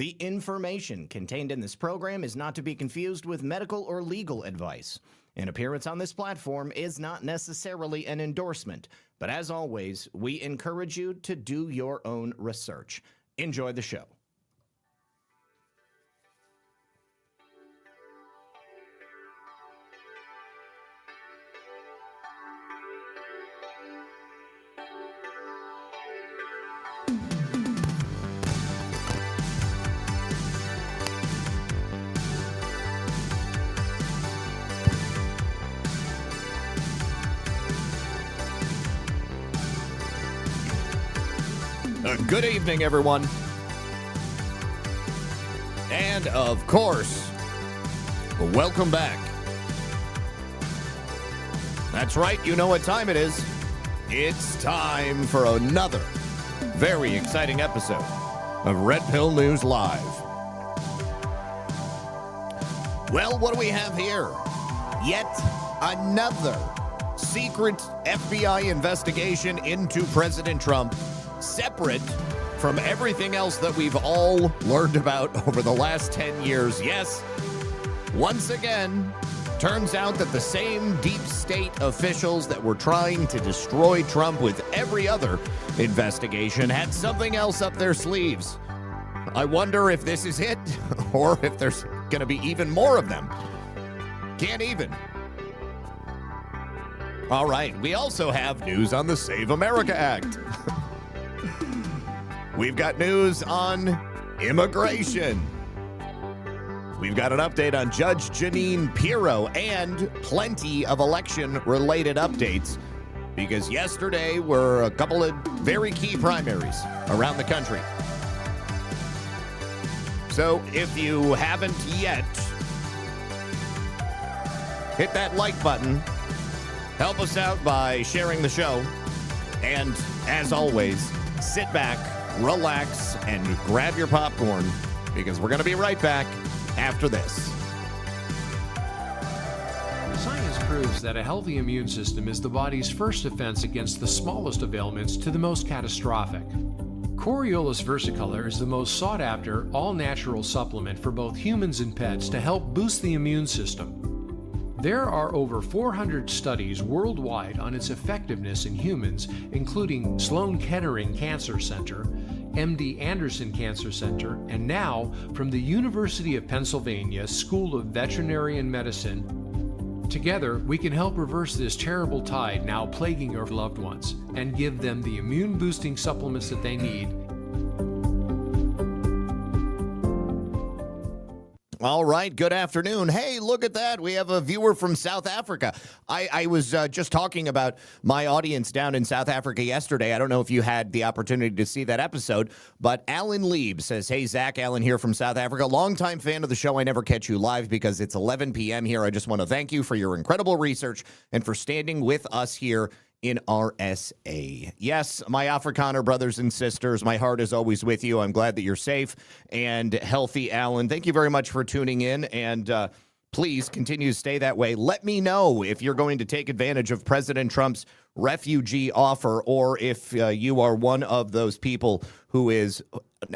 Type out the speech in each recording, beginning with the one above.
The information contained in this program is not to be confused with medical or legal advice. An appearance on this platform is not necessarily an endorsement, but as always, we encourage you to do your own research. Enjoy the show. Good evening, everyone. And, of course, welcome back. That's right, you know what time it is. It's time for another very exciting episode of Red Pill News Live. Well, what do we have here? Yet another secret FBI investigation into President Trump, separate from everything else that we've all learned about over the last 10 years. Yes, once again, turns out that the same deep state officials that were trying to destroy Trump with every other investigation had something else up their sleeves. I wonder if this is it, or if there's going to be even more of them. Can't even. All right, we also have news on the Save America Act. We've got news on immigration. We've got an update on Judge Jeanine Pirro and plenty of election-related updates, because yesterday were a couple of very key primaries around the country. So if you haven't yet, hit that like button. Help us out by sharing the show. And as always, sit back, relax, and grab your popcorn, because we're going to be right back after this. Science proves that a healthy immune system is the body's first defense against the smallest of ailments to the most catastrophic. Coriolus Versicolor is the most sought-after, all-natural supplement for both humans and pets to help boost the immune system. There are over 400 studies worldwide on its effectiveness in humans, including Sloan Kettering Cancer Center, MD Anderson Cancer Center, and now from the University of Pennsylvania School of Veterinary Medicine. Together, we can help reverse this terrible tide now plaguing your loved ones and give them the immune-boosting supplements that they need. All right, good afternoon. Hey, look at that. We have a viewer from South Africa. I was just talking about my audience down in South Africa yesterday. I don't know if you had the opportunity to see that episode, but Alan Lieb says, hey, Zach, Alan here from South Africa. Longtime fan of the show. I never catch you live because it's 11 p.m. here. I just want to thank you for your incredible research and for standing with us here in RSA. Yes, my Afrikaner brothers and sisters, my heart is always with you. I'm glad that you're safe and healthy, Alan. Thank you very much for tuning in, and please continue to stay that way. Let me know if you're going to take advantage of President Trump's refugee offer, or if you are one of those people who is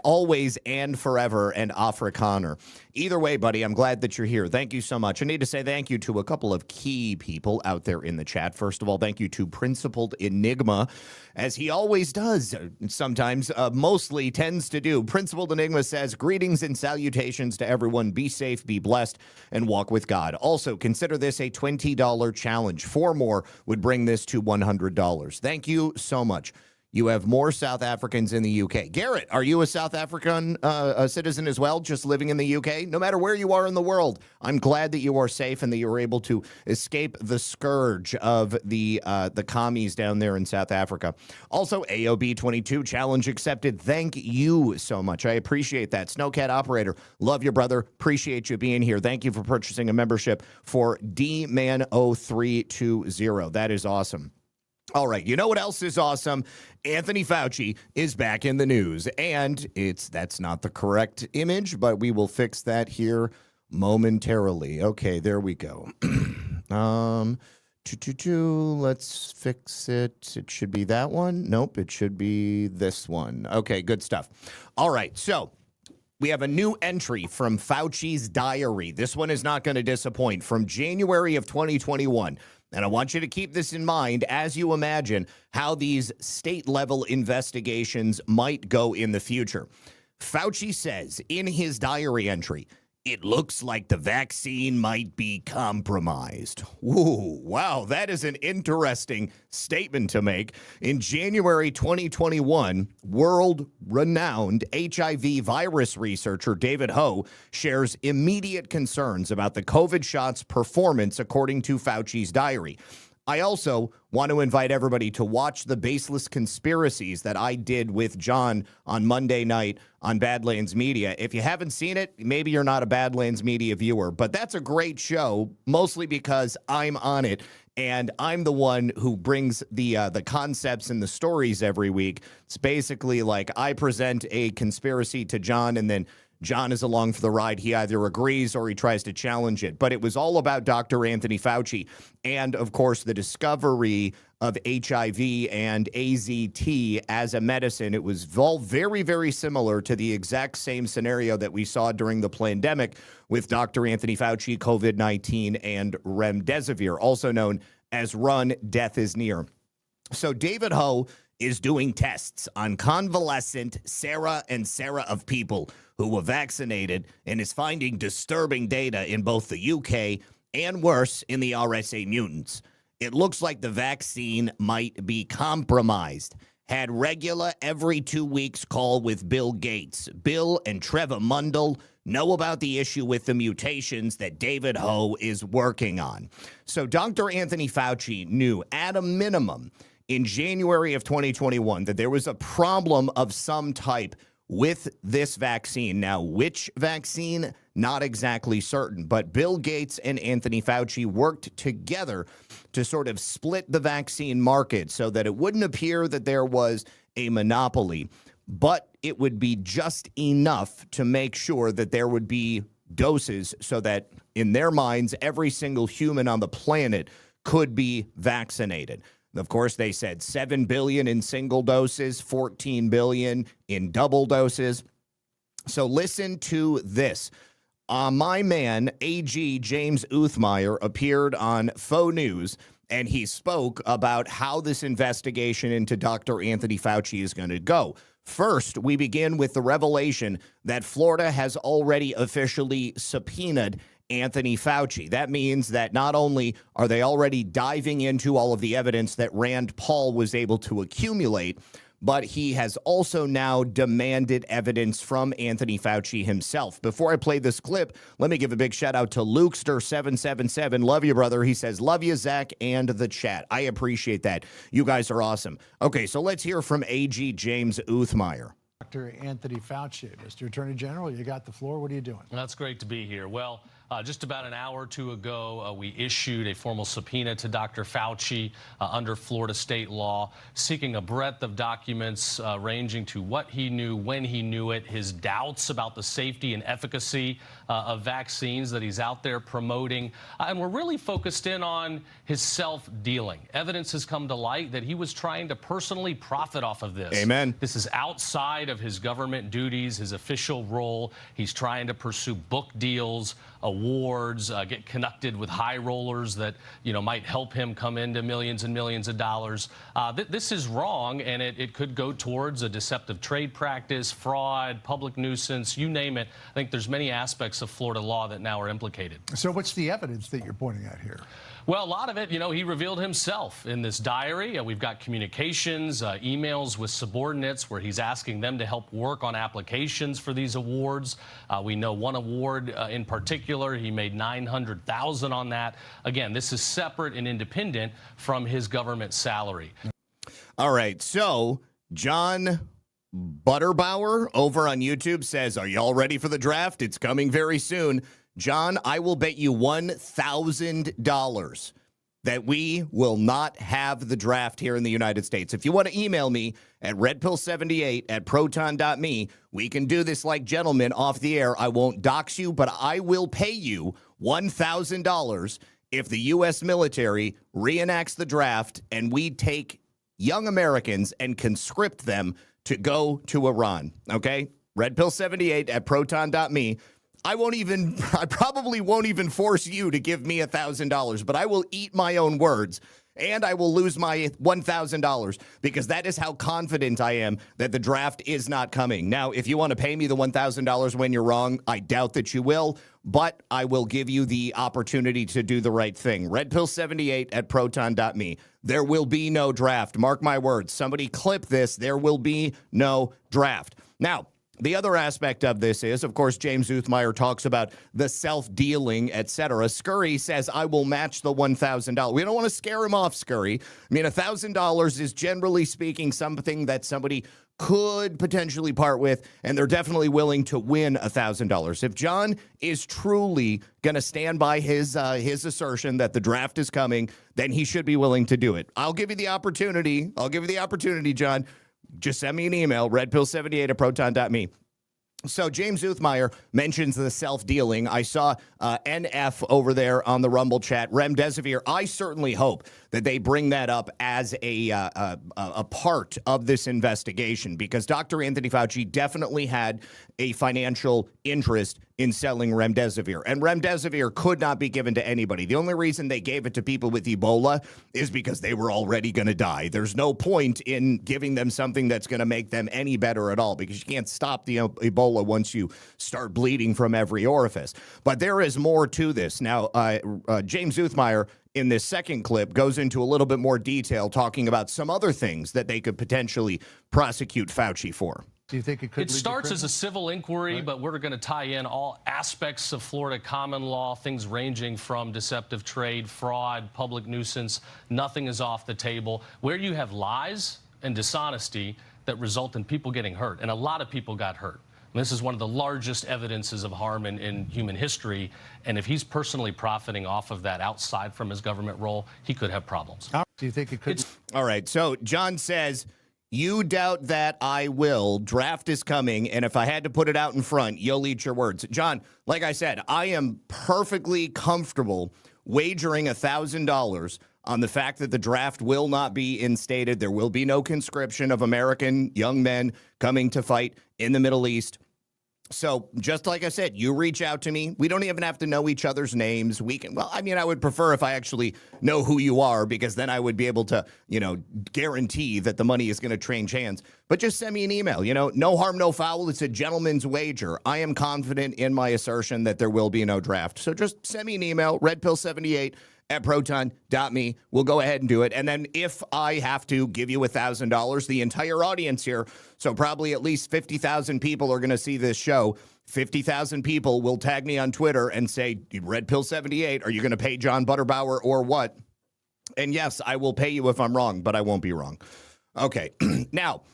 always and forever an Afrikaner. Either way, buddy, I'm glad that you're here. Thank you so much. I need to say thank you to a couple of key people out there in the chat. First of all, thank you to Principled Enigma, as he always does, sometimes, mostly tends to do. Principled Enigma says, greetings and salutations to everyone. Be safe, be blessed, and walk with God. Also, consider this a $20 challenge. 4 more would bring this to $100. Thank you so much. You have more South Africans in the UK. Garrett, are you a South African citizen as well, just living in the UK? No matter where you are in the world, I'm glad that you are safe and that you were able to escape the scourge of the commies down there in South Africa. Also, AOB22, challenge accepted. Thank you so much. I appreciate that. Snowcat Operator, love you, brother. Appreciate you being here. Thank you for purchasing a membership for DMan0320. That is awesome. All right, you know what else is awesome? Anthony Fauci is back in the news, and that's not the correct image, but we will fix that here momentarily. Okay, there we go. Let's fix it. It should be that one. Nope, it should be this one. Okay, good stuff. All right, so We have a new entry from Fauci's diary. This one is not going to disappoint. From January of 2021. And I want you to keep this in mind as you imagine how these state-level investigations might go in the future. Fauci says in his diary entry, it looks like the vaccine might be compromised. Ooh, wow, that is an interesting statement to make. In January 2021, world-renowned HIV virus researcher David Ho shares immediate concerns about the COVID shot's performance, according to Fauci's diary. I also want to invite everybody to watch the Baseless Conspiracies that I did with John on Monday night on Badlands Media. If you haven't seen it, maybe you're not a Badlands Media viewer, but that's a great show, mostly because I'm on it, and I'm the one who brings the concepts and the stories every week. It's basically like I present a conspiracy to John, and then John is along for the ride. He either agrees or he tries to challenge it. But it was all about Dr. Anthony Fauci and, of course, the discovery of HIV and AZT as a medicine. It was all very, very similar to the exact same scenario that we saw during the pandemic with Dr. Anthony Fauci, COVID-19, and Remdesivir, also known as Run, Death is Near. So David Ho is doing tests on convalescent Sarah of people who were vaccinated and is finding disturbing data in both the UK and worse in the RSA mutants. It looks like the vaccine might be compromised. Had regular every 2 weeks call with Bill Gates. Bill and Trevor Mundell know about the issue with the mutations that David Ho is working on. So Dr. Anthony Fauci knew at a minimum in January of 2021 that there was a problem of some type with this vaccine. Now, which vaccine? Not exactly certain, but Bill Gates and Anthony Fauci worked together to sort of split the vaccine market so that it wouldn't appear that there was a monopoly, but it would be just enough to make sure that there would be doses so that in their minds, every single human on the planet could be vaccinated. Of course, they said 7 billion in single doses, 14 billion in double doses. So listen to this. My man, AG James Uthmeier, appeared on Faux News, and he spoke about how this investigation into Dr. Anthony Fauci is going to go. First, we begin with the revelation that Florida has already officially subpoenaed Anthony Fauci. That means that not only are they already diving into all of the evidence that Rand Paul was able to accumulate, but he has also now demanded evidence from Anthony Fauci himself. Before I play this clip, let me give a big shout out to Lukester777. Love you, brother. He says, love you, Zach, and the chat. I appreciate that. You guys are awesome. Okay, so let's hear from AG James Uthmeier. Dr. Anthony Fauci, Mr. Attorney General, you got the floor. What are you doing? That's great to be here. Well, just about an hour or two ago, we issued a formal subpoena to Dr. Fauci under Florida state law, seeking a breadth of documents ranging to what he knew, when he knew it, his doubts about the safety and efficacy of vaccines that he's out there promoting. And we're really focused in on his self-dealing. Evidence has come to light that he was trying to personally profit off of this. Amen. This is outside of his government duties, his official role. He's trying to pursue book deals, awards, get connected with high rollers that, might help him come into millions and millions of dollars. This is wrong, and it could go towards a deceptive trade practice, fraud, public nuisance, you name it. I think there's many aspects of Florida law that now are implicated. So what's the evidence that you're pointing at here? Well, a lot of it, he revealed himself in this diary. We've got communications, emails with subordinates where he's asking them to help work on applications for these awards. We know one award in particular, he made $900,000 on that. Again, this is separate and independent from his government salary. All right, so John Butterbauer over on YouTube says, are y'all ready for the draft? It's coming very soon. John, I will bet you $1,000 that we will not have the draft here in the United States. If you want to email me at redpill78@proton.me, we can do this like gentlemen off the air. I won't dox you, but I will pay you $1,000 if the U.S. military reenacts the draft and we take young Americans and conscript them to go to Iran, okay? redpill78 at proton.me. I probably won't even force you to give me $1,000, but I will eat my own words. And I will lose my $1,000 because that is how confident I am that the draft is not coming. Now, if you want to pay me the $1,000 when you're wrong, I doubt that you will, but I will give you the opportunity to do the right thing. Redpill78 at proton.me. There will be no draft. Mark my words. Somebody clip this. There will be no draft. Now, the other aspect of this is, of course, James Uthmeyer talks about the self-dealing, etc. Scurry says, I will match the $1,000. We don't want to scare him off, Scurry. I mean, $1,000 is generally speaking something that somebody could potentially part with, and they're definitely willing to win $1,000. If John is truly going to stand by his assertion that the draft is coming, then he should be willing to do it. I'll give you the opportunity. John. Just send me an email, redpill78 at proton.me. So James Uthmeyer mentions the self-dealing. I saw NF over there on the Rumble chat. Remdesivir, I certainly hope that they bring that up as a part of this investigation because Dr. Anthony Fauci definitely had a financial interest in selling remdesivir. And remdesivir could not be given to anybody. The only reason they gave it to people with Ebola is because they were already going to die. There's no point in giving them something that's going to make them any better at all because you can't stop the Ebola once you start bleeding from every orifice. But there is more to this. Now, James Uthmeyer in this second clip goes into a little bit more detail talking about some other things that they could potentially prosecute Fauci for. Do you think it could? It starts as a civil inquiry, right, but we're going to tie in all aspects of Florida common law, things ranging from deceptive trade, fraud, public nuisance. Nothing is off the table. Where you have lies and dishonesty that result in people getting hurt, and a lot of people got hurt. And this is one of the largest evidences of harm in human history, and if he's personally profiting off of that outside from his government role, he could have problems. Do you think it could? All right, so John says, you doubt that I will. Draft is coming, and if I had to put it out in front, you'll eat your words. John, like I said, I am perfectly comfortable wagering $1,000 on the fact that the draft will not be instated. There will be no conscription of American young men coming to fight in the Middle East. So just like I said, you reach out to me. We don't even have to know each other's names. We can, well, I mean, I would prefer if I actually know who you are because then I would be able to, guarantee that the money is going to change hands. But just send me an email, no harm, no foul. It's a gentleman's wager. I am confident in my assertion that there will be no draft. So just send me an email, redpill78 at proton.me. We'll go ahead and do it. And then if I have to give you $1,000, the entire audience here, so probably at least 50,000 people are going to see this show. 50,000 people will tag me on Twitter and say, Redpill78, are you going to pay John Butterbauer or what? And yes, I will pay you if I'm wrong, but I won't be wrong. Okay. Now,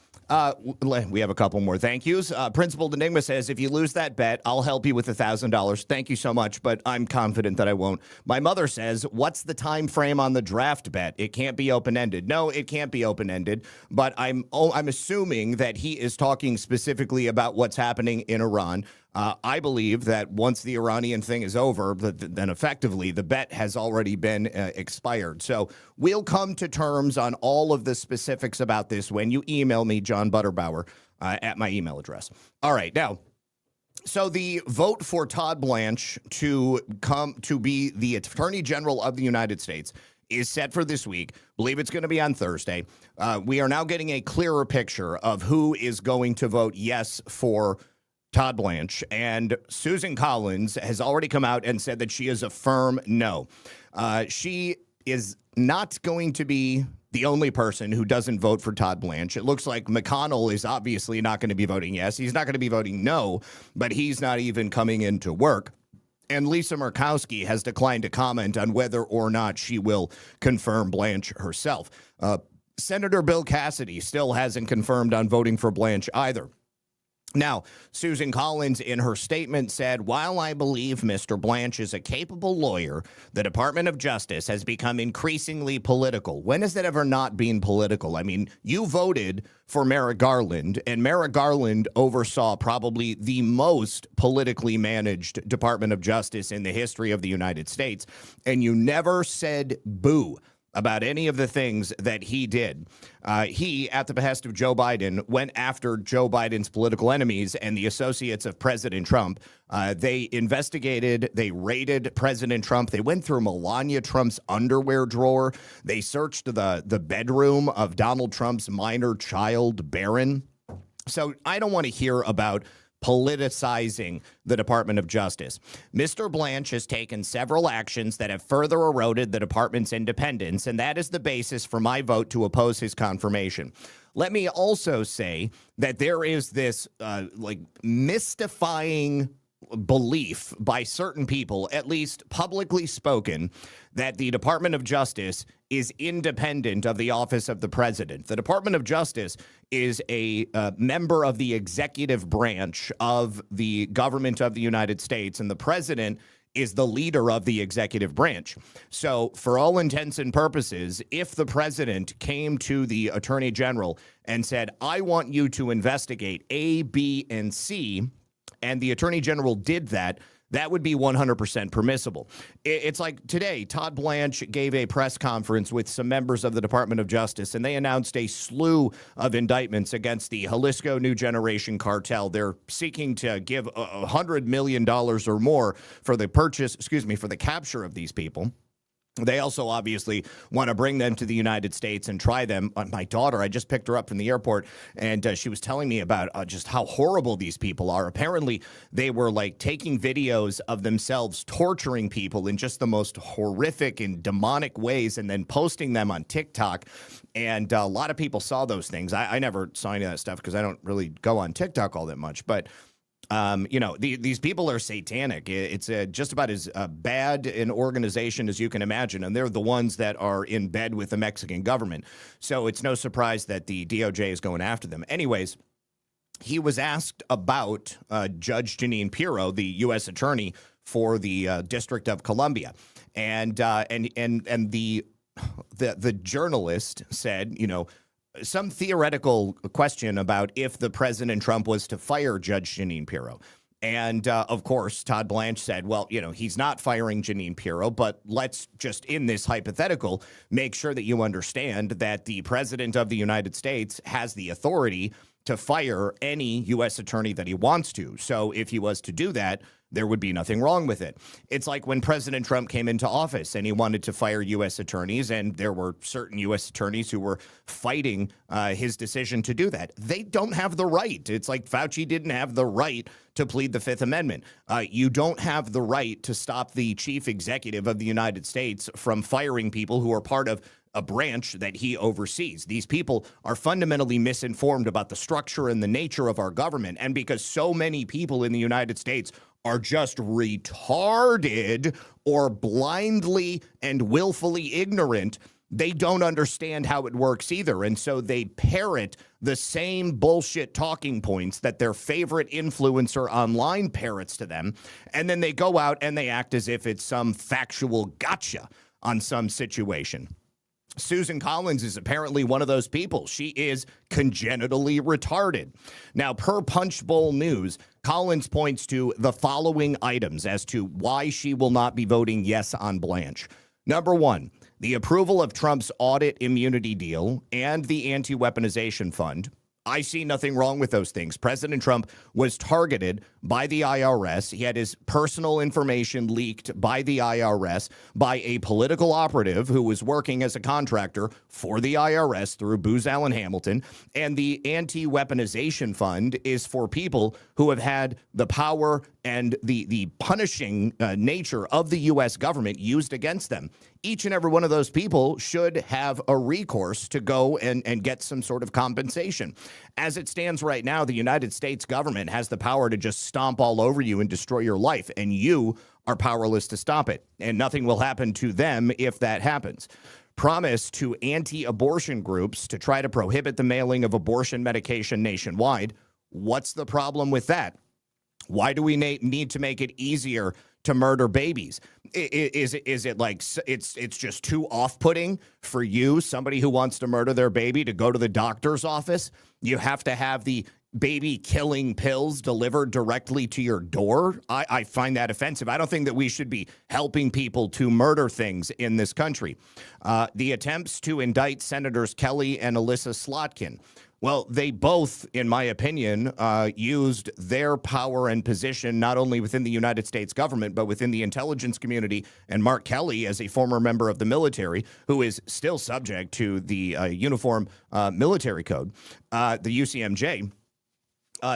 we have a couple more thank yous. Principal Enigma says, if you lose that bet, I'll help you with $1,000. Thank you so much, but I'm confident that I won't. My mother says, what's the time frame on the draft bet? It can't be open-ended. No, it can't be open-ended, but I'm assuming that he is talking specifically about what's happening in Iran. I believe that once the Iranian thing is over, then effectively the bet has already been expired. So we'll come to terms on all of the specifics about this when you email me, John Butterbauer, at my email address. All right, now, so the vote for Todd Blanche to come to be the Attorney General of the United States is set for this week. Believe it's going to be on Thursday. We are now getting a clearer picture of who is going to vote yes for Todd Blanche, and Susan Collins has already come out and said that she is a firm no. She is not going to be the only person who doesn't vote for Todd Blanche. It looks like McConnell is obviously not going to be voting yes. He's not going to be voting no, but he's not even coming into work. And Lisa Murkowski has declined to comment on whether or not she will confirm Blanche herself. Senator Bill Cassidy still hasn't confirmed on voting for Blanche either. Now, Susan Collins in her statement said, while I believe Mr. Blanche is a capable lawyer, the Department of Justice has become increasingly political. When has that ever not been political? I mean, you voted for Merrick Garland, and Merrick Garland oversaw probably the most politically managed Department of Justice in the history of the United States, and you never said boo. about any of the things that he did. He, at the behest of Joe Biden, went after Joe Biden's political enemies and the associates of President Trump. They investigated, they raided President Trump. They went through Melania Trump's underwear drawer. They searched the bedroom of Donald Trump's minor child, Barron. So I don't want to hear about politicizing the Department of Justice. Mr. Blanche has taken several actions that have further eroded the department's independence, and that is the basis for my vote to oppose his confirmation. Let me also say that there is this mystifying belief by certain people, at least publicly spoken, that the Department of Justice is independent of the office of the president. The Department of Justice is a member of the executive branch of the government of the United States, and the president is the leader of the executive branch. So for all intents and purposes, if the president came to the attorney general and said, I want you to investigate A, B, and C, and the attorney general did that, that would be 100% permissible. It's like today, Todd Blanche gave a press conference with some members of the Department of Justice, and they announced a slew of indictments against the Jalisco New Generation cartel. They're seeking to give $100 million or more for the for the capture of these people. They also obviously want to bring them to the United States and try them. My daughter, I just picked her up from the airport, and she was telling me about just how horrible these people are. Apparently, they were like taking videos of themselves torturing people in just the most horrific and demonic ways and then posting them on TikTok. And a lot of people saw those things. I never saw any of that stuff because I don't really go on TikTok all that much. But these people are satanic. It's just about as bad an organization as you can imagine, and they're the ones that are in bed with the Mexican government. So it's no surprise that the DOJ is going after them. Anyways, he was asked about Judge Jeanine Pirro, the U.S. attorney for the District of Columbia, and the journalist said, some theoretical question about if the President Trump was to fire Judge Jeanine Pirro. And, of course, Todd Blanche said, well, he's not firing Jeanine Pirro, but let's just, in this hypothetical, make sure that you understand that the President of the United States has the authority to fire any U.S. attorney that he wants to. So if he was to do that, there would be nothing wrong with it. It's like when President Trump came into office and he wanted to fire U.S. attorneys, and there were certain U.S. attorneys who were fighting his decision to do that. They don't have the right. It's like Fauci didn't have the right to plead the Fifth Amendment. You don't have the right to stop the chief executive of the United States from firing people who are part of a branch that he oversees. These people are fundamentally misinformed about the structure and the nature of our government. And because so many people in the United States are just retarded or blindly and willfully ignorant, they don't understand how it works either. And so they parrot the same bullshit talking points that their favorite influencer online parrots to them. And then they go out and they act as if it's some factual gotcha on some situation. Susan Collins is apparently one of those people. She is congenitally retarded. Now, per Punchbowl News, Collins points to the following items as to why she will not be voting yes on Blanche. Number one, the approval of Trump's audit immunity deal and the anti-weaponization fund. I see nothing wrong with those things. President Trump was targeted by the IRS. He had his personal information leaked by the IRS by a political operative who was working as a contractor for the IRS through Booz Allen Hamilton. And the anti-weaponization fund is for people who have had the power and the punishing nature of the U.S. government used against them. Each and every one of those people should have a recourse to go and get some sort of compensation. As it stands right now, the United States government has the power to just stomp all over you and destroy your life, and you are powerless to stop it. And nothing will happen to them if that happens. Promise to anti-abortion groups to try to prohibit the mailing of abortion medication nationwide. What's the problem with that? Why do we need to make it easier to murder babies? Is it like it's just too off-putting for you, somebody who wants to murder their baby, to go to the doctor's office? You have to have the baby-killing pills delivered directly to your door. I find that offensive. I don't think that we should be helping people to murder things in this country. The attempts to indict Senators Kelly and Alyssa Slotkin. Well, they both, in my opinion, used their power and position not only within the United States government, but within the intelligence community. And Mark Kelly, as a former member of the military, who is still subject to the Uniform Military Code, the UCMJ,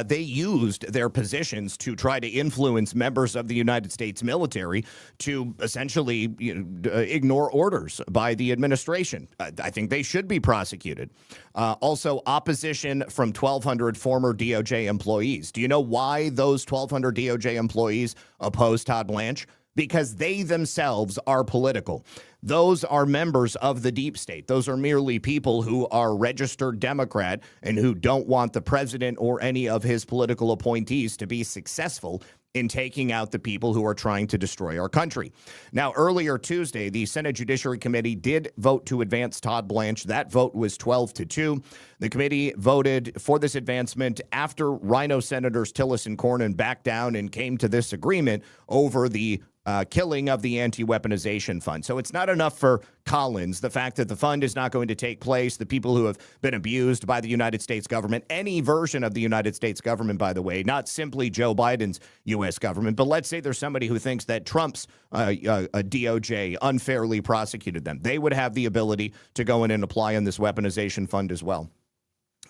they used their positions to try to influence members of the United States military to essentially ignore orders by the administration. I think they should be prosecuted. Also, opposition from 1,200 former DOJ employees. Do you know why those 1,200 DOJ employees opposed Todd Blanche? Because they themselves are political. Those are members of the deep state. Those are merely people who are registered Democrat and who don't want the president or any of his political appointees to be successful in taking out the people who are trying to destroy our country. Now, earlier Tuesday, the Senate Judiciary Committee did vote to advance Todd Blanche. That vote was 12-2. The committee voted for this advancement after Rhino Senators Tillis and Cornyn backed down and came to this agreement over the killing of the anti-weaponization fund. So it's not enough for Collins, the fact that the fund is not going to take place, the people who have been abused by the United States government, any version of the United States government, by the way, not simply Joe Biden's U.S. government, but let's say there's somebody who thinks that Trump's DOJ unfairly prosecuted them. They would have the ability to go in and apply on this weaponization fund as well.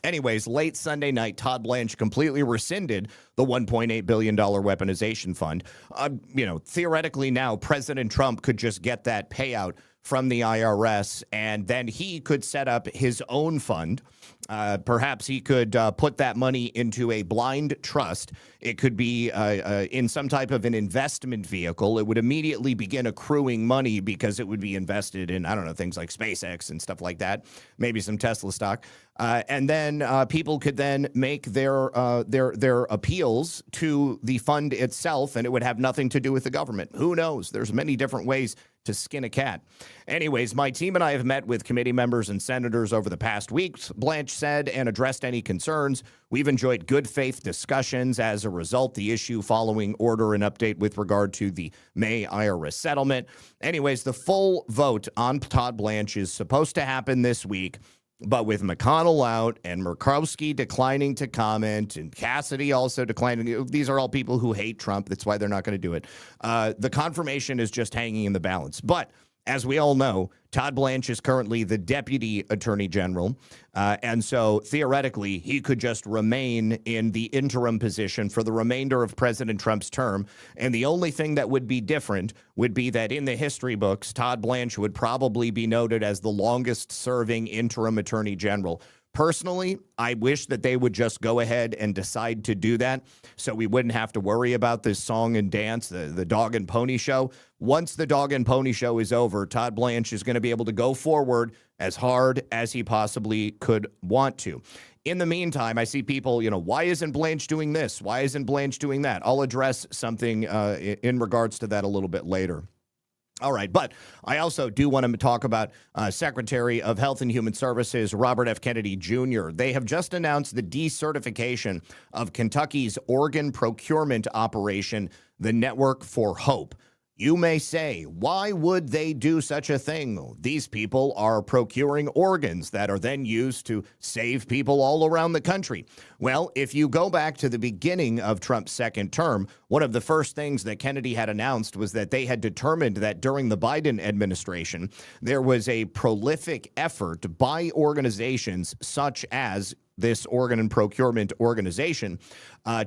Anyways, late Sunday night, Todd Blanche completely rescinded the $1.8 billion weaponization fund. Theoretically now, President Trump could just get that payout from the IRS, and then he could set up his own fund. Perhaps he could put that money into a blind trust. It could be in some type of an investment vehicle. It would immediately begin accruing money because it would be invested in, I don't know, things like SpaceX and stuff like that, maybe some Tesla stock. And then people could then make their appeals to the fund itself, and it would have nothing to do with the government. Who knows? There's many different ways to skin a cat. Anyways, my team and I have met with committee members and senators over the past weeks, Blanche said, and addressed any concerns. We've enjoyed good faith discussions. As a result, the issue following order and update with regard to the May IRS settlement. Anyways, the full vote on Todd Blanche is supposed to happen this week. But with McConnell out and Murkowski declining to comment and Cassidy also declining, these are all people who hate Trump. That's why they're not going to do it. The confirmation is just hanging in the balance. But as we all know, Todd Blanche is currently the Deputy Attorney General. And so theoretically, he could just remain in the interim position for the remainder of President Trump's term. And the only thing that would be different would be that in the history books, Todd Blanche would probably be noted as the longest serving interim Attorney General. Personally, I wish that they would just go ahead and decide to do that so we wouldn't have to worry about this song and dance, the dog and pony show. Once the dog and pony show is over, Todd Blanche is going to be able to go forward as hard as he possibly could want to. In the meantime, I see people, why isn't Blanche doing this? Why isn't Blanche doing that? I'll address something in regards to that a little bit later. All right, but I also do want to talk about Secretary of Health and Human Services, Robert F. Kennedy Jr. They have just announced the decertification of Kentucky's organ procurement operation, the Network for Hope. You may say, why would they do such a thing? These people are procuring organs that are then used to save people all around the country. Well, if you go back to the beginning of Trump's second term, one of the first things that Kennedy had announced was that they had determined that during the Biden administration, there was a prolific effort by organizations such as this organ and procurement organization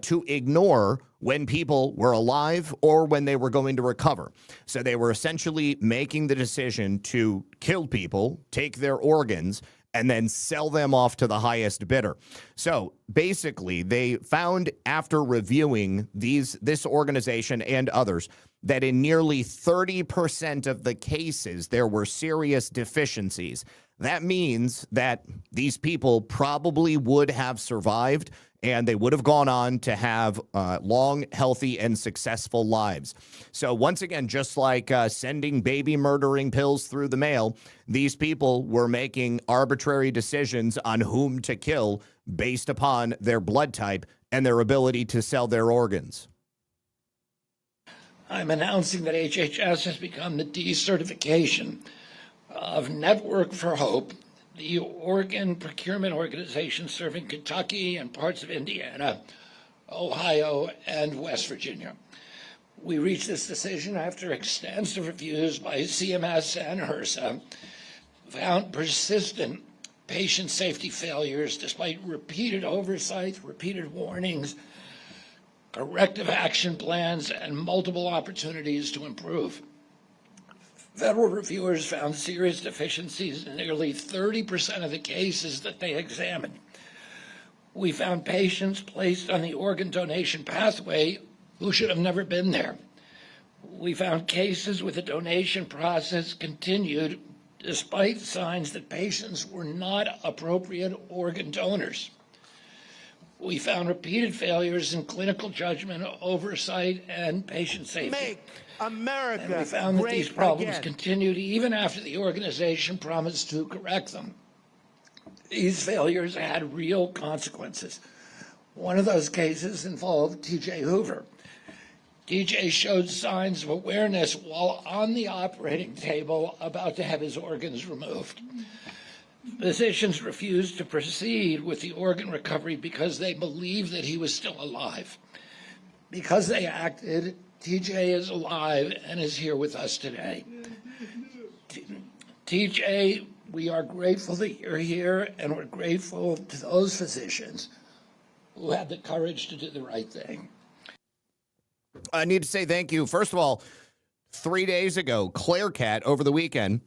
to ignore when people were alive or when they were going to recover. So they were essentially making the decision to kill people, take their organs, and then sell them off to the highest bidder. So basically, they found after reviewing this organization and others that in nearly 30% of the cases, there were serious deficiencies. That means that these people probably would have survived and they would have gone on to have long, healthy, and successful lives. So once again, just like sending baby-murdering pills through the mail, these people were making arbitrary decisions on whom to kill based upon their blood type and their ability to sell their organs. I'm announcing that HHS has become the decertification of Network for Hope, the organ procurement organization serving Kentucky and parts of Indiana, Ohio, and West Virginia. We reached this decision after extensive reviews by CMS and HRSA found persistent patient safety failures despite repeated oversight, repeated warnings, corrective action plans, and multiple opportunities to improve. Federal reviewers found serious deficiencies in nearly 30% of the cases that they examined. We found patients placed on the organ donation pathway who should have never been there. We found cases with the donation process continued despite signs that patients were not appropriate organ donors. We found repeated failures in clinical judgment, oversight, and patient safety. Make America and we found that great these problems again. continued even after the organization promised to correct them. These failures had real consequences. One of those cases involved TJ Hoover. TJ showed signs of awareness while on the operating table about to have his organs removed. Physicians refused to proceed with the organ recovery because they believed that he was still alive. Because they acted, TJ is alive and is here with us today. TJ, we are grateful that you're here, and we're grateful to those physicians who had the courage to do the right thing. I need to say thank you. First of all, 3 days ago, Claire Cat over the weekend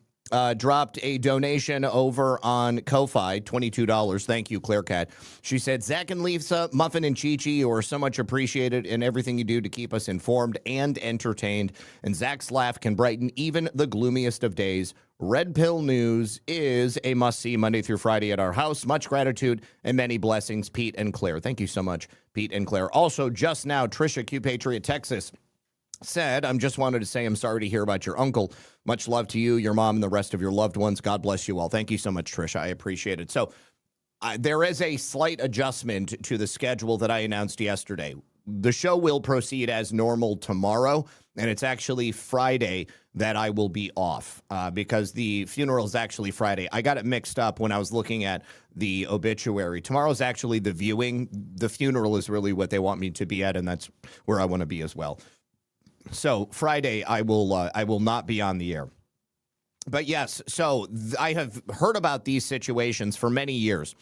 dropped a donation over on Ko-Fi, $22. Thank you, Claire Cat. She said, Zach and Lisa, Muffin and Chi-Chi, you are so much appreciated in everything you do to keep us informed and entertained. And Zach's laugh can brighten even the gloomiest of days. Red Pill News is a must-see Monday through Friday at our house. Much gratitude and many blessings, Pete and Claire. Thank you so much, Pete and Claire. Also, just now, Trisha Q Patriot, Texas, said, just wanted to say I'm sorry to hear about your uncle. Much love to you, your mom, and the rest of your loved ones. God bless you all. Thank you so much, Trisha. I appreciate it. So there is a slight adjustment to the schedule that I announced yesterday. The show will proceed as normal tomorrow, and it's actually Friday that I will be off because the funeral is actually Friday. I got it mixed up when I was looking at the obituary. Tomorrow's actually the viewing. The funeral is really what they want me to be at, and that's where I want to be as well. So Friday, I will not be on the air. But yes, so I have heard about these situations for many years.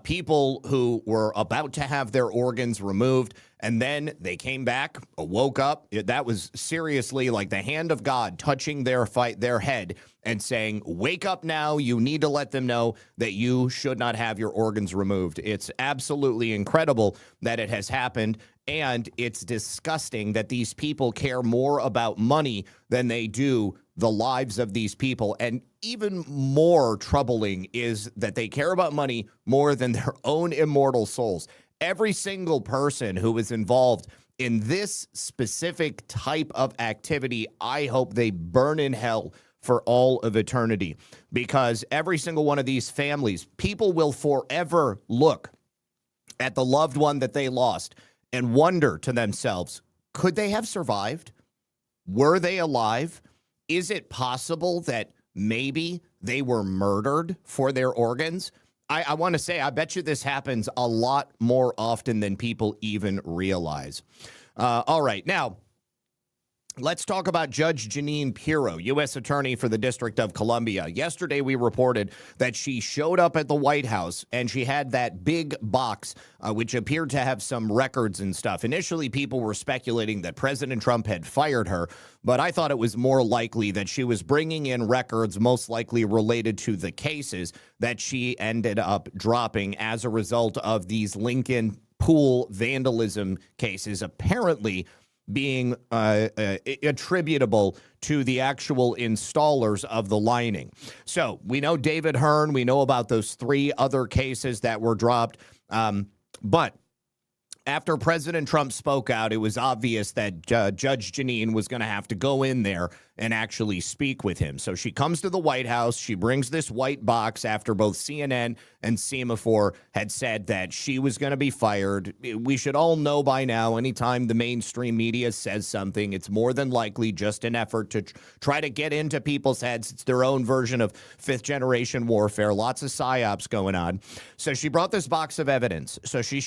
People who were about to have their organs removed, and then they came back, woke up. That was seriously like the hand of God touching their head and saying, wake up now. You need to let them know that you should not have your organs removed. It's absolutely incredible that it has happened. And it's disgusting that these people care more about money than they do the lives of these people. And even more troubling is that they care about money more than their own immortal souls. Every single person who is involved in this specific type of activity, I hope they burn in hell for all of eternity. Because every single one of these families, people will forever look at the loved one that they lost and wonder to themselves, could they have survived? Were they alive? Is it possible that maybe they were murdered for their organs? I want to say, I bet you this happens a lot more often than people even realize. All right, now, let's talk about Judge Jeanine Pirro, U.S. Attorney for the District of Columbia. Yesterday, we reported that she showed up at the White House and she had that big box, which appeared to have some records and stuff. Initially, people were speculating that President Trump had fired her, but I thought it was more likely that she was bringing in records most likely related to the cases that she ended up dropping as a result of these Lincoln pool vandalism cases, apparently being attributable to the actual installers of the lining. So we know David Hearn. We know about those 3 other cases that were dropped. But after President Trump spoke out, it was obvious that Judge Jeanine was going to have to go in there and actually speak with him. So she comes to the White House. She brings this white box after both CNN and Semaphore had said that she was going to be fired. We should all know by now, anytime the mainstream media says something, it's more than likely just an effort to try to get into people's heads. It's their own version of fifth-generation warfare. Lots of psyops going on. So she brought this box of evidence so she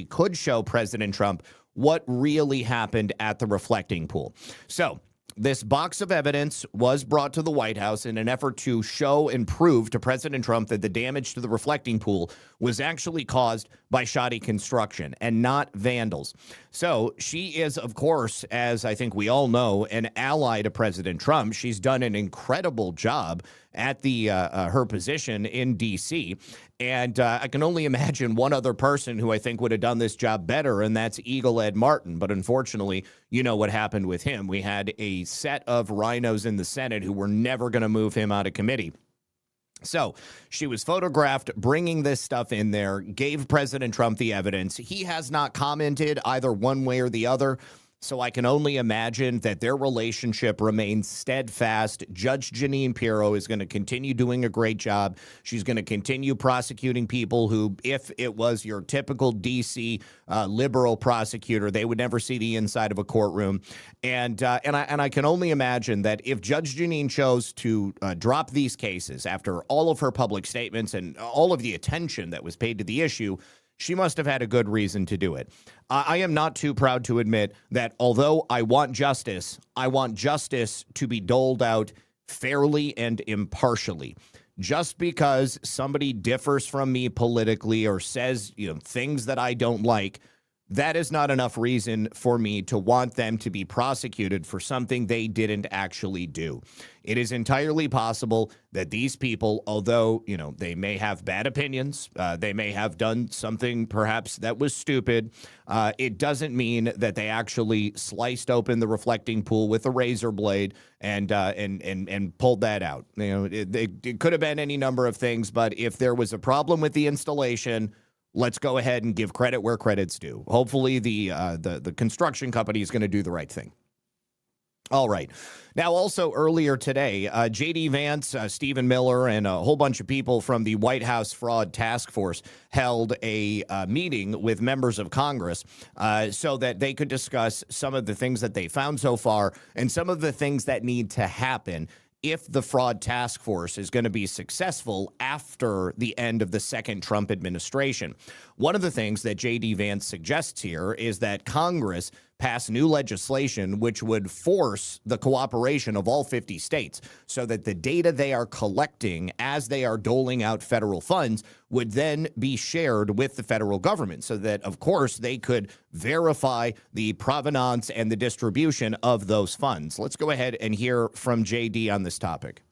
could show President Trump what really happened at the reflecting pool. So this box of evidence was brought to the White House in an effort to show and prove to President Trump that the damage to the reflecting pool was actually caused by shoddy construction and not vandals. So she is, of course, as I think we all know, an ally to President Trump. She's done an incredible job at her position in D.C., and I can only imagine one other person who I think would have done this job better, and that's Eagle Ed Martin. But unfortunately, you know what happened with him. We had a set of rhinos in the Senate who were never going to move him out of committee. So she was photographed bringing this stuff in there, gave President Trump the evidence. He has not commented either one way or the other. So I can only imagine that their relationship remains steadfast. Judge Jeanine Pirro is going to continue doing a great job. She's going to continue prosecuting people who, if it was your typical D.C. Liberal prosecutor, they would never see the inside of a courtroom. And I can only imagine that if Judge Jeanine chose to drop these cases after all of her public statements and all of the attention that was paid to the issue, she must have had a good reason to do it. I am not too proud to admit that although I want justice to be doled out fairly and impartially. Just because somebody differs from me politically or says, things that I don't like, that is not enough reason for me to want them to be prosecuted for something they didn't actually do. It is entirely possible that these people, although, they may have bad opinions, they may have done something perhaps that was stupid, it doesn't mean that they actually sliced open the reflecting pool with a razor blade and pulled that out. It could have been any number of things, but if there was a problem with the installation, let's go ahead and give credit where credit's due. Hopefully the construction company is going to do the right thing. All right. Now, also earlier today, J.D. Vance, Stephen Miller, and a whole bunch of people from the White House Fraud Task Force held a meeting with members of Congress so that they could discuss some of the things that they found so far and some of the things that need to happen if the fraud task force is going to be successful after the end of the second Trump administration. One of the things that J.D. Vance suggests here is that Congress pass new legislation which would force the cooperation of all 50 states so that the data they are collecting as they are doling out federal funds would then be shared with the federal government so that, of course, they could verify the provenance and the distribution of those funds. Let's go ahead and hear from J.D. on this topic.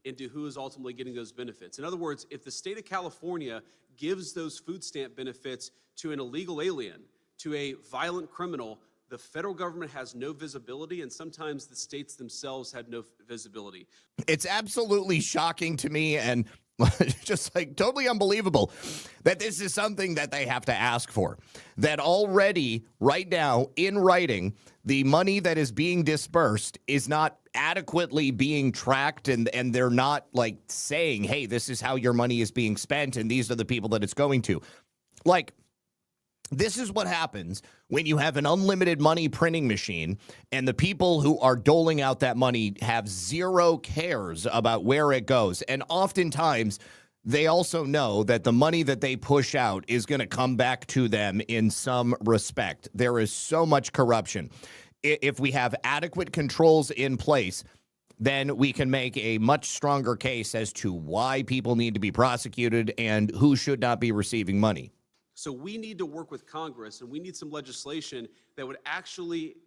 Into who is ultimately getting those benefits. In other words, if the state of California gives those food stamp benefits to an illegal alien, to a violent criminal, the federal government has no visibility, and sometimes the states themselves have no visibility. It's absolutely shocking to me and just like totally unbelievable that this is something that they have to ask for. That already, right now, in writing, the money that is being dispersed is not adequately being tracked, and they're not like saying, hey, this is how your money is being spent, and these are the people that it's going to. Like, this is what happens when you have an unlimited money printing machine and the people who are doling out that money have zero cares about where it goes. And oftentimes, they also know that the money that they push out is going to come back to them in some respect. There is so much corruption. If we have adequate controls in place, then we can make a much stronger case as to why people need to be prosecuted and who should not be receiving money. So we need to work with Congress, and we need some legislation that would actually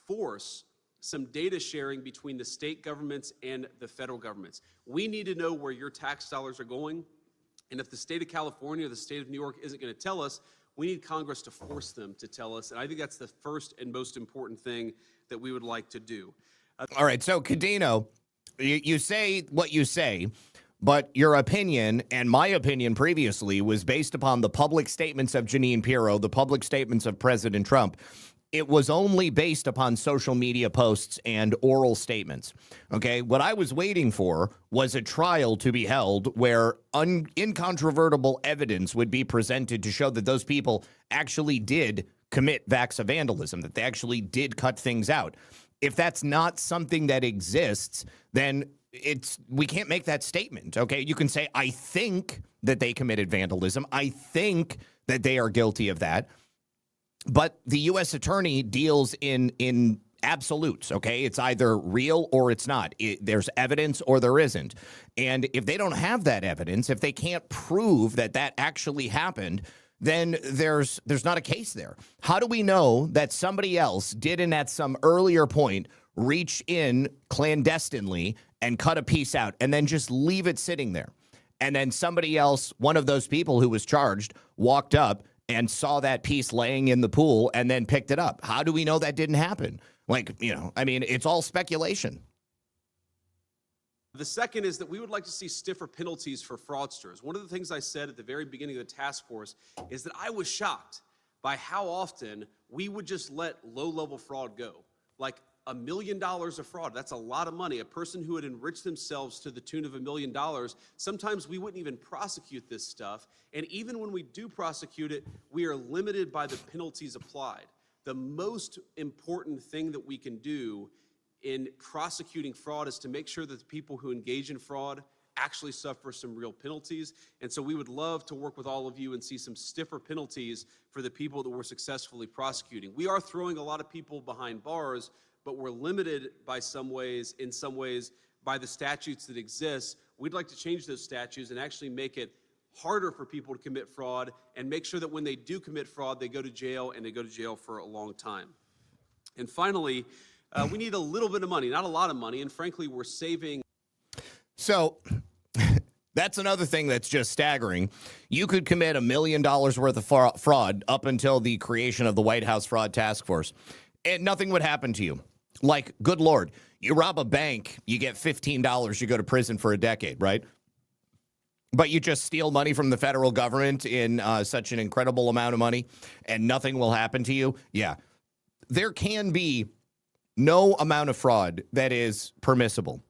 force some data sharing between the state governments and the federal governments. We need to know where your tax dollars are going, and if the state of California or the state of New York isn't going to tell us, we need Congress to force them to tell us, and I think that's the first and most important thing that we would like to do. All right, so Cadino, you say what you say, But your opinion and my opinion previously was based upon the public statements of Jeanine Pirro, the public statements of President Trump. It was only based upon social media posts and oral statements. Okay, what I was waiting for was a trial to be held where incontrovertible evidence would be presented to show that those people actually did commit acts of vandalism, that they actually did cut things out. If that's not something that exists, then we can't make that statement. Okay, you can say, I think that they committed vandalism. I think that they are guilty of that. But the U.S. attorney deals in absolutes, okay? It's either real or it's not. There's evidence or there isn't. And if they don't have that evidence, if they can't prove that that actually happened, then there's not a case there. How do we know that somebody else didn't at some earlier point reach in clandestinely and cut a piece out and then just leave it sitting there? And then somebody else, one of those people who was charged, walked up and saw that piece laying in the pool and then picked it up. How do we know that didn't happen? Like, I mean, it's all speculation. The second is that we would like to see stiffer penalties for fraudsters. One of the things I said at the very beginning of the task force is that I was shocked by how often we would just let low-level fraud go. Like $1 million of fraud, that's a lot of money. A person who had enriched themselves to the tune of $1 million, sometimes we wouldn't even prosecute this stuff. And even when we do prosecute it, we are limited by the penalties applied. The most important thing that we can do in prosecuting fraud is to make sure that the people who engage in fraud actually suffer some real penalties. And so we would love to work with all of you and see some stiffer penalties for the people that we're successfully prosecuting. We are throwing a lot of people behind bars, but we're limited by in some ways, by the statutes that exist. We'd like to change those statutes and actually make it harder for people to commit fraud and make sure that when they do commit fraud, they go to jail and they go to jail for a long time. And finally, we need a little bit of money, not a lot of money, and frankly, we're saving. So that's another thing that's just staggering. You could commit $1 million worth of fraud up until the creation of the White House Fraud Task Force, and nothing would happen to you. Like, good Lord, you rob a bank, you get $15, you go to prison for a decade, right? But you just steal money from the federal government in such an incredible amount of money, and nothing will happen to you? Yeah. There can be no amount of fraud that is permissible.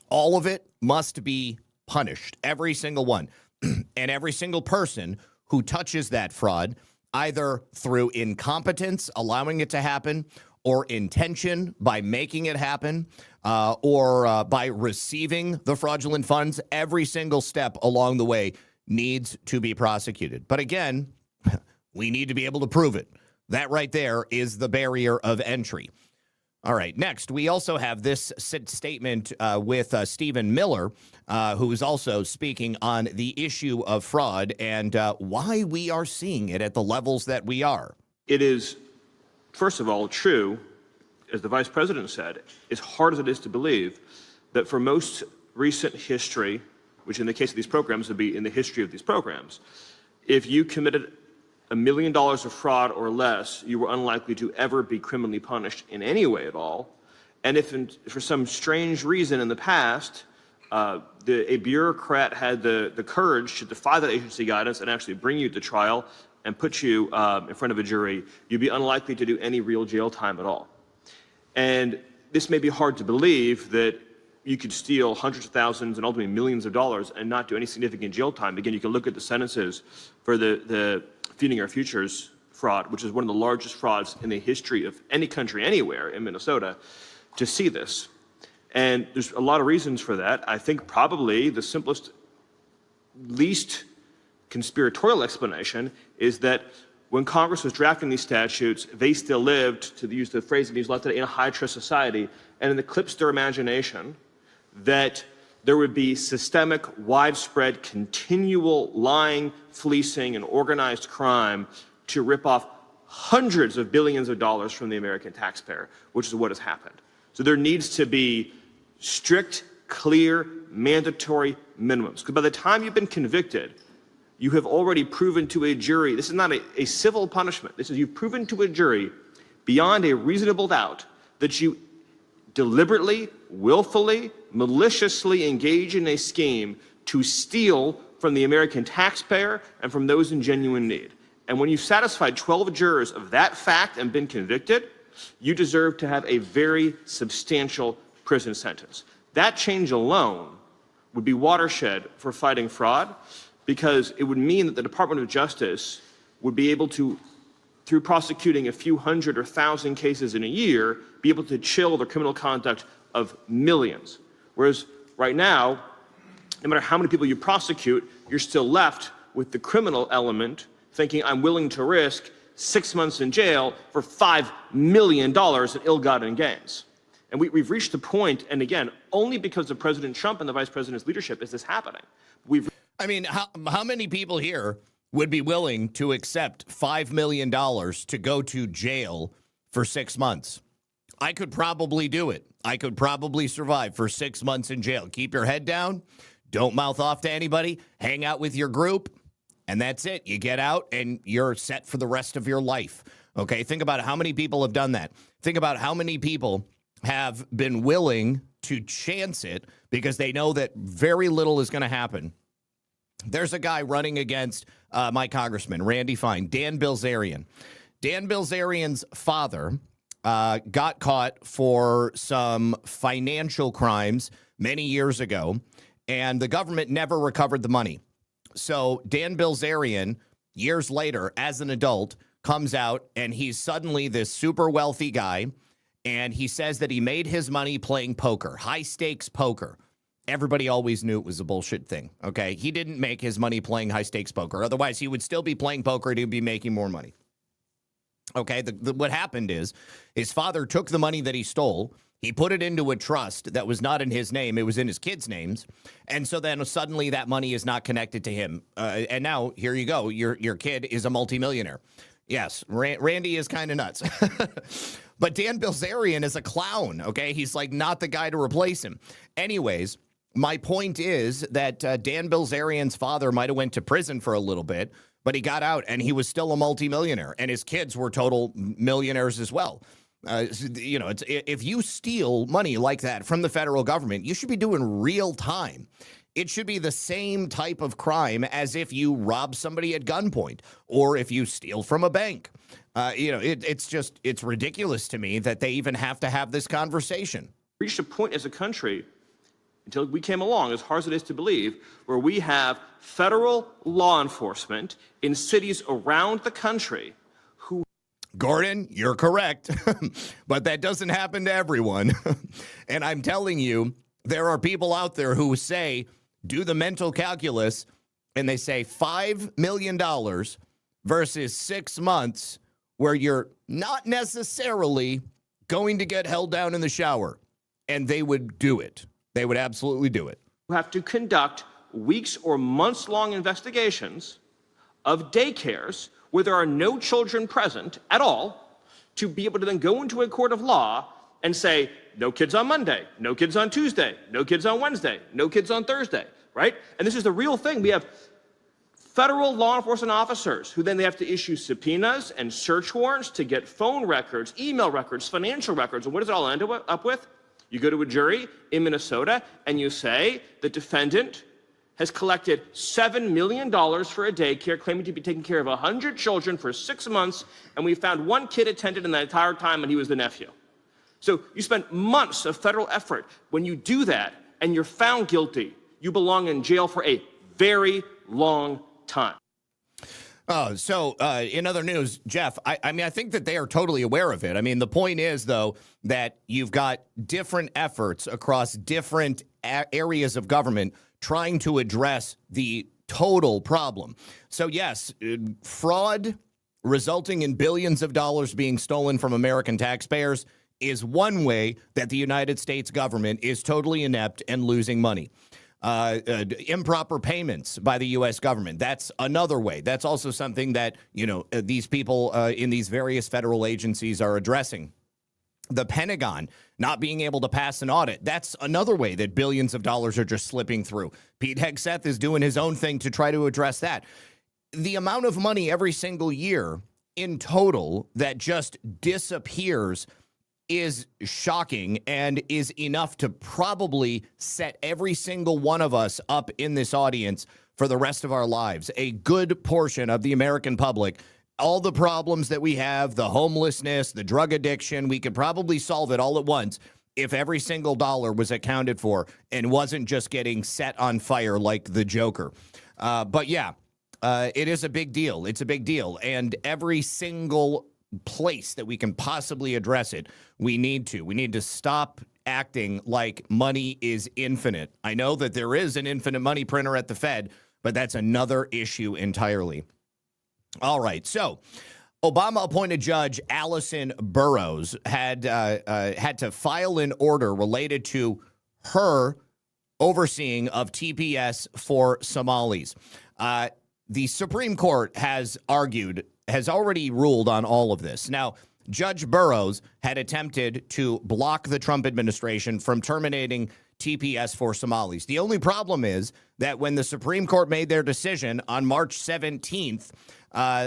All of it must be punished, every single one. And every single person who touches that fraud, either through incompetence, allowing it to happen, or intention by making it happen, or by receiving the fraudulent funds, every single step along the way needs to be prosecuted. But again, we need to be able to prove it. That right there is the barrier of entry. All right, next, we also have this statement with Stephen Miller, who is also speaking on the issue of fraud and why we are seeing it at the levels that we are. It is, first of all, true, as the Vice President said, as hard as it is to believe, that for most recent history, which in the case of these programs would be in the history of these programs, if you committed $1 million of fraud or less, you were unlikely to ever be criminally punished in any way at all. And if for some strange reason in the past, a bureaucrat had the courage to defy that agency guidance and actually bring you to trial and put you in front of a jury, you'd be unlikely to do any real jail time at all. And this may be hard to believe that you could steal hundreds of thousands and ultimately millions of dollars and not do any significant jail time. Again, you can look at the sentences for the Feeding Our Futures fraud, which is one of the largest frauds in the history of any country anywhere in Minnesota, to see this. And there's a lot of reasons for that. I think probably the simplest, least conspiratorial explanation is that when Congress was drafting these statutes, they still lived, to use the phrase that he's left in a high-trust society, and it eclipsed their imagination that there would be systemic, widespread, continual lying, fleecing, and organized crime to rip off hundreds of billions of dollars from the American taxpayer, which is what has happened. So there needs to be strict, clear, mandatory minimums. Because by the time you've been convicted, you have already proven to a jury, this is not a civil punishment, this is you've proven to a jury beyond a reasonable doubt that you deliberately, willfully, maliciously engage in a scheme to steal from the American taxpayer and from those in genuine need. And when you've satisfied 12 jurors of that fact and been convicted, you deserve to have a very substantial prison sentence. That change alone would be watershed for fighting fraud, because it would mean that the Department of Justice would be able to, through prosecuting a few hundred or thousand cases in a year, be able to chill the criminal conduct of millions. Whereas right now, no matter how many people you prosecute, you're still left with the criminal element thinking, I'm willing to risk 6 months in jail for $5 million in ill-gotten gains. And we've reached the point, and again, only because of President Trump and the Vice President's leadership is this happening. I mean, how many people here would be willing to accept $5 million to go to jail for 6 months? I could probably do it. I could probably survive for 6 months in jail. Keep your head down. Don't mouth off to anybody. Hang out with your group. And that's it. You get out and you're set for the rest of your life. Okay, think about how many people have done that. Think about how many people have been willing to chance it because they know that very little is going to happen. There's a guy running against my congressman, Randy Fine, Dan Bilzerian. Dan Bilzerian's father got caught for some financial crimes many years ago, and the government never recovered the money. So Dan Bilzerian, years later, as an adult, comes out, and he's suddenly this super wealthy guy, and he says that he made his money playing poker, high-stakes poker. Everybody always knew it was a bullshit thing, okay? He didn't make his money playing high-stakes poker. Otherwise, he would still be playing poker and he'd be making more money. Okay, what happened is his father took the money that he stole. He put it into a trust that was not in his name. It was in his kids' names. And so then suddenly that money is not connected to him. And now, here you go. Your kid is a multimillionaire. Yes, Randy is kind of nuts. But Dan Bilzerian is a clown, okay? He's like not the guy to replace him. Anyways, my point is that Dan Bilzerian's father might have went to prison for a little bit, but he got out and he was still a multimillionaire, and his kids were total millionaires as well. You know, if you steal money like that from the federal government, you should be doing real time. It should be the same type of crime as if you rob somebody at gunpoint or if you steal from a bank. You know, it's ridiculous to me that they even have to have this conversation. Reached a point as a country, until we came along, as hard as it is to believe, where we have federal law enforcement in cities around the country who... Gordon, you're correct, but that doesn't happen to everyone. And I'm telling you, there are people out there who say, do the mental calculus, and they say $5 million versus 6 months where you're not necessarily going to get held down in the shower. And they would do it. They would absolutely do it. Who have to conduct weeks or months-long investigations of daycares where there are no children present at all, to be able to then go into a court of law and say, no kids on Monday, no kids on Tuesday, no kids on Wednesday, no kids on Thursday, right? And this is the real thing. We have federal law enforcement officers who then they have to issue subpoenas and search warrants to get phone records, email records, financial records. And what does it all end up with? You go to a jury in Minnesota and you say the defendant has collected $7 million for a daycare, claiming to be taking care of 100 children for 6 months, and we found one kid attended in that entire time, and he was the nephew. So you spent months of federal effort. When you do that and you're found guilty, you belong in jail for a very long time. So in other news, Jeff, I mean, I think that they are totally aware of it. I mean, the point is, though, that you've got different efforts across different areas of government trying to address the total problem. So, yes, fraud resulting in billions of dollars being stolen from American taxpayers is one way that the United States government is totally inept and losing money. Improper payments by the U.S. government. That's another way. That's also something that, you know, these people in these various federal agencies are addressing. The Pentagon not being able to pass an audit. That's another way that billions of dollars are just slipping through. Pete Hegseth is doing his own thing to try to address that. The amount of money every single year in total that just disappears is shocking and is enough to probably set every single one of us up in this audience for the rest of our lives. A good portion of the American public, all the problems that we have, the homelessness, the drug addiction, we could probably solve it all at once if every single dollar was accounted for and wasn't just getting set on fire like the Joker. But yeah, it is a big deal. It's a big deal. And every single place that we can possibly address it, we need to. We need to stop acting like money is infinite. I know that there is an infinite money printer at the Fed, but that's another issue entirely. All right, so Obama-appointed Judge Allison Burroughs had to file an order related to her overseeing of TPS for Somalis. The Supreme Court has already ruled on all of this. Now, Judge Burroughs had attempted to block the Trump administration from terminating TPS for Somalis. The only problem is that when the Supreme Court made their decision on March 17th,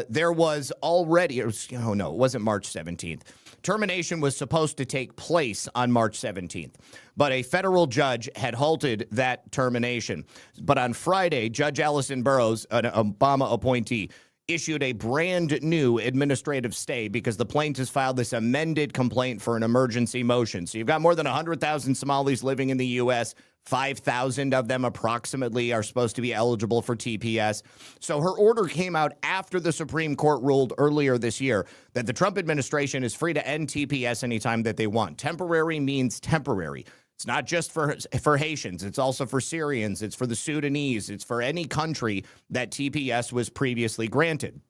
there was already, it wasn't March 17th. Termination was supposed to take place on March 17th, but a federal judge had halted that termination. But on Friday, Judge Allison Burroughs, an Obama appointee, issued a brand new administrative stay because the plaintiffs filed this amended complaint for an emergency motion. So you've got more than 100,000 Somalis living in the U.S., 5,000 of them approximately are supposed to be eligible for TPS. So her order came out after the Supreme Court ruled earlier this year that the Trump administration is free to end TPS anytime that they want. Temporary means temporary. It's not just for Haitians. It's also for Syrians. It's for the Sudanese. It's for any country that TPS was previously granted.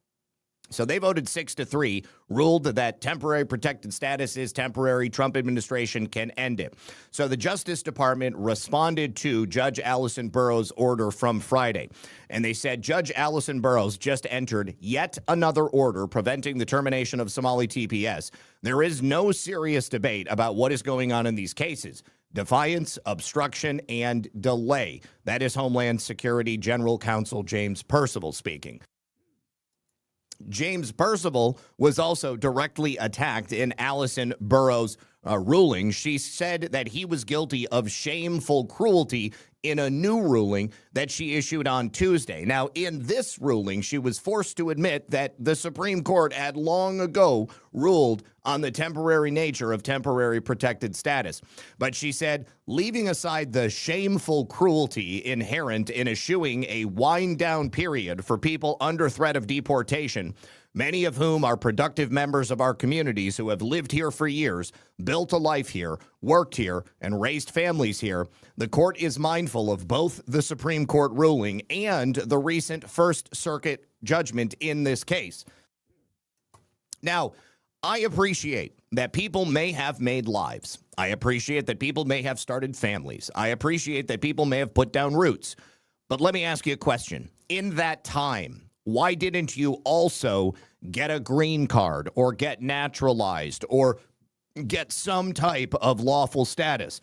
So they voted 6-3, ruled that temporary protected status is temporary. Trump administration can end it. So the Justice Department responded to Judge Allison Burroughs' order from Friday. And they said Judge Allison Burroughs just entered yet another order preventing the termination of Somali TPS. There is no serious debate about what is going on in these cases. Defiance, obstruction, and delay. That is Homeland Security General Counsel James Percival speaking. James Percival was also directly attacked in Allison Burroughs' ruling. She said that he was guilty of shameful cruelty in a new ruling that she issued on Tuesday. Now, in this ruling, she was forced to admit that the Supreme Court had long ago ruled on the temporary nature of temporary protected status. But she said, leaving aside the shameful cruelty inherent in eschewing a wind-down period for people under threat of deportation, many of whom are productive members of our communities who have lived here for years, built a life here, worked here, and raised families here, the court is mindful of both the Supreme Court ruling and the recent First Circuit judgment in this case. Now, I appreciate that people may have made lives. I appreciate that people may have started families. I appreciate that people may have put down roots. But let me ask you a question. In that time, why didn't you also get a green card or get naturalized or get some type of lawful status?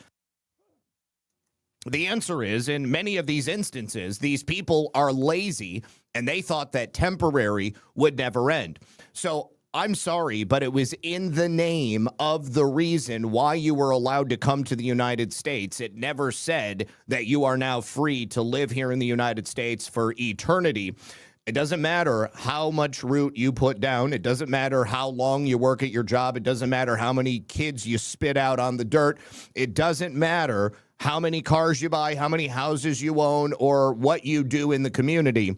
The answer is, in many of these instances, these people are lazy and they thought that temporary would never end. So I'm sorry, but it was in the name of the reason why you were allowed to come to the United States. It never said that you are now free to live here in the United States for eternity. It doesn't matter how much root you put down. It doesn't matter how long you work at your job. It doesn't matter how many kids you spit out on the dirt. It doesn't matter how many cars you buy, how many houses you own, or what you do in the community.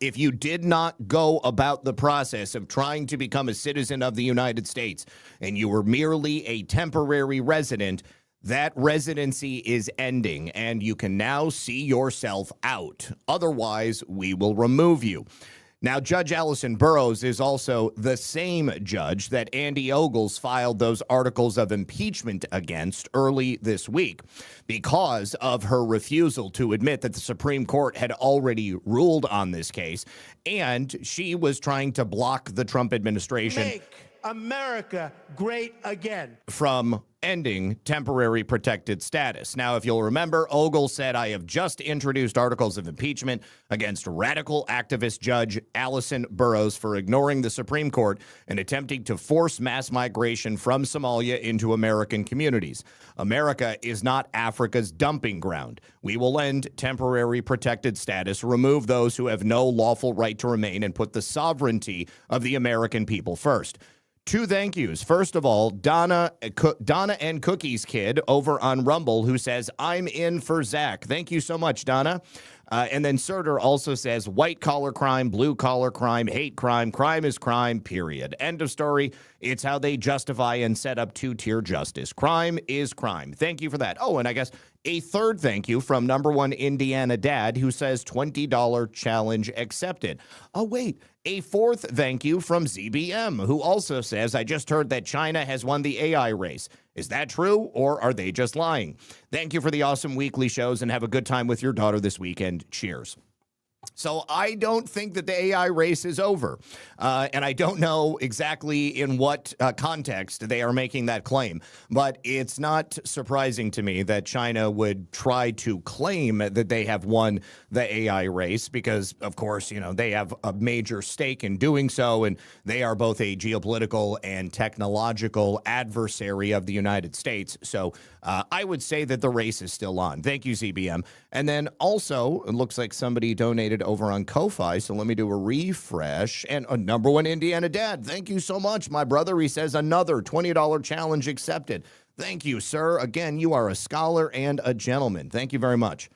If you did not go about the process of trying to become a citizen of the United States and you were merely a temporary resident, that residency is ending and you can now see yourself out. Otherwise, we will remove you. Now, Judge Allison Burroughs is also the same judge that Andy Ogles filed those articles of impeachment against early this week because of her refusal to admit that the Supreme Court had already ruled on this case, and she was trying to block the Trump administration. Make America great again. From ending temporary protected status. Now, if you'll remember, Ogle said, I have just introduced articles of impeachment against radical activist Judge Alison Burroughs for ignoring the Supreme Court and attempting to force mass migration from Somalia into American communities. America is not Africa's dumping ground. We will end temporary protected status, remove those who have no lawful right to remain, and put the sovereignty of the American people first. Two thank yous. First of all, Donna and Cookie's kid over on Rumble, who says, I'm in for Zach. Thank you so much, Donna. And then Surter also says, white collar crime, blue collar crime, hate crime is crime, period. End of story. It's how they justify and set up two-tier justice. Crime is crime. Thank you for that. Oh, and I guess a third thank you from #1 Indiana Dad, who says $20 challenge accepted. Oh, wait. A fourth thank you from ZBM, who also says, I just heard that China has won the AI race. Is that true, or are they just lying? Thank you for the awesome weekly shows, and have a good time with your daughter this weekend. Cheers. So I don't think that the AI race is over, and I don't know exactly in what context they are making that claim, but it's not surprising to me that China would try to claim that they have won the AI race because, of course, you know, they have a major stake in doing so, and they are both a geopolitical and technological adversary of the United States. So I would say that the race is still on. Thank you, ZBM. And then also, it looks like somebody donated over on Ko-Fi, so let me do a refresh. And #1 Indiana Dad, thank you so much, my brother. He says another $20 challenge accepted. Thank you, sir. Again, you are a scholar and a gentleman. Thank you very much.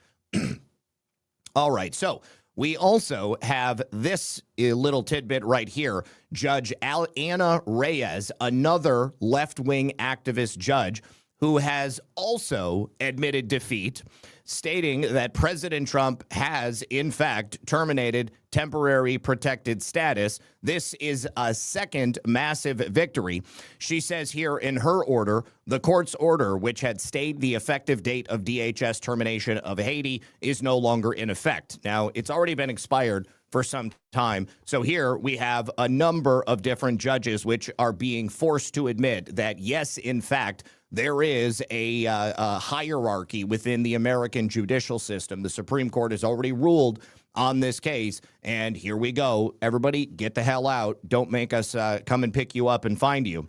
All right, so we also have this little tidbit right here. Judge Anna Reyes, another left-wing activist judge, who has also admitted defeat, stating that President Trump has, in fact, terminated temporary protected status. This is a second massive victory. She says here in her order, the court's order, which had stayed the effective date of DHS termination of Haiti, is no longer in effect. Now, it's already been expired for some time. So here we have a number of different judges which are being forced to admit that, yes, in fact, there is a hierarchy within the American judicial system. The Supreme Court has already ruled on this case, and here we go. Everybody, get the hell out. Don't make us come and pick you up and find you.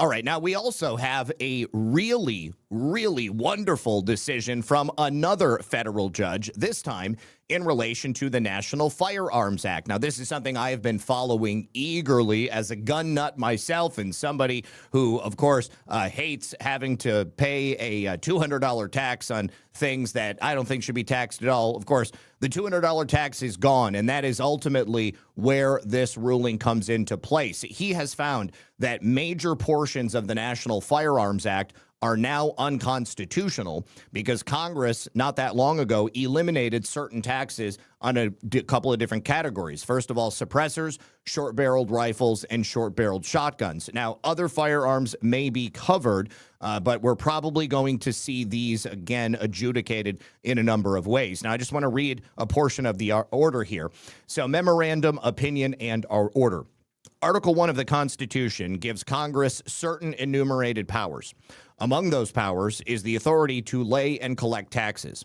All right, now we also have a really, really wonderful decision from another federal judge, this time in relation to the National Firearms Act. Now, this is something I have been following eagerly as a gun nut myself and somebody who, of course, hates having to pay a $200 tax on things that I don't think should be taxed at all. Of course, the $200 tax is gone, and that is ultimately where this ruling comes into place. He has found that major portions of the National Firearms Act are now unconstitutional because Congress, not that long ago, eliminated certain taxes on a couple of different categories. First of all, suppressors, short-barreled rifles, and short-barreled shotguns. Now, other firearms may be covered, but we're probably going to see these again adjudicated in a number of ways. Now, I just want to read a portion of the order here. So, memorandum, opinion, and our order. Article 1 of the Constitution gives Congress certain enumerated powers. Among those powers is the authority to lay and collect taxes.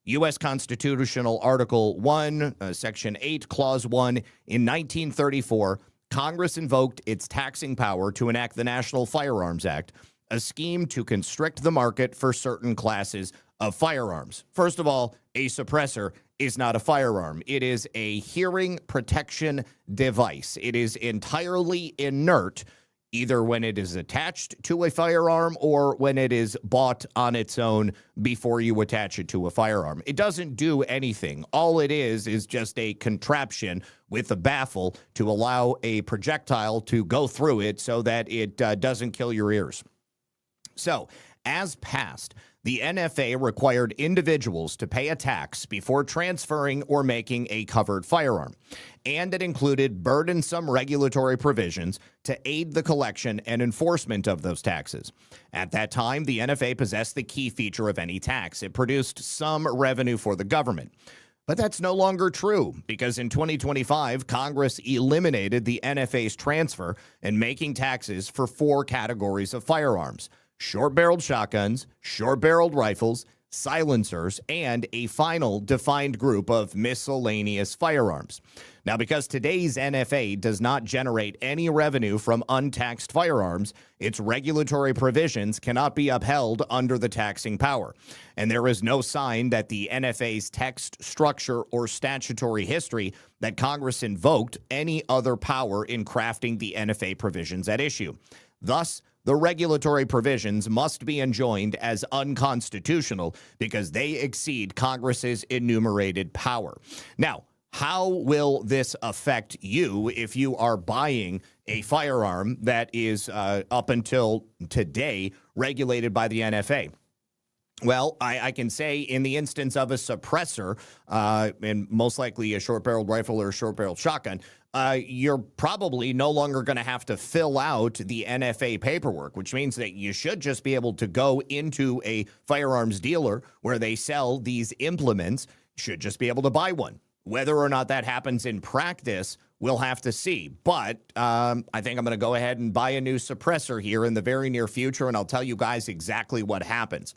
U.S. Constitutional Article 1, Section 8, Clause 1, in 1934, Congress invoked its taxing power to enact the National Firearms Act, a scheme to constrict the market for certain classes of firearms. First of all, a suppressor is not a firearm. It is a hearing protection device. It is entirely inert, either when it is attached to a firearm or when it is bought on its own before you attach it to a firearm. It doesn't do anything. All it is just a contraption with a baffle to allow a projectile to go through it so that it doesn't kill your ears. So, as passed, the NFA required individuals to pay a tax before transferring or making a covered firearm, and it included burdensome regulatory provisions to aid the collection and enforcement of those taxes. At that time, the NFA possessed the key feature of any tax. It produced some revenue for the government. But that's no longer true because in 2025, Congress eliminated the NFA's transfer and making taxes for 4 categories of firearms: short-barreled shotguns, short-barreled rifles, silencers, and a final defined group of miscellaneous firearms. Now, because today's NFA does not generate any revenue from untaxed firearms, its regulatory provisions cannot be upheld under the taxing power. And there is no sign that the NFA's text, structure, or statutory history that Congress invoked any other power in crafting the NFA provisions at issue. Thus, the regulatory provisions must be enjoined as unconstitutional because they exceed Congress's enumerated power. Now, how will this affect you if you are buying a firearm that is up until today regulated by the NFA? Well, I can say in the instance of a suppressor, and most likely a short-barreled rifle or a short-barreled shotgun, you're probably no longer going to have to fill out the NFA paperwork, which means that you should just be able to go into a firearms dealer where they sell these implements, should just be able to buy one. Whether or not that happens in practice, we'll have to see. But I think I'm going to go ahead and buy a new suppressor here in the very near future, and I'll tell you guys exactly what happens.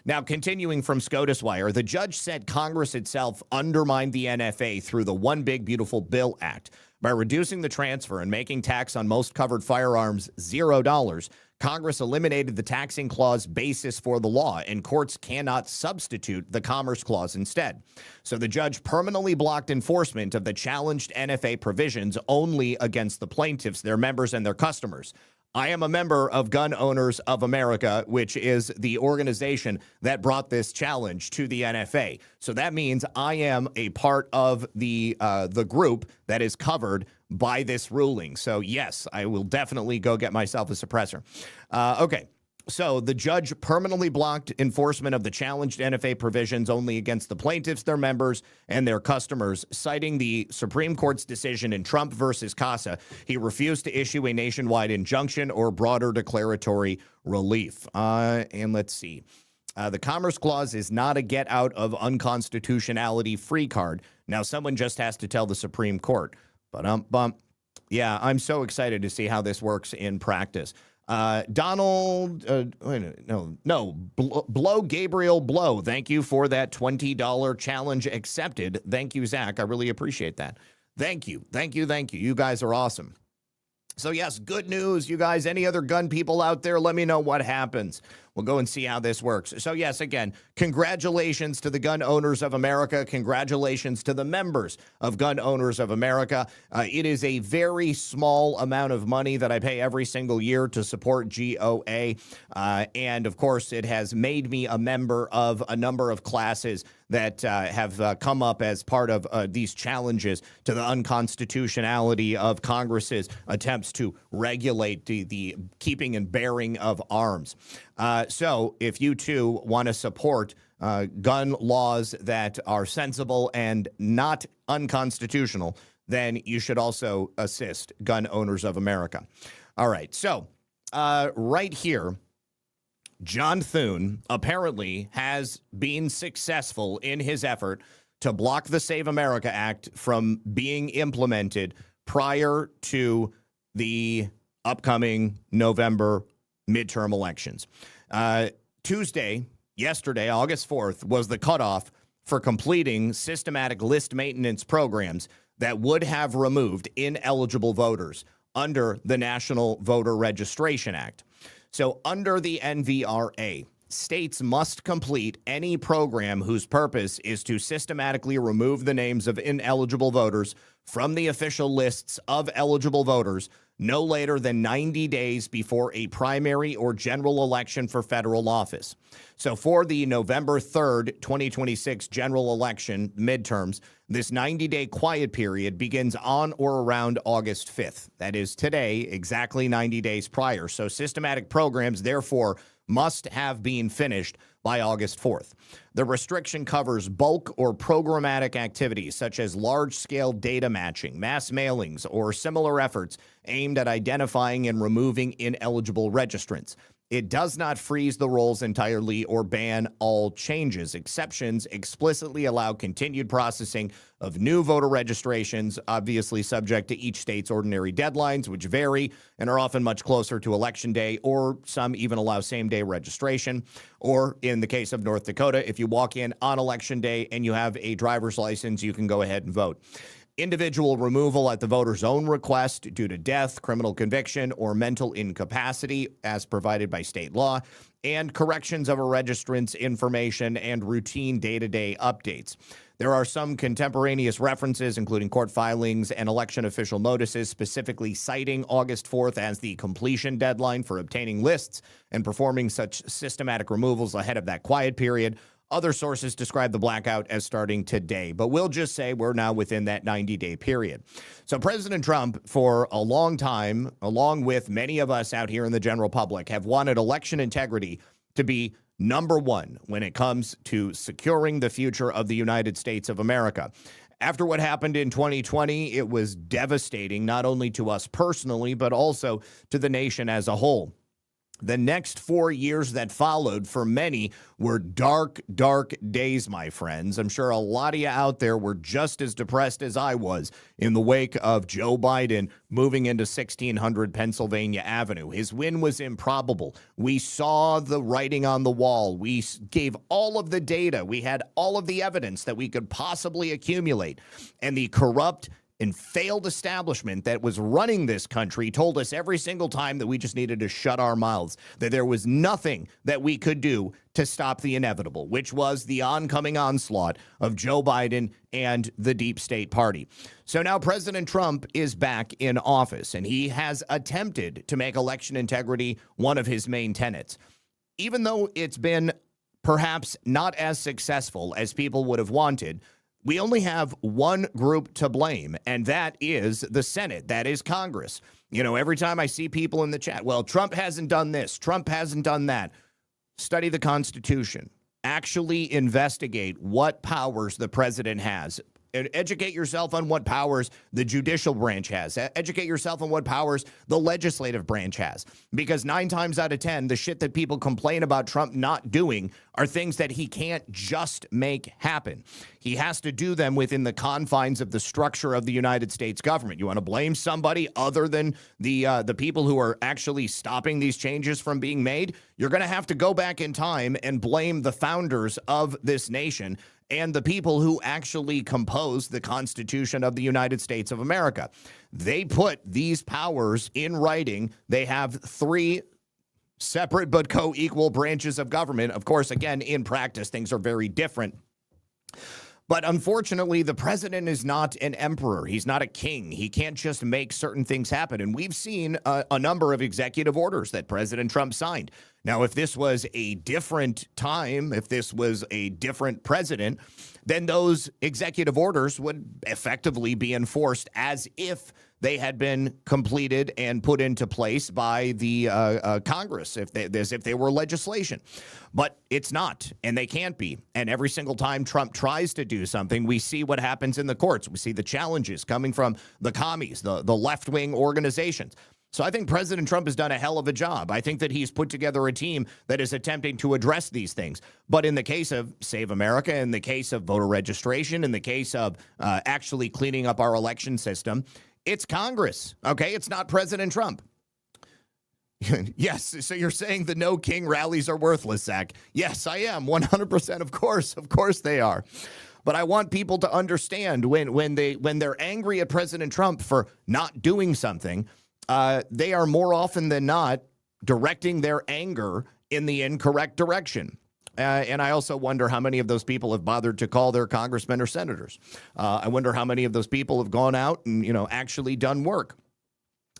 Now, continuing from SCOTUS Wire, the judge said Congress itself undermined the NFA through the One Big Beautiful Bill Act. By reducing the transfer and making tax on most covered firearms $0, Congress eliminated the taxing clause basis for the law, and courts cannot substitute the Commerce Clause instead. So the judge permanently blocked enforcement of the challenged NFA provisions only against the plaintiffs, their members, and their customers. I am a member of Gun Owners of America, which is the organization that brought this challenge to the NFA. So that means I am a part of the group that is covered by this ruling. So yes, I will definitely go get myself a suppressor. Okay. So the judge permanently blocked enforcement of the challenged NFA provisions only against the plaintiffs, their members, and their customers, citing the Supreme Court's decision in Trump versus Casa. He refused to issue a nationwide injunction or broader declaratory relief. And let's see. The Commerce Clause is not a get out of unconstitutionality free card. Now, someone just has to tell the Supreme Court. Yeah, I'm so excited to see how this works in practice. Donald, Blow Gabriel Blow. Thank you for that $20 challenge accepted. Thank you, Zach. I really appreciate that. Thank you. You guys are awesome. So yes, good news, you guys. Any other gun people out there, let me know what happens. We'll go and see how this works. So yes, again, congratulations to the Gun Owners of America. Congratulations to the members of Gun Owners of America. It is a very small amount of money that I pay every single year to support GOA. And of course, it has made me a member of a number of classes that have come up as part of these challenges to the unconstitutionality of Congress's attempts to regulate the keeping and bearing of arms. So if you too want to support gun laws that are sensible and not unconstitutional, then you should also assist Gun Owners of America. All right. So right here, John Thune apparently has been successful in his effort to block the Save America Act from being implemented prior to the upcoming November midterm elections. Yesterday, August 4th, was the cutoff for completing systematic list maintenance programs that would have removed ineligible voters under the National Voter Registration Act. So under the NVRA, states must complete any program whose purpose is to systematically remove the names of ineligible voters from the official lists of eligible voters no later than 90 days before a primary or general election for federal office. So for the November 3rd, 2026 general election midterms, this 90-day quiet period begins on or around August 5th. That is today, exactly 90 days prior. So systematic programs, therefore, must have been finished by August 4th. The restriction covers bulk or programmatic activities such as large-scale data matching, mass mailings, or similar efforts aimed at identifying and removing ineligible registrants. It does not freeze the rolls entirely or ban all changes. Exceptions explicitly allow continued processing of new voter registrations, obviously subject to each state's ordinary deadlines, which vary and are often much closer to Election Day, or some even allow same-day registration. Or in the case of North Dakota, if you walk in on Election Day and you have a driver's license, you can go ahead and vote. Individual removal at the voter's own request due to death, criminal conviction, or mental incapacity as provided by state law, and corrections of a registrant's information and routine day-to-day updates. There are some contemporaneous references, including court filings and election official notices, specifically citing August 4th as the completion deadline for obtaining lists and performing such systematic removals ahead of that quiet period. Other sources describe the blackout as starting today, but we'll just say we're now within that 90-day period. So President Trump, for a long time, along with many of us out here in the general public, have wanted election integrity to be number one when it comes to securing the future of the United States of America. After what happened in 2020, it was devastating, not only to us personally, but also to the nation as a whole. The next 4 years that followed for many were dark, dark days, my friends. I'm sure a lot of you out there were just as depressed as I was in the wake of Joe Biden moving into 1600 Pennsylvania Avenue. His win was improbable. We saw the writing on the wall. We gave all of the data. We had all of the evidence that we could possibly accumulate. And the corrupt and failed establishment that was running this country told us every single time that we just needed to shut our mouths, that there was nothing that we could do to stop the inevitable, which was the oncoming onslaught of Joe Biden and the deep state party. So now President Trump is back in office, and he has attempted to make election integrity one of his main tenets. Even though it's been perhaps not as successful as people would have wanted, we only have one group to blame, and that is the Senate. That is Congress. You know, every time I see people in the chat, well, Trump hasn't done this, Trump hasn't done that. Study the Constitution. Actually investigate what powers the president has. Educate yourself on what powers the judicial branch has. Educate yourself on what powers the legislative branch has. Because 9 times out of 10, the shit that people complain about Trump not doing are things that he can't just make happen. He has to do them within the confines of the structure of the United States government. You want to blame somebody other than the people who are actually stopping these changes from being made? You're going to have to go back in time and blame the founders of this nation and the people who actually compose the Constitution of the United States of America. They put these powers in writing. They have 3 separate but co-equal branches of government. Of course, again, in practice, things are very different. But unfortunately, the president is not an emperor. He's not a king. He can't just make certain things happen. And we've seen a number of executive orders that President Trump signed. Now, if this was a different time, if this was a different president, then those executive orders would effectively be enforced as if they had been completed and put into place by the Congress, as if they were legislation. But it's not, and they can't be. And every single time Trump tries to do something, we see what happens in the courts. We see the challenges coming from the commies, the left-wing organizations. So I think President Trump has done a hell of a job. I think that he's put together a team that is attempting to address these things. But in the case of Save America, in the case of voter registration, in the case of actually cleaning up our election system, it's Congress, okay? It's not President Trump. Yes, so you're saying the no king rallies are worthless, Zach. Yes, I am, 100%, of course they are. But I want people to understand when they're angry at President Trump for not doing something, they are more often than not directing their anger in the incorrect direction. And I also wonder how many of those people have bothered to call their congressmen or senators. I wonder how many of those people have gone out and, actually done work.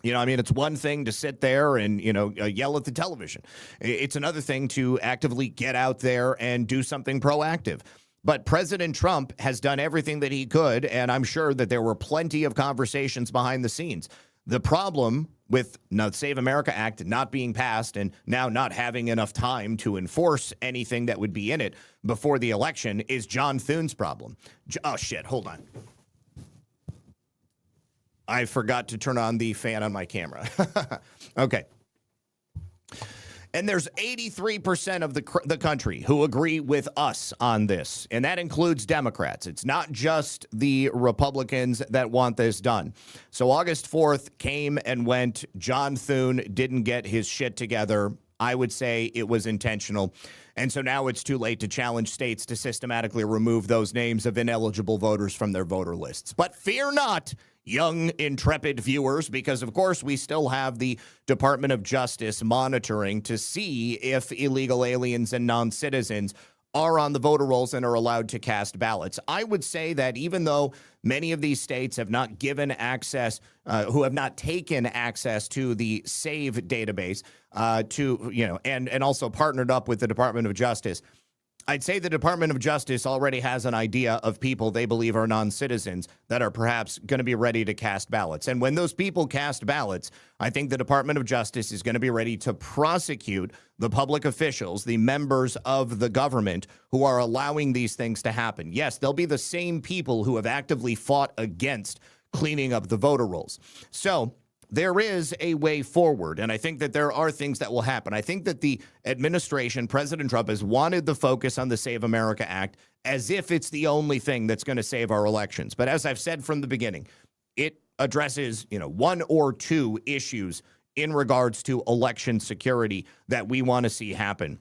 I mean, it's one thing to sit there and, yell at the television. It's another thing to actively get out there and do something proactive. But President Trump has done everything that he could, and I'm sure that there were plenty of conversations behind the scenes. The problem with the Save America Act not being passed and now not having enough time to enforce anything that would be in it before the election is John Thune's problem. Oh, shit. Hold on. I forgot to turn on the fan on my camera. Okay. And there's 83% of the country who agree with us on this, and that includes Democrats. It's not just the Republicans that want this done. So August 4th came and went. John Thune didn't get his shit together. I would say it was intentional. And so now it's too late to challenge states to systematically remove those names of ineligible voters from their voter lists. But fear not, young, intrepid viewers, because, of course, we still have the Department of Justice monitoring to see if illegal aliens and non-citizens are on the voter rolls and are allowed to cast ballots. I would say that even though many of these states have not given access, who have not taken access to the SAVE database, and also partnered up with the Department of Justice, I'd say the Department of Justice already has an idea of people they believe are non-citizens that are perhaps going to be ready to cast ballots. And when those people cast ballots, I think the Department of Justice is going to be ready to prosecute the public officials, the members of the government who are allowing these things to happen. Yes, they'll be the same people who have actively fought against cleaning up the voter rolls. So there is a way forward, and I think that there are things that will happen. I think that the administration, President Trump, has wanted the focus on the Save America Act as if it's the only thing that's going to save our elections. But as I've said from the beginning, it addresses, one or two issues in regards to election security that we want to see happen.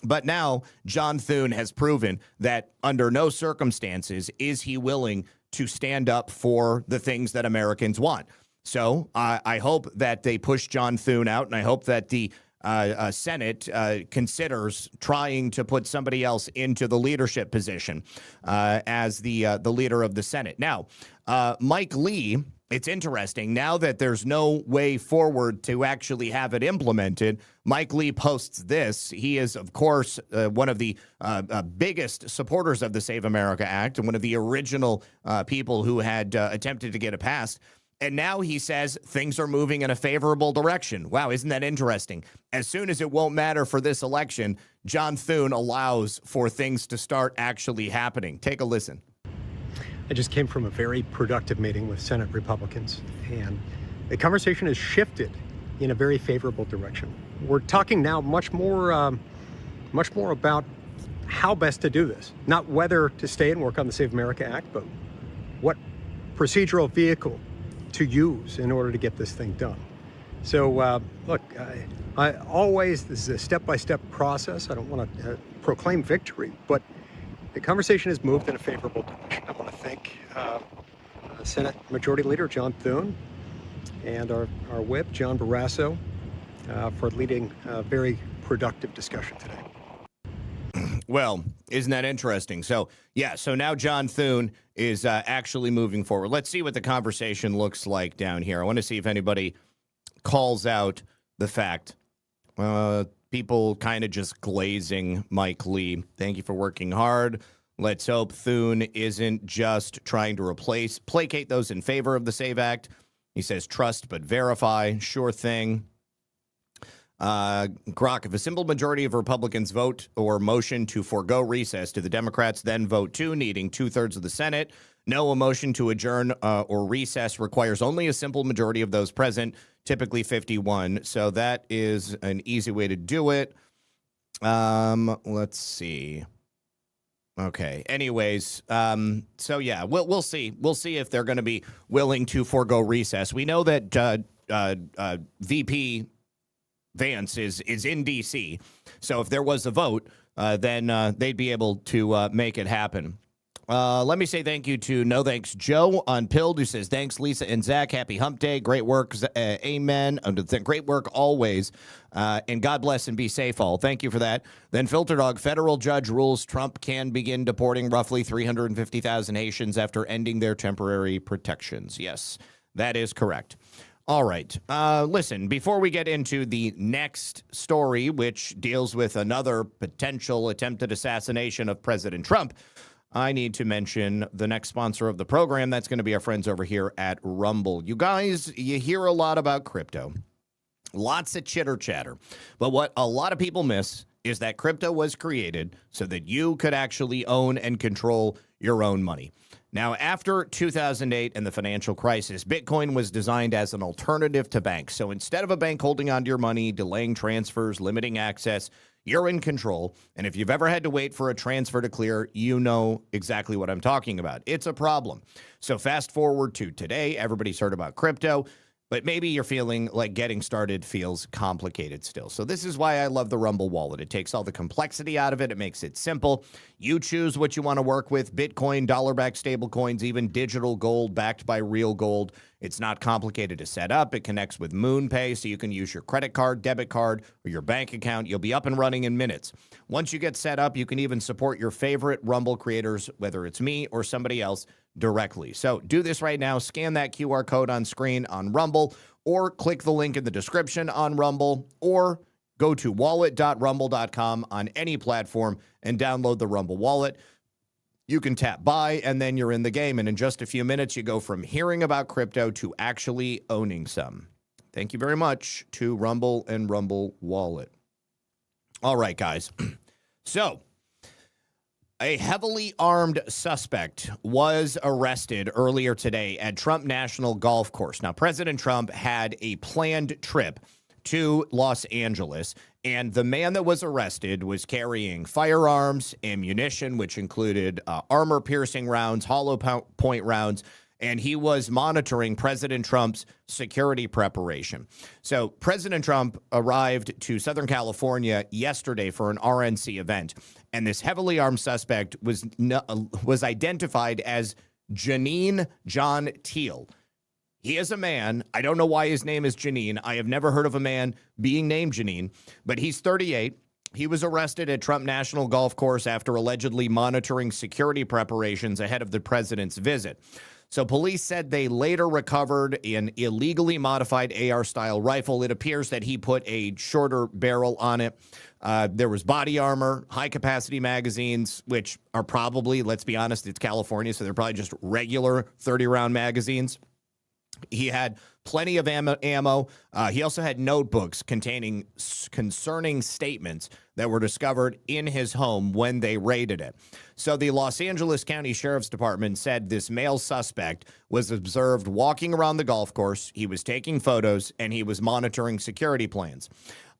But now John Thune has proven that under no circumstances is he willing to stand up for the things that Americans want. So I hope that they push John Thune out, and I hope that the Senate considers trying to put somebody else into the leadership position as the leader of the Senate. Now, Mike Lee, it's interesting. Now that there's no way forward to actually have it implemented, Mike Lee posts this. He is, of course, one of the biggest supporters of the Save America Act and one of the original people who had attempted to get it passed. And now he says things are moving in a favorable direction. Wow, isn't that interesting? As soon as it won't matter for this election, John Thune allows for things to start actually happening. Take a listen. I just came from a very productive meeting with Senate Republicans, and the conversation has shifted in a very favorable direction. We're talking now much more about how best to do this, not whether to stay and work on the Save America Act, but what procedural vehicle to use in order to get this thing done. So look, I always, this is a step-by-step process. I don't want to proclaim victory, but the conversation has moved in a favorable direction. I want to thank Senate Majority Leader John Thune and our whip, John Barrasso, for leading a very productive discussion today. Well, isn't that interesting? So, yeah, so now John Thune is actually moving forward. Let's see what the conversation looks like down here. I want to see if anybody calls out the fact. People kind of just glazing Mike Lee. Thank you for working hard. Let's hope Thune isn't just trying to placate those in favor of the SAVE Act. He says, trust but verify. Sure thing. Grok, if a simple majority of Republicans vote or motion to forego recess, do the Democrats then vote too, needing 2/3 of the Senate? No, a motion to adjourn or recess requires only a simple majority of those present, typically 51. So that is an easy way to do it. Let's see. Okay. Anyways, so yeah, we'll see. We'll see if they're going to be willing to forego recess. We know that VP Vance is in D.C., so if there was a vote, then they'd be able to make it happen. Let me say thank you to No Thanks Joe on Pilled, who says, thanks, Lisa and Zach. Happy hump day. Great work. Amen. Great work always. And God bless and be safe all. Thank you for that. Then Filter Dog, federal judge rules Trump can begin deporting roughly 350,000 Haitians after ending their temporary protections. Yes, that is correct. All right. Listen, before we get into the next story, which deals with another potential attempted assassination of President Trump, I need to mention the next sponsor of the program. That's going to be our friends over here at Rumble. You guys, you hear a lot about crypto. Lots of chitter chatter. But what a lot of people miss is that crypto was created so that you could actually own and control your own money. Now, after 2008 and the financial crisis, Bitcoin was designed as an alternative to banks. So instead of a bank holding onto your money, delaying transfers, limiting access, you're in control. And if you've ever had to wait for a transfer to clear, you know exactly what I'm talking about. It's a problem. So fast forward to today, everybody's heard about crypto, but maybe you're feeling like getting started feels complicated still. So this is why I love the Rumble wallet. It takes all the complexity out of it. It makes it simple. You choose what you want to work with: Bitcoin, dollar-backed stablecoins, even digital gold backed by real gold. It's not complicated to set up. It connects with MoonPay, so you can use your credit card, debit card, or your bank account. You'll be up and running in minutes. Once you get set up, you can even support your favorite Rumble creators, whether it's me or somebody else, directly. So do this right now. Scan that QR code on screen on Rumble, or click the link in the description on Rumble, or go to wallet.rumble.com on any platform and download the Rumble wallet. You can tap buy, and then you're in the game. And in just a few minutes, you go from hearing about crypto to actually owning some. Thank you very much to Rumble and Rumble Wallet. All right, guys. So, a heavily armed suspect was arrested earlier today at Trump National Golf Course. Now, President Trump had a planned trip to Los Angeles, and the man that was arrested was carrying firearms, ammunition, which included armor-piercing rounds, hollow point rounds, and he was monitoring President Trump's security preparation. So President Trump arrived to Southern California yesterday for an RNC event, and this heavily armed suspect was identified as Janine John Teal. He is a man. I don't know why his name is Janine. I have never heard of a man being named Janine, but he's 38. He was arrested at Trump National Golf Course after allegedly monitoring security preparations ahead of the president's visit. So police said they later recovered an illegally modified AR-style rifle. It appears that he put a shorter barrel on it. There was body armor, high-capacity magazines, which are probably, let's be honest, it's California, so they're probably just regular 30-round magazines. He had plenty of ammo. He also had notebooks containing concerning statements that were discovered in his home when they raided it. So the Los Angeles County Sheriff's Department said this male suspect was observed walking around the golf course. He was taking photos, and he was monitoring security plans.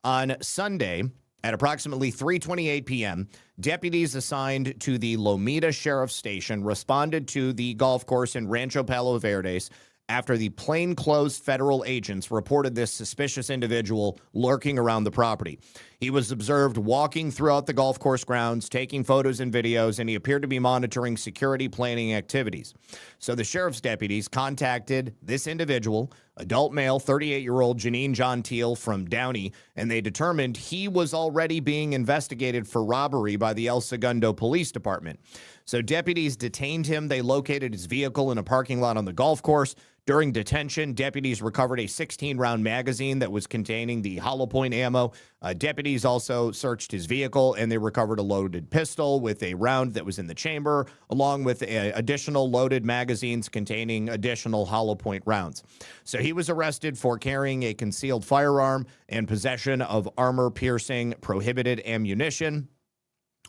On Sunday, at approximately 3:28 p.m., deputies assigned to the Lomita Sheriff's Station responded to the golf course in Rancho Palos Verdes after the plainclothes federal agents reported this suspicious individual lurking around the property. He was observed walking throughout the golf course grounds, taking photos and videos, and he appeared to be monitoring security planning activities. So the sheriff's deputies contacted this individual, adult male, 38-year-old Janine John Teal from Downey, and they determined he was already being investigated for robbery by the El Segundo Police Department. So deputies detained him. They located his vehicle in a parking lot on the golf course. During detention, deputies recovered a 16-round magazine that was containing the hollow point ammo. Deputies also searched his vehicle, and they recovered a loaded pistol with a round that was in the chamber, along with additional loaded magazines containing additional hollow point rounds. So he was arrested for carrying a concealed firearm and possession of armor-piercing prohibited ammunition.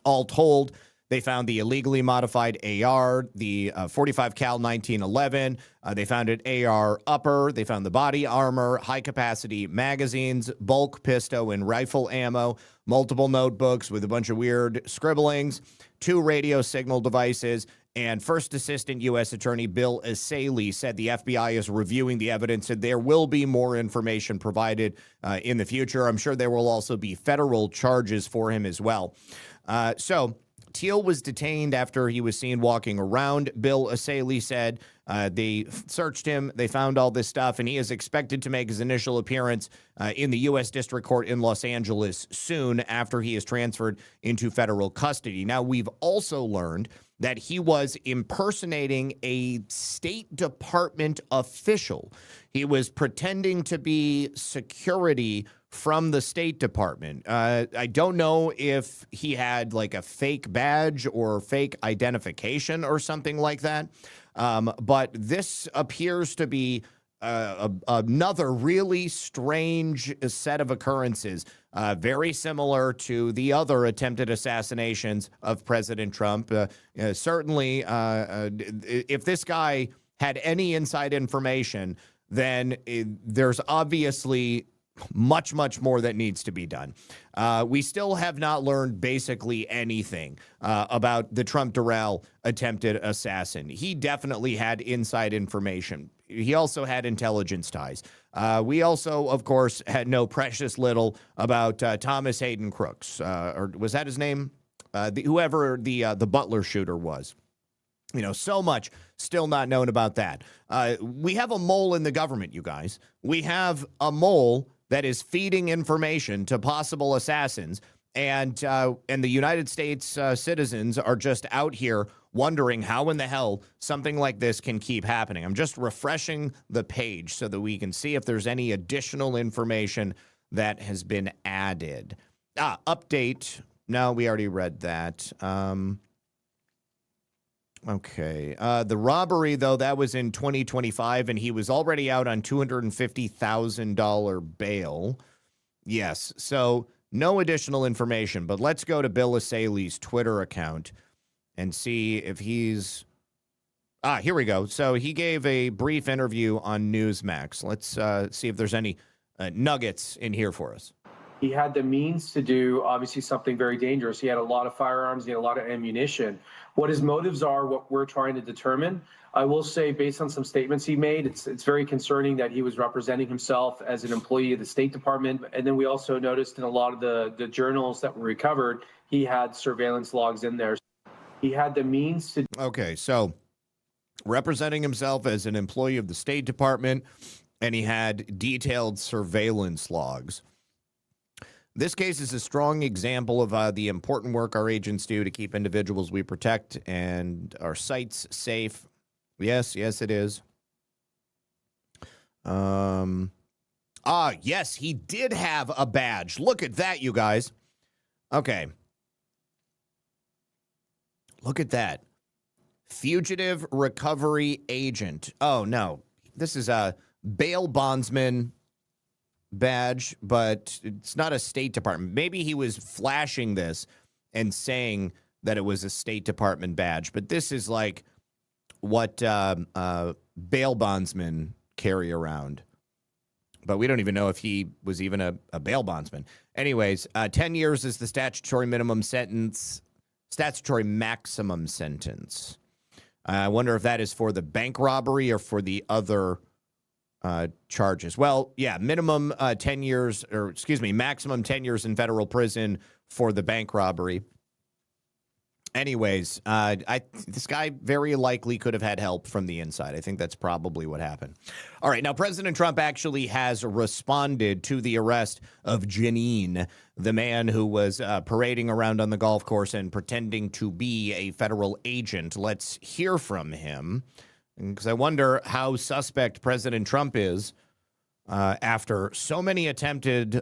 All told, they found the illegally modified AR, the 45 cal 1911. They found an AR upper. They found the body armor, high-capacity magazines, bulk pistol and rifle ammo, multiple notebooks with a bunch of weird scribblings, 2 radio signal devices, and First Assistant U.S. Attorney Bill Asaley said the FBI is reviewing the evidence and there will be more information provided in the future. I'm sure there will also be federal charges for him as well. So Teal was detained after he was seen walking around. Bill Asaley said they searched him, they found all this stuff, and he is expected to make his initial appearance in the U.S. District Court in Los Angeles soon after he is transferred into federal custody. Now, we've also learned that he was impersonating a State Department official. He was pretending to be security from the State Department. I don't know if he had like a fake badge or fake identification or something like that. But this appears to be another really strange set of occurrences, very similar to the other attempted assassinations of President Trump. Certainly, if this guy had any inside information, then there's obviously much, much more that needs to be done. We still have not learned basically anything about the Trump Durrell attempted assassin. He definitely had inside information. He also had intelligence ties. We also, of course, had know precious little about Thomas Hayden Crooks, or was that his name? Whoever the Butler shooter was. You know, so much still not known about that. We have a mole in the government, you guys. We have a mole that is feeding information to possible assassins, and the United States citizens are just out here wondering how in the hell something like this can keep happening. I'm just refreshing the page so that we can see if there's any additional information that has been added. Update. No, we already read that. Okay. The robbery, though, that was in 2025, and he was already out on $250,000 bail. Yes. So no additional information, but let's go to Bill Asaley's Twitter account and see if he's... here we go. So he gave a brief interview on Newsmax. Let's see if there's any nuggets in here for us. He had the means to do, obviously, something very dangerous. He had a lot of firearms. He had a lot of ammunition. What his motives are, what we're trying to determine. I will say, based on some statements he made, it's very concerning that he was representing himself as an employee of the State Department. And then we also noticed in a lot of the journals that were recovered, he had surveillance logs in there. He had the means to... Okay, so representing himself as an employee of the State Department, and he had detailed surveillance logs. This case is a strong example of the important work our agents do to keep individuals we protect and our sites safe. Yes, it is. Yes, he did have a badge. Look at that, you guys. Okay. Look at that. Fugitive recovery agent. Oh, no. This is a bail bondsman badge, but it's not a State Department. Maybe he was flashing this and saying that it was a State Department badge, but this is like what bail bondsmen carry around. But we don't even know if he was even a bail bondsman. Anyways, 10 years is the statutory maximum sentence. I wonder if that is for the bank robbery or for the other charges. Well, yeah, maximum 10 years in federal prison for the bank robbery. Anyways, this guy very likely could have had help from the inside. I think that's probably what happened. All right, now President Trump actually has responded to the arrest of Janine, the man who was parading around on the golf course and pretending to be a federal agent. Let's hear from him, because I wonder how suspect President Trump is after so many attempted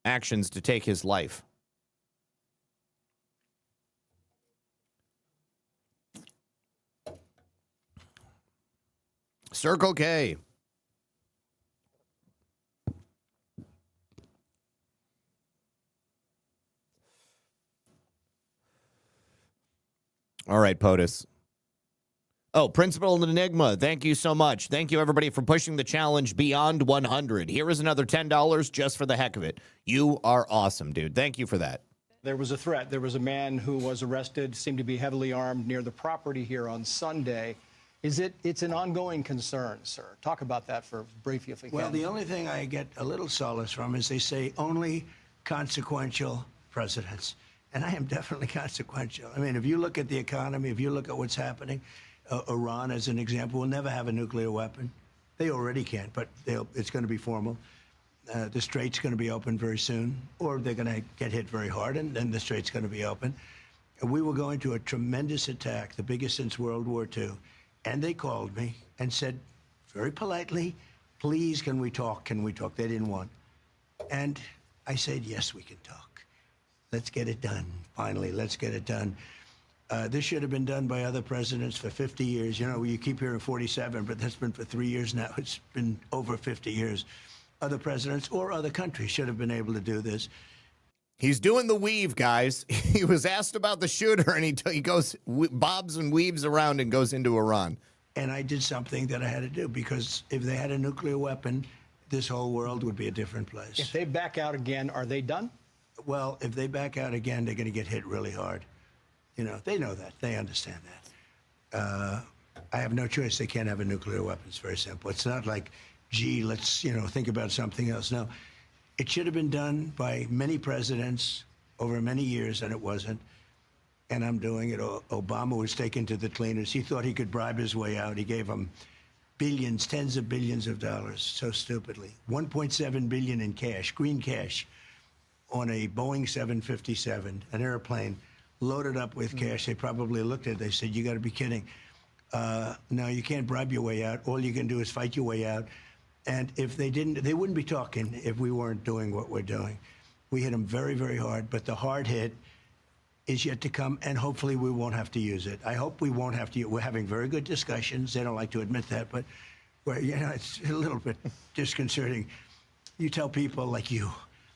actions to take his life. Circle K. All right, POTUS. Oh, Principal Enigma, thank you so much. Thank you, everybody, for pushing the challenge beyond 100. Here is another $10 just for the heck of it. You are awesome, dude. Thank you for that. There was a threat. There was a man who was arrested, seemed to be heavily armed near the property here on Sunday. It's an ongoing concern, sir. Talk about that for briefly, if we can. Well, the only thing I get a little solace from is they say only consequential presidents. And I am definitely consequential. I mean, if you look at the economy, if you look at what's happening, Iran, as an example, will never have a nuclear weapon. They already can't, but it's going to be formal. The Strait's going to be open very soon, or they're going to get hit very hard, and then the Strait's going to be open. And we were going to a tremendous attack, the biggest since World War II. And they called me and said, very politely, please, can we talk? Can we talk? They didn't want. And I said, yes, we can talk. Let's get it done. Finally, let's get it done. This should have been done by other presidents for 50 years. You know, you keep hearing 47, but that's been for 3 years now. It's been over 50 years. Other presidents or other countries should have been able to do this. He's doing the weave, guys. He was asked about the shooter, and he goes, bobs and weaves around and goes into Iran. And I did something that I had to do, because if they had a nuclear weapon, this whole world would be a different place. If they back out again, are they done? Well, if they back out again, they're going to get hit really hard. You know, they know that. They understand that. I have no choice. They can't have a nuclear weapon. It's very simple. It's not like, gee, let's, think about something else. No, it should have been done by many presidents over many years, and it wasn't. And I'm doing it. Obama was taken to the cleaners. He thought he could bribe his way out. He gave them billions, tens of billions of dollars, so stupidly. $1.7 billion in cash, green cash, on a Boeing 757, an airplane loaded up with cash. They probably looked at it. They said, you got to be kidding. No, you can't bribe your way out. All you can do is fight your way out. And if they didn't, they wouldn't be talking if we weren't doing what we're doing. We hit them very, very hard, but the hard hit is yet to come, and hopefully we won't have to use it. I hope we won't have to. We're having very good discussions. They don't like to admit that, but it's a little bit disconcerting. You tell people like you,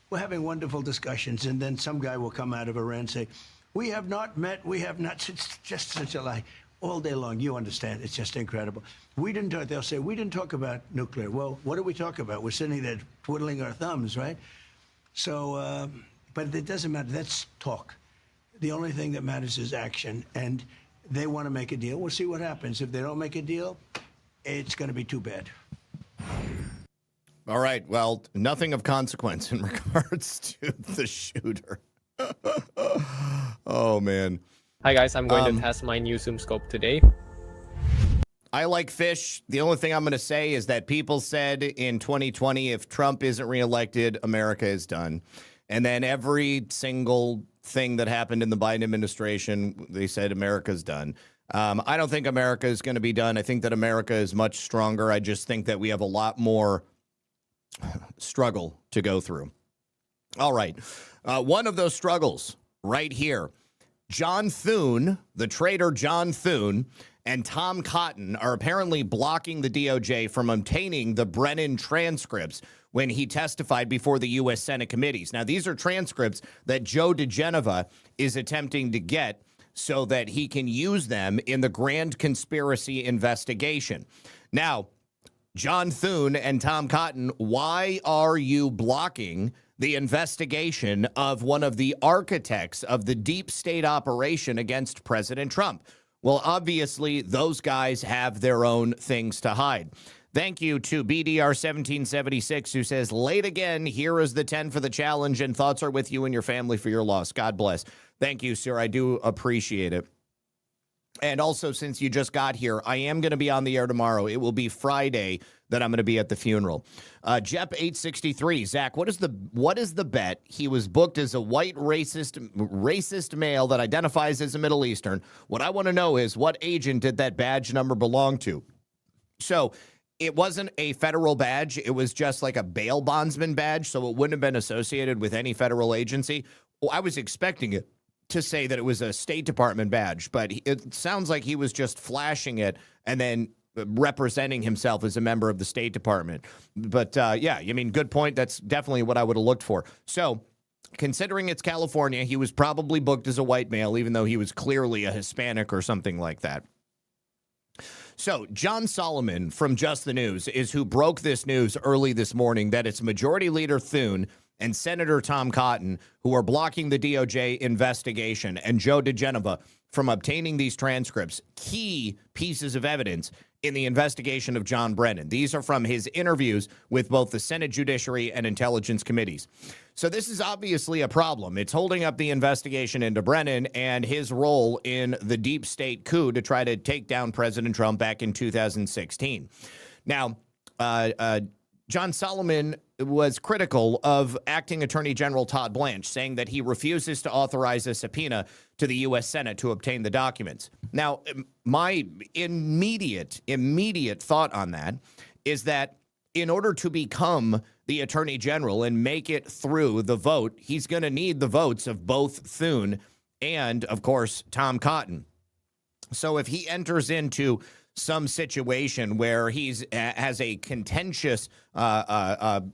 we're having wonderful discussions, and then some guy will come out of Iran and say, we have not met, we have not. It's just such a lie. All day long, you understand. It's just incredible. We didn't talk, they'll say, we didn't talk about nuclear. Well, what do we talk about? We're sitting there twiddling our thumbs, right? So, but it doesn't matter. That's talk. The only thing that matters is action, and they want to make a deal. We'll see what happens. If they don't make a deal, it's going to be too bad. All right. Well, nothing of consequence in regards to the shooter. Oh, man. Hi, guys. I'm going to test my new zoom scope today. I like fish. The only thing I'm going to say is that people said in 2020, if Trump isn't reelected, America is done. And then every single thing that happened in the Biden administration, they said America's done. I don't think America is going to be done. I think that America is much stronger. I just think that we have a lot more struggle to go through. All right. One of those struggles right here. John Thune, the traitor John Thune, and Tom Cotton are apparently blocking the DOJ from obtaining the Brennan transcripts when he testified before the U.S. Senate committees. Now, these are transcripts that Joe DeGenova is attempting to get so that he can use them in the grand conspiracy investigation. Now, John Thune and Tom Cotton, why are you blocking the investigation of one of the architects of the deep state operation against President Trump? Well, obviously, those guys have their own things to hide. Thank you to BDR1776, who says, late again, here is the 10 for the challenge, and thoughts are with you and your family for your loss. God bless. Thank you, sir. I do appreciate it. And also, since you just got here, I am going to be on the air tomorrow. It will be Friday that I'm going to be at the funeral. Jep863, Zach, what is the bet? He was booked as a white racist male that identifies as a Middle Eastern. What I want to know is, what agent did that badge number belong to? So it wasn't a federal badge. It was just like a bail bondsman badge, so it wouldn't have been associated with any federal agency. Well, I was expecting it to say that it was a State Department badge, but it sounds like he was just flashing it and then representing himself as a member of the State Department. But yeah, I mean, good point. That's definitely what I would have looked for. So considering it's California, he was probably booked as a white male, even though he was clearly a Hispanic or something like that. So John Solomon from Just the News is who broke this news early this morning that it's Majority Leader Thune and Senator Tom Cotton who are blocking the DOJ investigation and Joe DeGenova from obtaining these transcripts, key pieces of evidence in the investigation of John Brennan. These are from his interviews with both the Senate Judiciary and Intelligence Committees. So this is obviously a problem. It's holding up the investigation into Brennan and his role in the deep state coup to try to take down President Trump back in 2016. Now, John Solomon was critical of Acting Attorney General Todd Blanche, saying that he refuses to authorize a subpoena to the U.S. Senate to obtain the documents. Now, my immediate thought on that is that in order to become the Attorney General and make it through the vote, he's going to need the votes of both Thune and, of course, Tom Cotton. So if he enters into some situation where he's has a contentious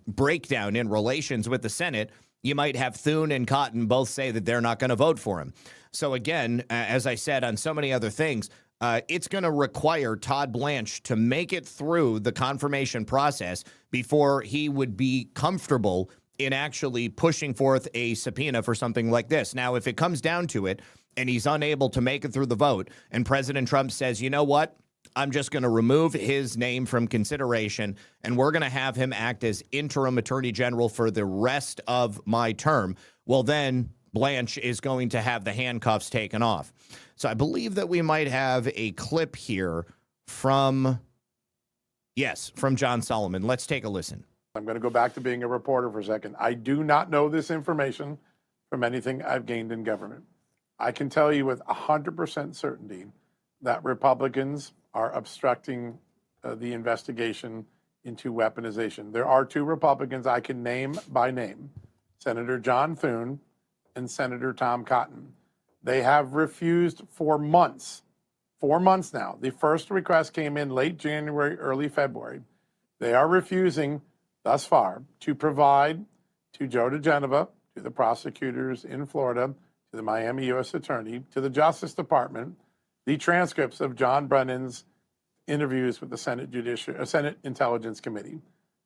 breakdown in relations with the Senate, you might have Thune and Cotton both say that they're not going to vote for him. So again, as I said on so many other things, it's going to require Todd Blanche to make it through the confirmation process before he would be comfortable in actually pushing forth a subpoena for something like this. Now, if it comes down to it and he's unable to make it through the vote and President Trump says, you know what, I'm just going to remove his name from consideration and we're going to have him act as interim attorney general for the rest of my term, well, then Blanche is going to have the handcuffs taken off. So I believe that we might have a clip here from John Solomon. Let's take a listen. I'm going to go back to being a reporter for a second. I do not know this information from anything I've gained in government. I can tell you with 100% certainty that Republicans are obstructing the investigation into weaponization. There are two Republicans I can name by name, Senator John Thune and Senator Tom Cotton. They have refused for months now. The first request came in late January, early February. They are refusing thus far to provide to Joe DeGenova, to the prosecutors in Florida, to the Miami U.S. Attorney, to the Justice Department, the transcripts of John Brennan's interviews with the Senate Intelligence Committee.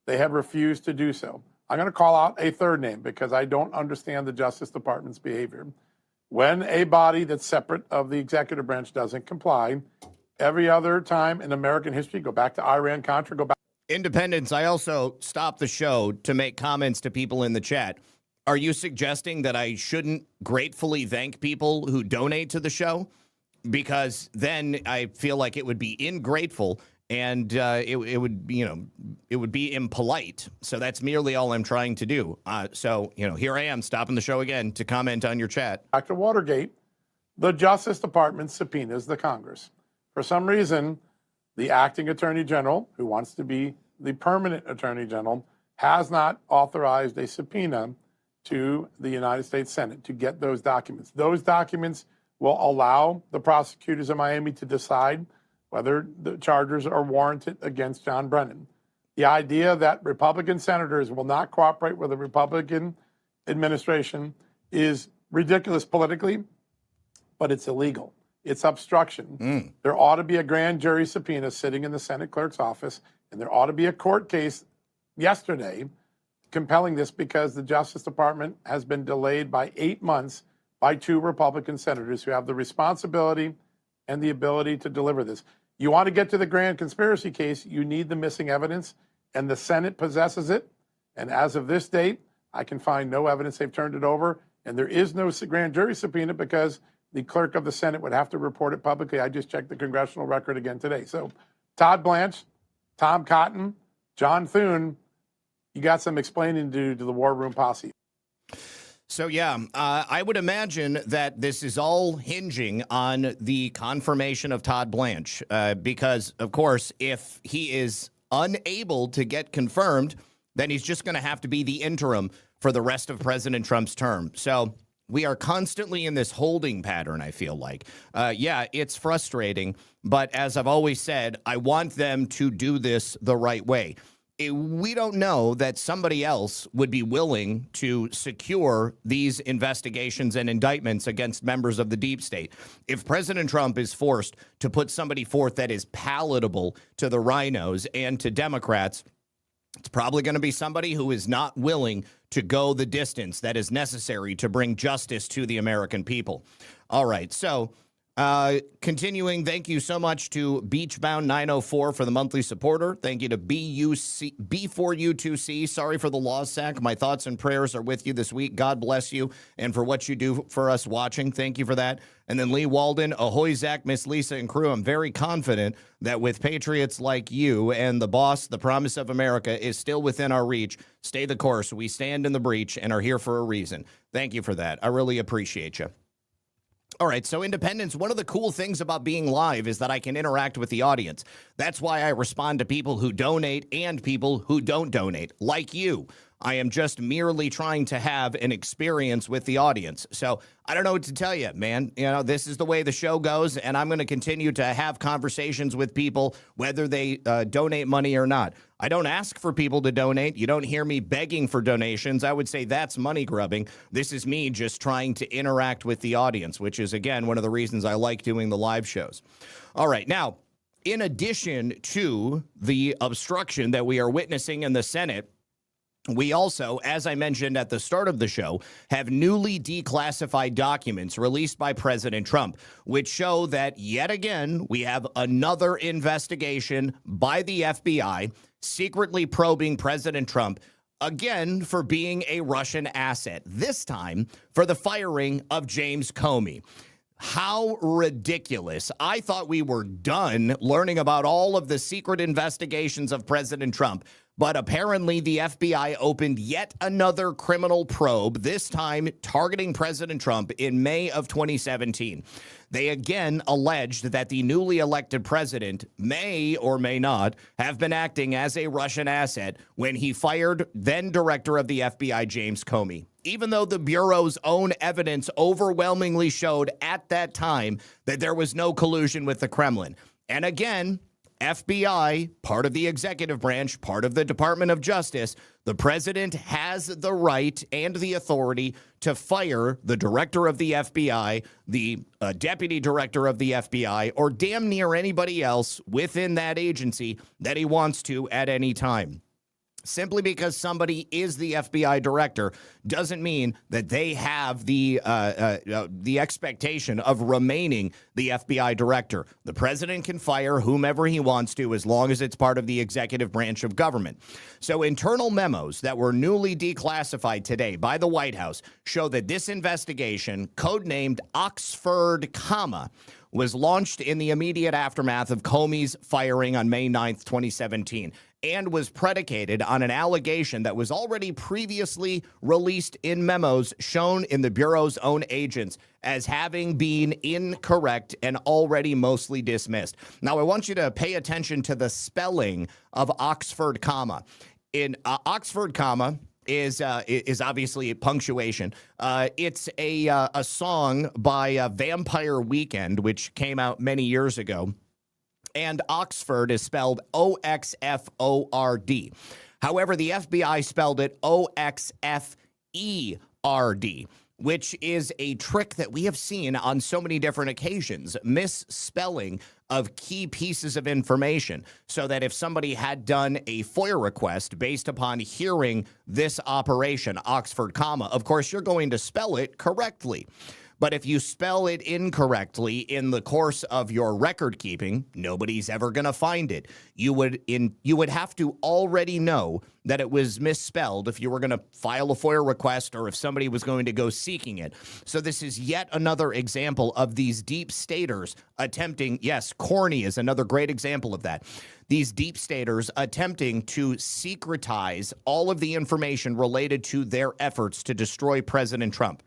They have refused to do so. I'm going to call out a third name because I don't understand the Justice Department's behavior. When a body that's separate of the executive branch doesn't comply, every other time in American history, go back to Iran-Contra, go back. Independence, I also stopped the show to make comments to people in the chat. Are you suggesting that I shouldn't gratefully thank people who donate to the show? Because then I feel like it would be ingrateful and it would be impolite. So that's merely all I'm trying to do. So here I am stopping the show again to comment on your chat. Back to Watergate, the Justice Department subpoenas the Congress. For some reason, the acting Attorney General, who wants to be the permanent Attorney General, has not authorized a subpoena to the United States Senate to get those documents. Those documents will allow the prosecutors in Miami to decide whether the charges are warranted against John Brennan. The idea that Republican senators will not cooperate with the Republican administration is ridiculous politically, but it's illegal. It's obstruction. There ought to be a grand jury subpoena sitting in the Senate clerk's office, and there ought to be a court case yesterday compelling this because the Justice Department has been delayed by 8 months by two Republican senators who have the responsibility and the ability to deliver this. You want to get to the grand conspiracy case, you need the missing evidence, and the Senate possesses it. And as of this date, I can find no evidence they've turned it over, and there is no grand jury subpoena because the clerk of the Senate would have to report it publicly. I just checked the congressional record again today. So Todd Blanche, Tom Cotton, John Thune, you got some explaining to do to the War Room posse. So, I would imagine that this is all hinging on the confirmation of Todd Blanche because, of course, if he is unable to get confirmed, then he's just going to have to be the interim for the rest of President Trump's term. So we are constantly in this holding pattern, I feel like. It's frustrating, but as I've always said, I want them to do this the right way. We don't know that somebody else would be willing to secure these investigations and indictments against members of the deep state. If President Trump is forced to put somebody forth that is palatable to the rhinos and to Democrats, it's probably going to be somebody who is not willing to go the distance that is necessary to bring justice to the American people. All right, so continuing, thank you so much to Beachbound 904 for the monthly supporter. Thank you to B4U2C. Sorry for the loss, Zach. My thoughts and prayers are with you this week. God bless you and for what you do for us watching. Thank you for that. And then Lee Walden, ahoy, Zach, Miss Lisa, and crew. I'm very confident that with patriots like you and the boss, the promise of America is still within our reach. Stay the course. We stand in the breach and are here for a reason. Thank you for that. I really appreciate you. All right, so Independence, one of the cool things about being live is that I can interact with the audience. That's why I respond to people who donate and people who don't donate, like you. I am just merely trying to have an experience with the audience. So I don't know what to tell you, man. You know, this is the way the show goes, and I'm going to continue to have conversations with people, whether they donate money or not. I don't ask for people to donate. You don't hear me begging for donations. I would say that's money grubbing. This is me just trying to interact with the audience, which is, again, one of the reasons I like doing the live shows. All right, now, in addition to the obstruction that we are witnessing in the Senate, we also, as I mentioned at the start of the show, have newly declassified documents released by President Trump, which show that, yet again, we have another investigation by the FBI secretly probing President Trump, again, for being a Russian asset, this time for the firing of James Comey. How ridiculous. I thought we were done learning about all of the secret investigations of President Trump, but apparently the FBI opened yet another criminal probe, this time targeting President Trump in May of 2017. They again alleged that the newly elected president may or may not have been acting as a Russian asset when he fired then director of the FBI, James Comey, even though the Bureau's own evidence overwhelmingly showed at that time that there was no collusion with the Kremlin. And again, FBI, part of the executive branch, part of the Department of Justice, the president has the right and the authority to fire the director of the FBI, the deputy director of the FBI, or damn near anybody else within that agency that he wants to at any time. Simply because somebody is the FBI director doesn't mean that they have the expectation of remaining the FBI director. The president can fire whomever he wants to as long as it's part of the executive branch of government. So internal memos that were newly declassified today by the White House show that this investigation, codenamed Oxferd, was launched in the immediate aftermath of Comey's firing on May 9th, 2017. And was predicated on an allegation that was already previously released in memos shown in the Bureau's own agents as having been incorrect and already mostly dismissed. Now, I want you to pay attention to the spelling of Oxford, In Oxford, is obviously punctuation. It's a song by Vampire Weekend, which came out many years ago. And Oxford is spelled Oxford. However, the FBI spelled it Oxferd, which is a trick that we have seen on so many different occasions, misspelling of key pieces of information, so that if somebody had done a FOIA request based upon hearing this operation, Oxford, of course, you're going to spell it correctly. But if you spell it incorrectly in the course of your record keeping, nobody's ever going to find it. You would have to already know that it was misspelled if you were going to file a FOIA request or if somebody was going to go seeking it. So this is yet another example of these deep staters attempting, yes, Corny is another great example of that. These deep staters attempting to secretize all of the information related to their efforts to destroy President Trump.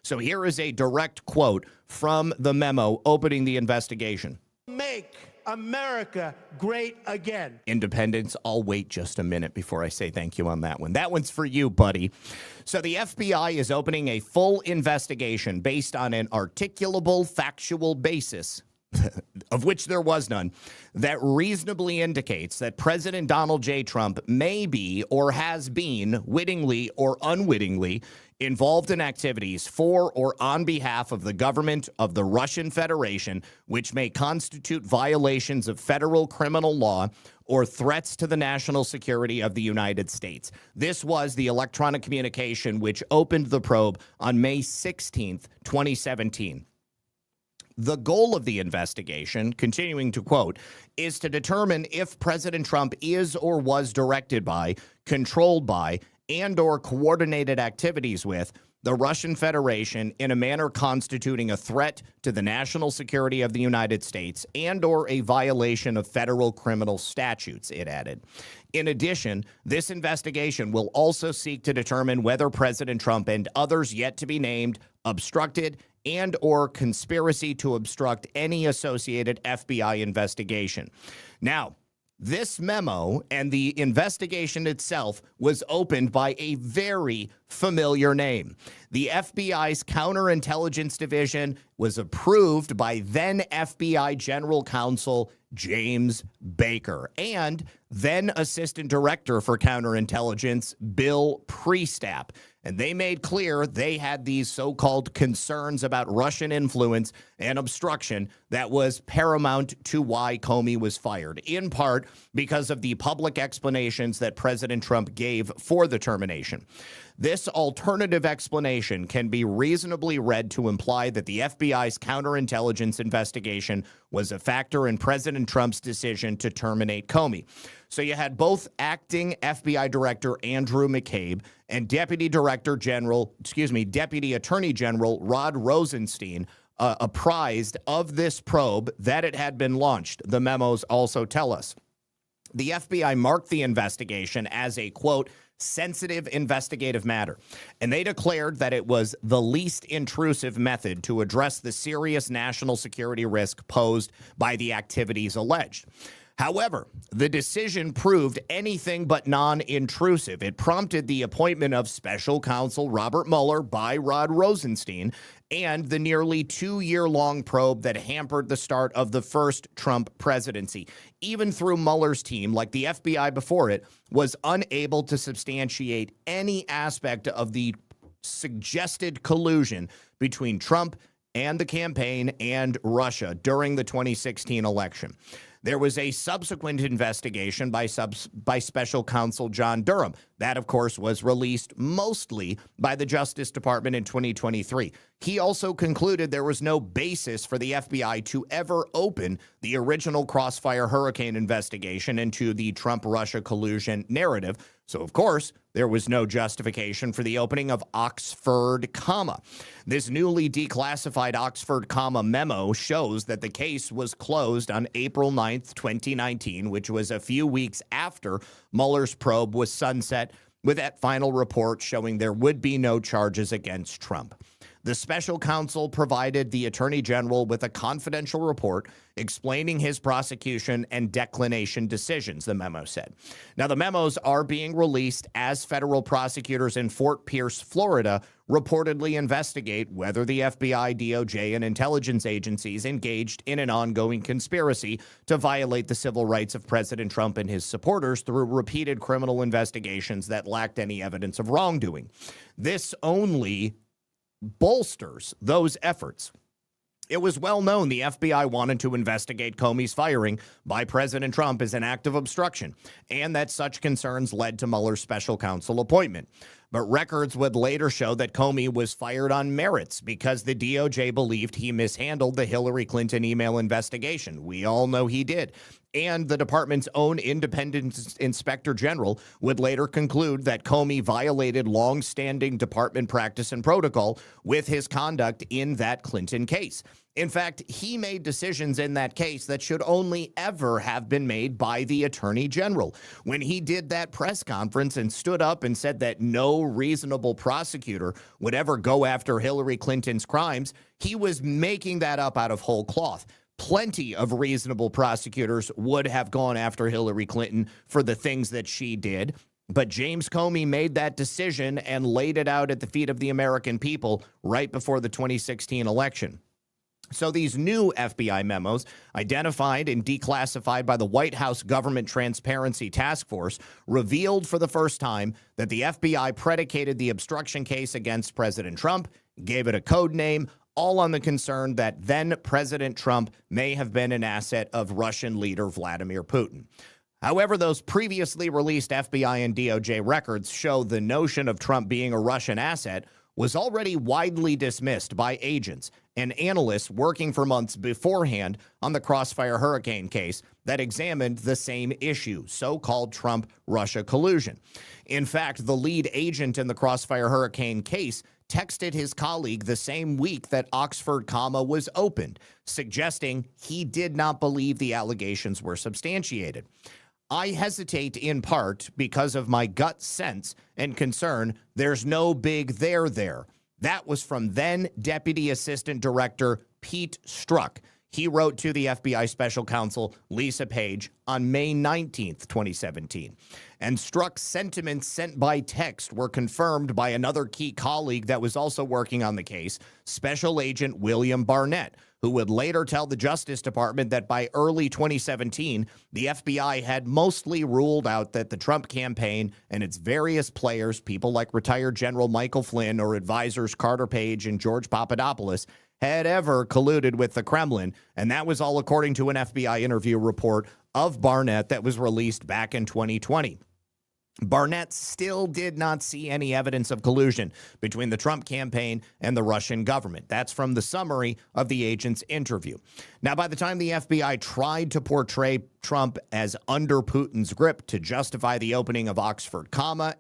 So here is a direct quote from the memo opening the investigation. Make America great again. Independence, I'll wait just a minute before I say thank you on that one. That one's for you, buddy. So the FBI is opening a full investigation based on an articulable factual basis, of which there was none, that reasonably indicates that President Donald J. Trump may be or has been wittingly or unwittingly involved in activities for or on behalf of the government of the Russian Federation, which may constitute violations of federal criminal law or threats to the national security of the United States. This was the electronic communication which opened the probe on May 16th, 2017. The goal of the investigation, continuing to quote, is to determine if President Trump is or was directed by, controlled by, and or coordinated activities with the Russian Federation in a manner constituting a threat to the national security of the United States and or a violation of federal criminal statutes, it added. In addition, this investigation will also seek to determine whether President Trump and others yet to be named obstructed and or conspiracy to obstruct any associated FBI investigation. Now, This memo and the investigation itself was opened by a very familiar name. The FBI's Counterintelligence Division was approved by then FBI General Counsel James Baker and then Assistant Director for Counterintelligence Bill Priestap. And they made clear they had these so-called concerns about Russian influence and obstruction that was paramount to why Comey was fired, in part because of the public explanations that President Trump gave for the termination. This alternative explanation can be reasonably read to imply that the FBI's counterintelligence investigation was a factor in President Trump's decision to terminate Comey. So you had both acting FBI Director Andrew McCabe and Deputy Attorney General Rod Rosenstein apprised of this probe that it had been launched. The memos also tell us. The FBI marked the investigation as a, quote, sensitive investigative matter, and they declared that it was the least intrusive method to address the serious national security risk posed by the activities alleged. However, the decision proved anything but non-intrusive. It prompted the appointment of special counsel Robert Mueller by Rod Rosenstein and the nearly 2-year-long probe that hampered the start of the first Trump presidency. Even through Mueller's team, like the FBI before it, was unable to substantiate any aspect of the suggested collusion between Trump and the campaign and Russia during the 2016 election. There was a subsequent investigation by special counsel John Durham. That, of course, was released mostly by the Justice Department in 2023. He also concluded there was no basis for the FBI to ever open the original Crossfire Hurricane investigation into the Trump-Russia collusion narrative. So, of course, there was no justification for the opening of Oxford, This newly declassified Oxford, memo shows that the case was closed on April 9th, 2019, which was a few weeks after Mueller's probe was sunset, with that final report showing there would be no charges against Trump. The special counsel provided the Attorney General with a confidential report explaining his prosecution and declination decisions, the memo said. Now, the memos are being released as federal prosecutors in Fort Pierce, Florida, reportedly investigate whether the FBI, DOJ, and intelligence agencies engaged in an ongoing conspiracy to violate the civil rights of President Trump and his supporters through repeated criminal investigations that lacked any evidence of wrongdoing. This only bolsters those efforts. It was well known the FBI wanted to investigate Comey's firing by President Trump as an act of obstruction, and that such concerns led to Mueller's special counsel appointment. But records would later show that Comey was fired on merits because the DOJ believed he mishandled the Hillary Clinton email investigation. We all know he did. And the department's own independent inspector general would later conclude that Comey violated long-standing department practice and protocol with his conduct in that Clinton case. In fact, he made decisions in that case that should only ever have been made by the attorney general. When he did that press conference and stood up and said that no reasonable prosecutor would ever go after Hillary Clinton's crimes, he was making that up out of whole cloth. Plenty of reasonable prosecutors would have gone after Hillary Clinton for the things that she did. But James Comey made that decision and laid it out at the feet of the American people right before the 2016 election. So these new FBI memos, identified and declassified by the White House Government Transparency Task Force, revealed for the first time that the FBI predicated the obstruction case against President Trump, gave it a code name, all on the concern that then President Trump may have been an asset of Russian leader Vladimir Putin. However, those previously released FBI and DOJ records show the notion of Trump being a Russian asset was already widely dismissed by agents and analysts working for months beforehand on the Crossfire Hurricane case that examined the same issue, so-called Trump-Russia collusion. In fact, the lead agent in the Crossfire Hurricane case texted his colleague the same week that Oxford, was opened, suggesting he did not believe the allegations were substantiated. I hesitate in part because of my gut sense and concern there's no big there. That was from then Deputy Assistant Director Pete Strzok. He wrote to the FBI special counsel, Lisa Page, on May 19th, 2017. And Strzok's sentiments sent by text were confirmed by another key colleague that was also working on the case, Special Agent William Barnett, who would later tell the Justice Department that by early 2017, the FBI had mostly ruled out that the Trump campaign and its various players, people like retired General Michael Flynn or advisors Carter Page and George Papadopoulos, had ever colluded with the Kremlin, and that was all according to an FBI interview report of Barnett that was released back in 2020. Barnett still did not see any evidence of collusion between the Trump campaign and the Russian government. That's from the summary of the agent's interview. Now, by the time the FBI tried to portray Trump as under Putin's grip to justify the opening of Oxford,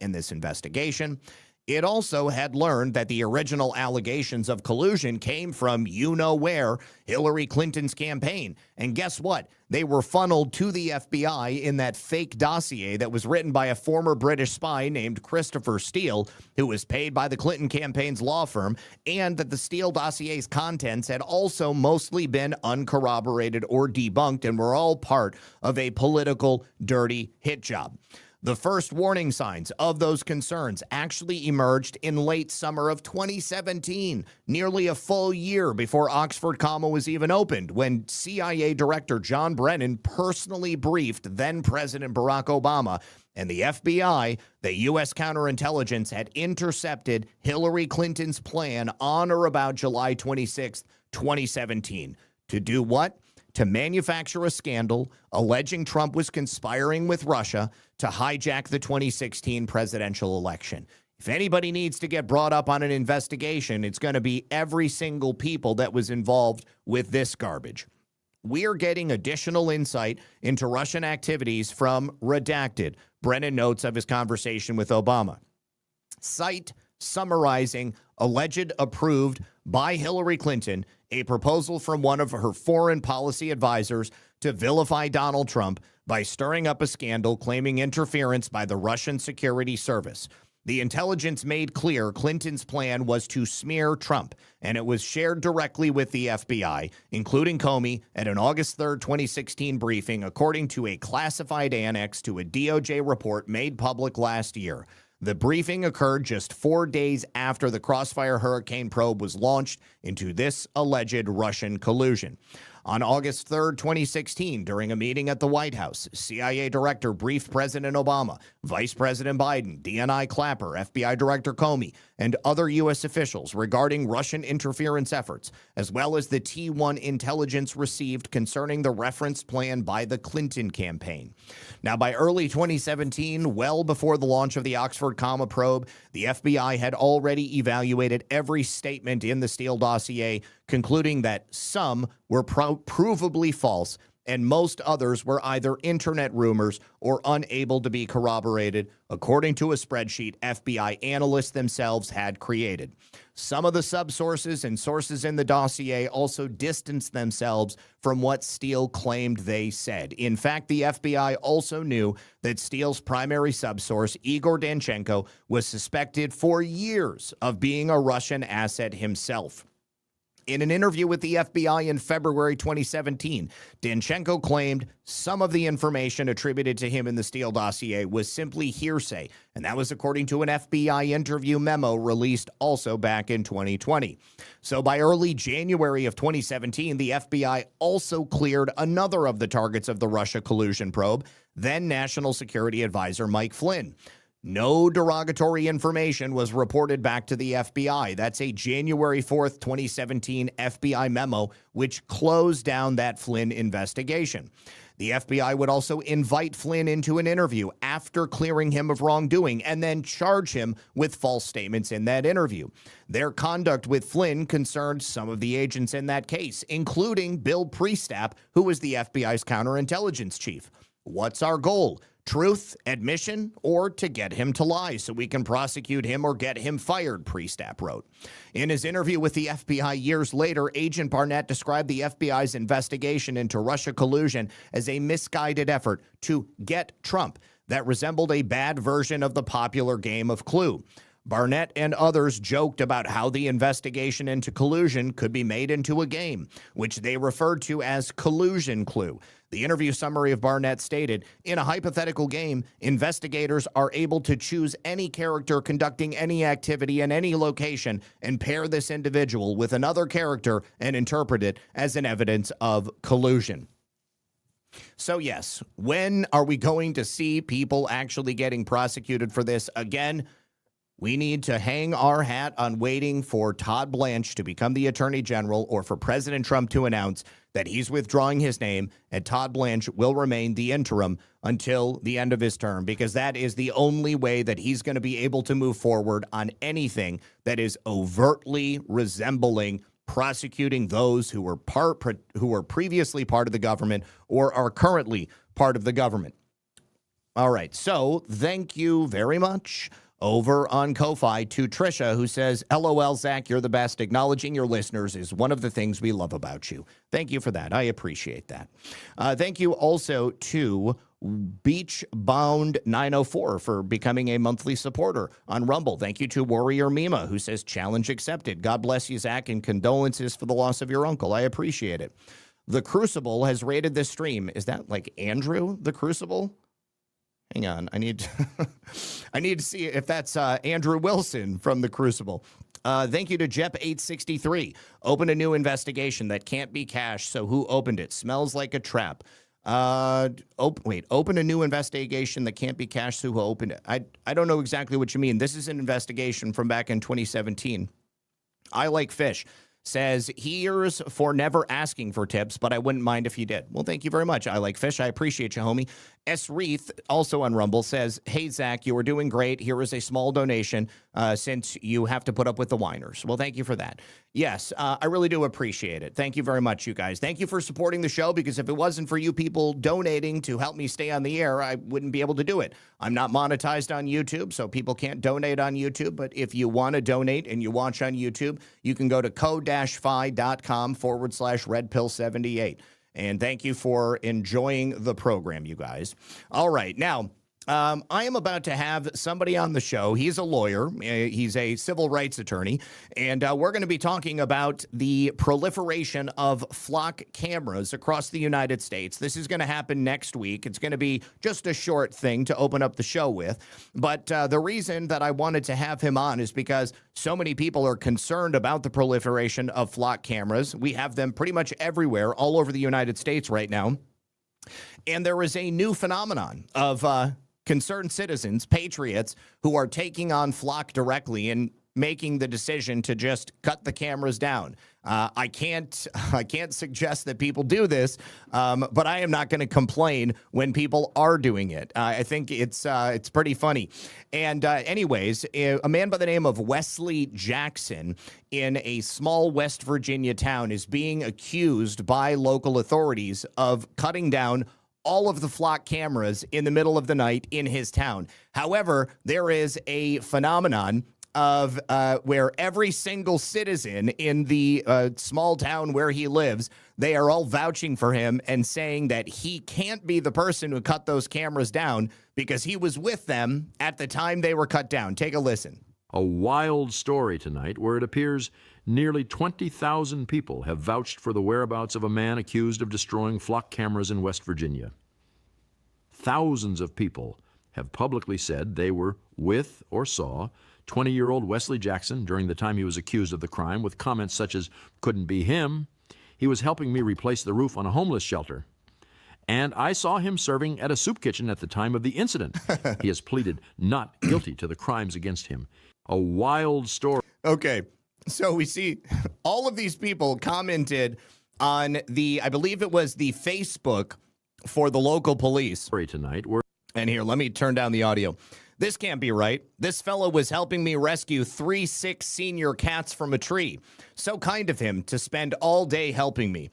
in this investigation, it also had learned that the original allegations of collusion came from you-know-where, Hillary Clinton's campaign. And guess what? They were funneled to the FBI in that fake dossier that was written by a former British spy named Christopher Steele, who was paid by the Clinton campaign's law firm, and that the Steele dossier's contents had also mostly been uncorroborated or debunked and were all part of a political dirty hit job. The first warning signs of those concerns actually emerged in late summer of 2017, nearly a full year before Oxford, was even opened, when CIA Director John Brennan personally briefed then-President Barack Obama, and the FBI, the U.S. counterintelligence, had intercepted Hillary Clinton's plan on or about July 26, 2017. To do what? To manufacture a scandal alleging Trump was conspiring with Russia to hijack the 2016 presidential election. If anybody needs to get brought up on an investigation, it's going to be every single people that was involved with this garbage. We're getting additional insight into Russian activities from Redacted, Brennan notes of his conversation with Obama. Cite summarizing alleged approved by Hillary Clinton a proposal from one of her foreign policy advisors to vilify Donald Trump by stirring up a scandal claiming interference by the Russian security service. The intelligence made clear Clinton's plan was to smear Trump, and it was shared directly with the FBI, including Comey, at an August 3, 2016 briefing, according to a classified annex to a DOJ report made public last year. The briefing occurred just 4 days after the Crossfire Hurricane probe was launched into this alleged Russian collusion. On August 3, 2016, during a meeting at the White House, CIA Director briefed President Obama, Vice President Biden, DNI Clapper, FBI Director Comey, and other U.S. officials regarding Russian interference efforts, as well as the T1 intelligence received concerning the referenced plan by the Clinton campaign. Now, by early 2017, well before the launch of the Oxford probe, the FBI had already evaluated every statement in the Steele dossier, concluding that some were provably false and most others were either internet rumors or unable to be corroborated, according to a spreadsheet FBI analysts themselves had created. Some of the subsources and sources in the dossier also distanced themselves from what Steele claimed they said. In fact, the FBI also knew that Steele's primary subsource, Igor Danchenko, was suspected for years of being a Russian asset himself. In an interview with the FBI in February 2017, Danchenko claimed some of the information attributed to him in the Steele dossier was simply hearsay, and that was according to an FBI interview memo released also back in 2020. So by early January of 2017, the FBI also cleared another of the targets of the Russia collusion probe, then National Security Advisor Mike Flynn. No derogatory information was reported back to the FBI. That's a January 4th, 2017 FBI memo, which closed down that Flynn investigation. The FBI would also invite Flynn into an interview after clearing him of wrongdoing and then charge him with false statements in that interview. Their conduct with Flynn concerned some of the agents in that case, including Bill Priestap, who was the FBI's counterintelligence chief. What's our goal? Truth, admission, or to get him to lie so we can prosecute him or get him fired, Priestap wrote. In his interview with the FBI years later, Agent Barnett described the FBI's investigation into Russia collusion as a misguided effort to get Trump that resembled a bad version of the popular game of Clue. Barnett and others joked about how the investigation into collusion could be made into a game, which they referred to as Collusion Clue. The interview summary of Barnett stated, in a hypothetical game, investigators are able to choose any character conducting any activity in any location and pair this individual with another character and interpret it as an evidence of collusion. So yes, when are we going to see people actually getting prosecuted for this? Again, we need to hang our hat on waiting for Todd Blanche to become the Attorney General or for President Trump to announce that he's withdrawing his name and Todd Blanche will remain the interim until the end of his term, because that is the only way that he's going to be able to move forward on anything that is overtly resembling prosecuting those who were previously part of the government or are currently part of the government. All right, so thank you very much over on Ko-Fi to Trisha, who says, LOL, Zach, you're the best. Acknowledging your listeners is one of the things we love about you. Thank you for that. I appreciate that. Thank you also to Beachbound 904 for becoming a monthly supporter on Rumble. Thank you to Warrior Mima, who says, challenge accepted. God bless you, Zach, and condolences for the loss of your uncle. I appreciate it. The Crucible has rated this stream. Is that like Andrew, the Crucible? Hang on, I need to see if that's Andrew Wilson from the Crucible. Thank you to Jep863. Open a new investigation that can't be cashed, so who opened it? Smells like a trap. Open a new investigation that can't be cashed, so who opened it? I don't know exactly what you mean. This is an investigation from back in 2017. I Like Fish says, here's for never asking for tips, but I wouldn't mind if you did. Well, thank you very much. I Like Fish. I appreciate you, homie. S. Reith, also on Rumble, says, hey, Zach, you are doing great. Here is a small donation since you have to put up with the whiners. Well, thank you for that. Yes, I really do appreciate it. Thank you very much, you guys. Thank you for supporting the show, because if it wasn't for you people donating to help me stay on the air, I wouldn't be able to do it. I'm not monetized on YouTube, so people can't donate on YouTube. But if you want to donate and you watch on YouTube, you can go to ko-fi.com/redpill78. And thank you for enjoying the program, you guys. All right, now, I am about to have somebody on the show. He's a lawyer. He's a civil rights attorney. And we're going to be talking about the proliferation of flock cameras across the United States. This is going to happen next week. It's going to be just a short thing to open up the show with. But the reason that I wanted to have him on is because so many people are concerned about the proliferation of flock cameras. We have them pretty much everywhere, all over the United States right now. And there is a new phenomenon of concerned citizens, patriots, who are taking on flock directly and making the decision to just cut the cameras down. I can't suggest that people do this, but I am not going to complain when people are doing it. I think it's pretty funny. And anyways, a man by the name of Wesley Jackson in a small West Virginia town is being accused by local authorities of cutting down all of the flock cameras in the middle of the night in his town. However, there is a phenomenon of where every single citizen in the small town where he lives, they are all vouching for him and saying that he can't be the person who cut those cameras down because he was with them at the time they were cut down. Take a listen. A wild story tonight where it appears nearly 20,000 people have vouched for the whereabouts of a man accused of destroying flock cameras in West Virginia. Thousands of people have publicly said they were with or saw 20-year-old Wesley Jackson during the time he was accused of the crime, with comments such as, couldn't be him. He was helping me replace the roof on a homeless shelter. And I saw him serving at a soup kitchen at the time of the incident. He has pleaded not guilty to the crimes against him. A wild story. Okay, so we see all of these people commented on the, I believe it was the Facebook for the local police. Tonight, and here, let me turn down the audio. This can't be right. This fellow was helping me rescue 3 sick senior cats from a tree. So kind of him to spend all day helping me.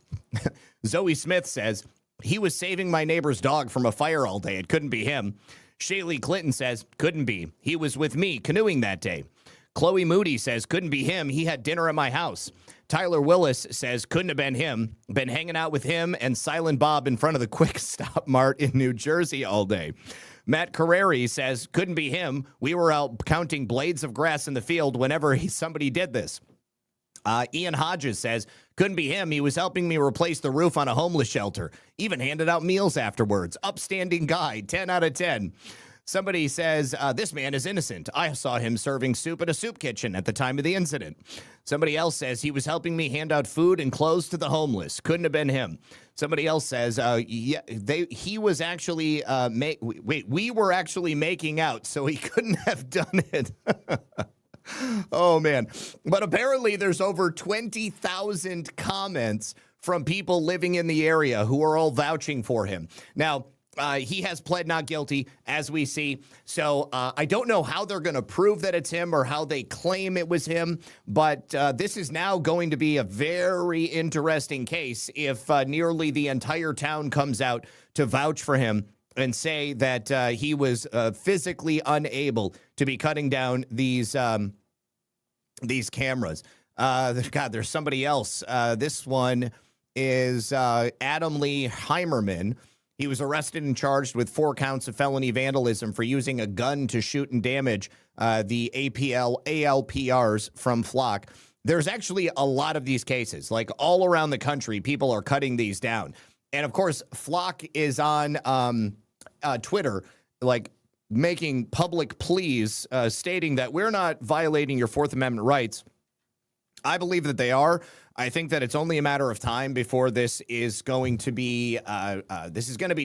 Zoe Smith says, he was saving my neighbor's dog from a fire all day. It couldn't be him. Shaylee Clinton says, couldn't be. He was with me canoeing that day. Chloe Moody says, couldn't be him. He had dinner at my house. Tyler Willis says, couldn't have been him. Been hanging out with him and Silent Bob in front of the Quick Stop Mart in New Jersey all day. Matt Carreri says, couldn't be him. We were out counting blades of grass in the field whenever somebody did this. Ian Hodges says, couldn't be him. He was helping me replace the roof on a homeless shelter. Even handed out meals afterwards. Upstanding guy, 10 out of 10. Somebody says, this man is innocent. I saw him serving soup at a soup kitchen at the time of the incident. Somebody else says he was helping me hand out food and clothes to the homeless. Couldn't have been him. Somebody else says, he was actually, we were actually making out, so he couldn't have done it. Oh, man. But apparently there's over 20,000 comments from people living in the area who are all vouching for him. Now, he has pled not guilty, as we see. So I don't know how they're going to prove that it's him or how they claim it was him. But this is now going to be a very interesting case if nearly the entire town comes out to vouch for him and say that he was physically unable to be cutting down these cameras. God, there's somebody else. This one is Adam Lee Heimerman. He was arrested and charged with 4 counts of felony vandalism for using a gun to shoot and damage the ALPRs from Flock. There's actually a lot of these cases. Like all around the country, people are cutting these down. And of course, Flock is on Twitter, like making public pleas, stating that we're not violating your Fourth Amendment rights. I believe that they are. I think that it's only a matter of time before this is going to be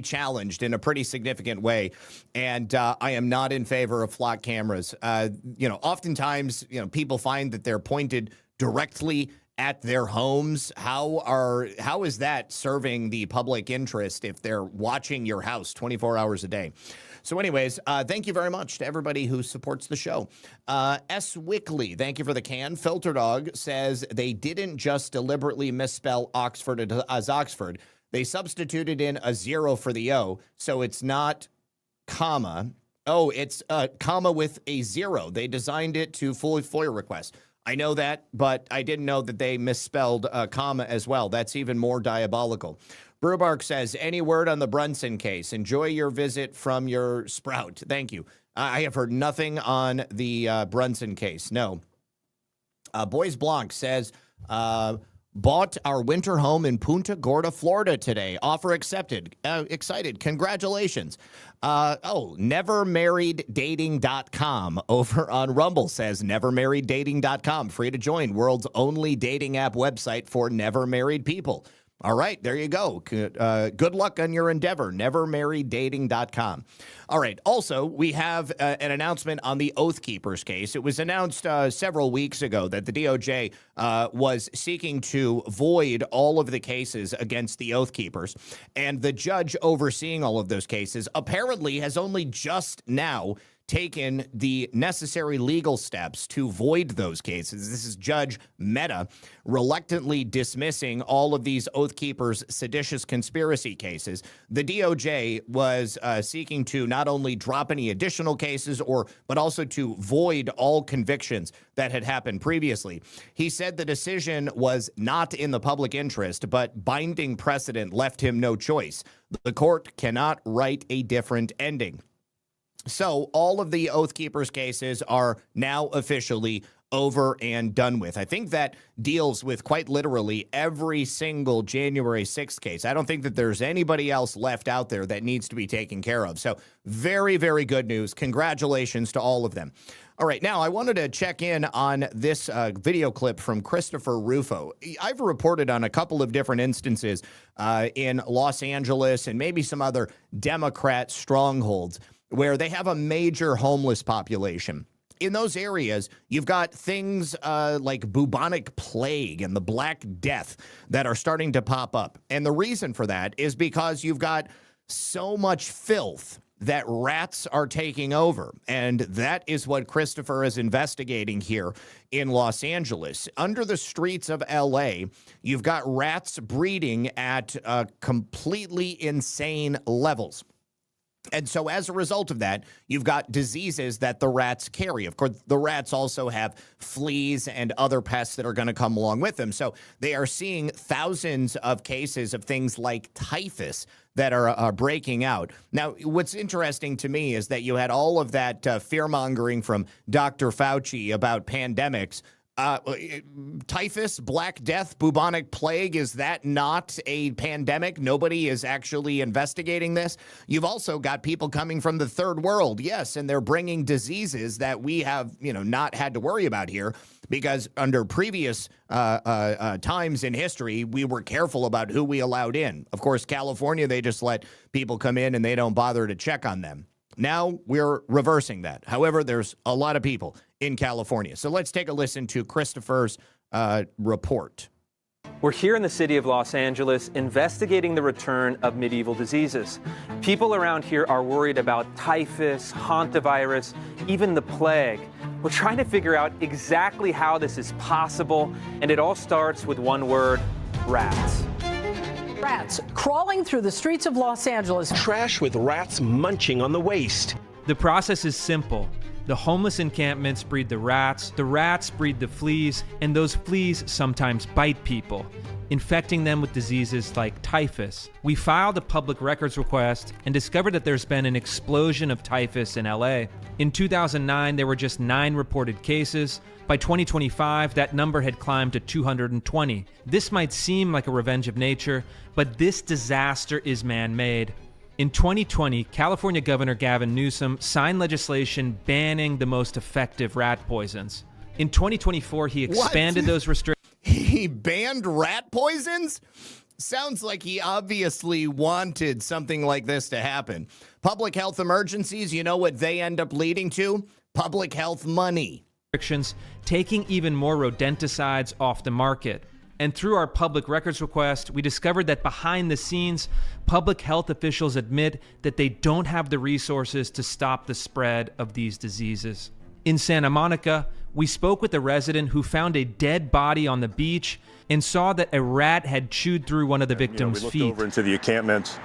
challenged in a pretty significant way. And I am not in favor of flock cameras. Oftentimes, people find that they're pointed directly at their homes. How is that serving the public interest if they're watching your house 24 hours a day? So anyways, thank you very much to everybody who supports the show. S. Wickley, thank you for the can. Filter Dog says they didn't just deliberately misspell Oxford as Oxford. They substituted in a 0 for the O, so it's not comma. Oh, it's comma with a 0. They designed it to fully FOIA request. I know that, but I didn't know that they misspelled comma as well. That's even more diabolical. Brubark says, any word on the Brunson case? Enjoy your visit from your sprout. Thank you. I have heard nothing on the Brunson case. No. Boys Blanc says, bought our winter home in Punta Gorda, Florida today. Offer accepted. Excited. Congratulations. NeverMarriedDating.com over on Rumble says NeverMarriedDating.com. Free to join. World's only dating app website for never married people. All right, there you go. Good luck on your endeavor. NeverMarriedDating.com. All right. Also, we have an announcement on the Oath Keepers case. It was announced several weeks ago that the DOJ was seeking to void all of the cases against the Oath Keepers. And the judge overseeing all of those cases apparently has only just now taken the necessary legal steps to void those cases. This is Judge Mehta reluctantly dismissing all of these Oath Keepers seditious conspiracy cases. The DOJ was seeking to not only drop any additional cases but also to void all convictions that had happened previously. He said the decision was not in the public interest, but binding precedent left him no choice. The court cannot write a different ending. So all of the Oath Keepers cases are now officially over and done with. I think that deals with quite literally every single January 6th case. I don't think that there's anybody else left out there that needs to be taken care of. So very, very good news. Congratulations to all of them. All right, now I wanted to check in on this video clip from Christopher Rufo. I've reported on a couple of different instances in Los Angeles and maybe some other Democrat strongholds where they have a major homeless population. In those areas, you've got things like bubonic plague and the Black Death that are starting to pop up. And the reason for that is because you've got so much filth that rats are taking over. And that is what Christopher is investigating here in Los Angeles. Under the streets of LA, you've got rats breeding at completely insane levels. And so as a result of that, you've got diseases that the rats carry. Of course, the rats also have fleas and other pests that are going to come along with them. So they are seeing thousands of cases of things like typhus that are breaking out. Now, what's interesting to me is that you had all of that fear-mongering from Dr. Fauci about pandemics. Typhus, Black Death, bubonic plague, is that not a pandemic? Nobody is actually investigating this. You've also got people coming from the third world, yes, and they're bringing diseases that we have, not had to worry about here because under previous times in history, we were careful about who we allowed in. Of course, California, they just let people come in and they don't bother to check on them. Now we're reversing that. However, there's a lot of people in California. So let's take a listen to Christopher's report. We're here in the city of Los Angeles investigating the return of medieval diseases. People around here are worried about typhus, hantavirus, even the plague. We're trying to figure out exactly how this is possible, and it all starts with one word: rats. Rats crawling through the streets of Los Angeles. Trash with rats munching on the waste. The process is simple. The homeless encampments breed the rats breed the fleas, and those fleas sometimes bite people, infecting them with diseases like typhus. We filed a public records request and discovered that there's been an explosion of typhus in LA. In 2009, there were just 9 reported cases. By 2025, that number had climbed to 220. This might seem like a revenge of nature, but this disaster is man-made. In 2020, California Governor Gavin Newsom signed legislation banning the most effective rat poisons. In 2024, he expanded those restrictions. He banned rat poisons? Sounds like he obviously wanted something like this to happen. Public health emergencies, you know what they end up leading to? Public health money. Taking even more rodenticides off the market. And through our public records request, we discovered that behind the scenes, public health officials admit that they don't have the resources to stop the spread of these diseases. In Santa Monica, we spoke with a resident who found a dead body on the beach and saw that a rat had chewed through one of the victim's feet. We looked over into the encampment.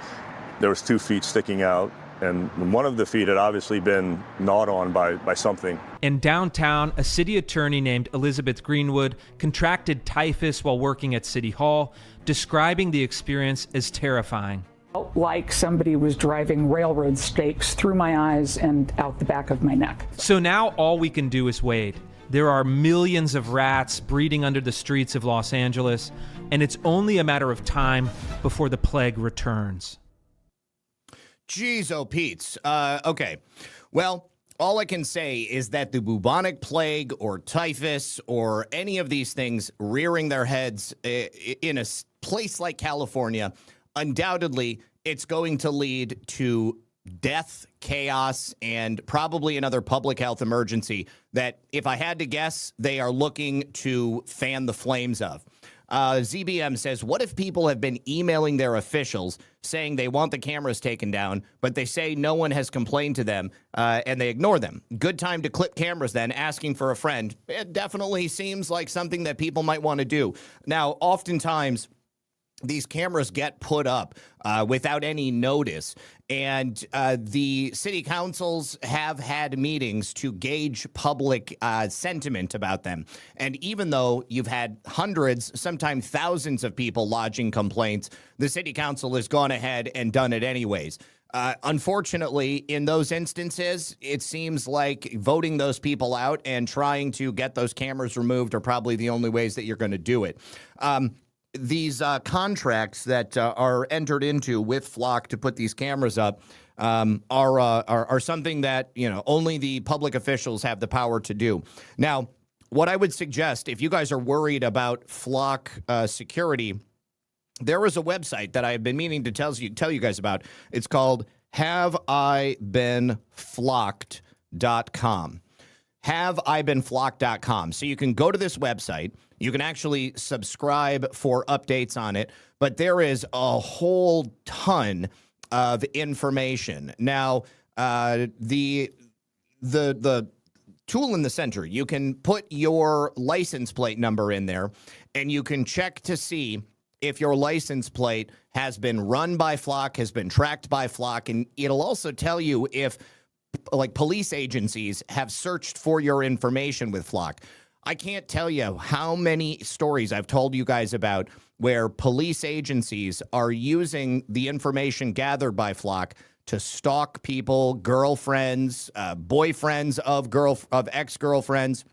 There was 2 feet sticking out, and one of the feet had obviously been gnawed on by something. In downtown, a city attorney named Elizabeth Greenwood contracted typhus while working at City Hall, describing the experience as terrifying. Like somebody was driving railroad stakes through my eyes and out the back of my neck. So now all we can do is wait. There are millions of rats breeding under the streets of Los Angeles, and it's only a matter of time before the plague returns. Jeez, oh, Pete's. Okay. Well, all I can say is that the bubonic plague or typhus or any of these things rearing their heads in a place like California, undoubtedly it's going to lead to death, chaos, and probably another public health emergency that, if I had to guess, they are looking to fan the flames of. ZBM says, what if people have been emailing their officials saying they want the cameras taken down, but they say no one has complained to them and they ignore them? Good time to clip cameras then, asking for a friend. It definitely seems like something that people might want to do. Now, oftentimes, these cameras get put up without any notice, and the city councils have had meetings to gauge public sentiment about them. And even though you've had hundreds, sometimes thousands of people lodging complaints, the city council has gone ahead and done it anyways. Unfortunately, in those instances, it seems like voting those people out and trying to get those cameras removed are probably the only ways that you're going to do it. These contracts that are entered into with Flock to put these cameras up are something that, only the public officials have the power to do. Now, what I would suggest, if you guys are worried about Flock security, there is a website that I've been meaning to tell you guys about. It's called HaveIBeenFlocked.com. HaveIBeenFlocked.com. So you can go to this website. You can actually subscribe for updates on it, but there is a whole ton of information. Now, the tool in the center, you can put your license plate number in there, and you can check to see if your license plate has been run by Flock, has been tracked by Flock, and it'll also tell you if like police agencies have searched for your information with Flock. I can't tell you how many stories I've told you guys about where police agencies are using the information gathered by Flock to stalk people, girlfriends, boyfriends of ex-girlfriends.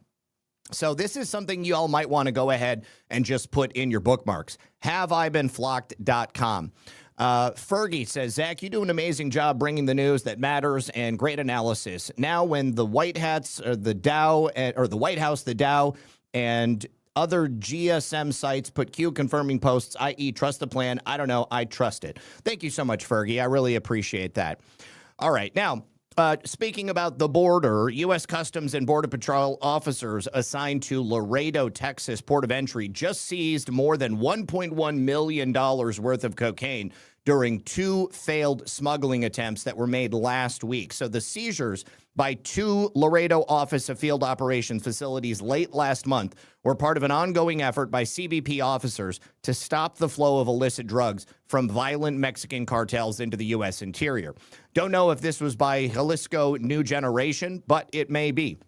So this is something you all might want to go ahead and just put in your bookmarks. HaveIBeenFlocked.com. Fergie says, Zach, you do an amazing job bringing the news that matters and great analysis. Now, when the White Hats, or the Dow, or the White House, the Dow, and other GSM sites put Q confirming posts, i.e. trust the plan, I don't know, I trust it. Thank you so much, Fergie. I really appreciate that. All right, now, speaking about the border, U.S. Customs and Border Patrol officers assigned to Laredo, Texas Port of Entry just seized more than $1.1 million worth of cocaine during 2 failed smuggling attempts that were made last week. So the seizures by 2 Laredo Office of Field Operations facilities late last month were part of an ongoing effort by CBP officers to stop the flow of illicit drugs from violent Mexican cartels into the U.S. interior. Don't know if this was by Jalisco New Generation, but it may be.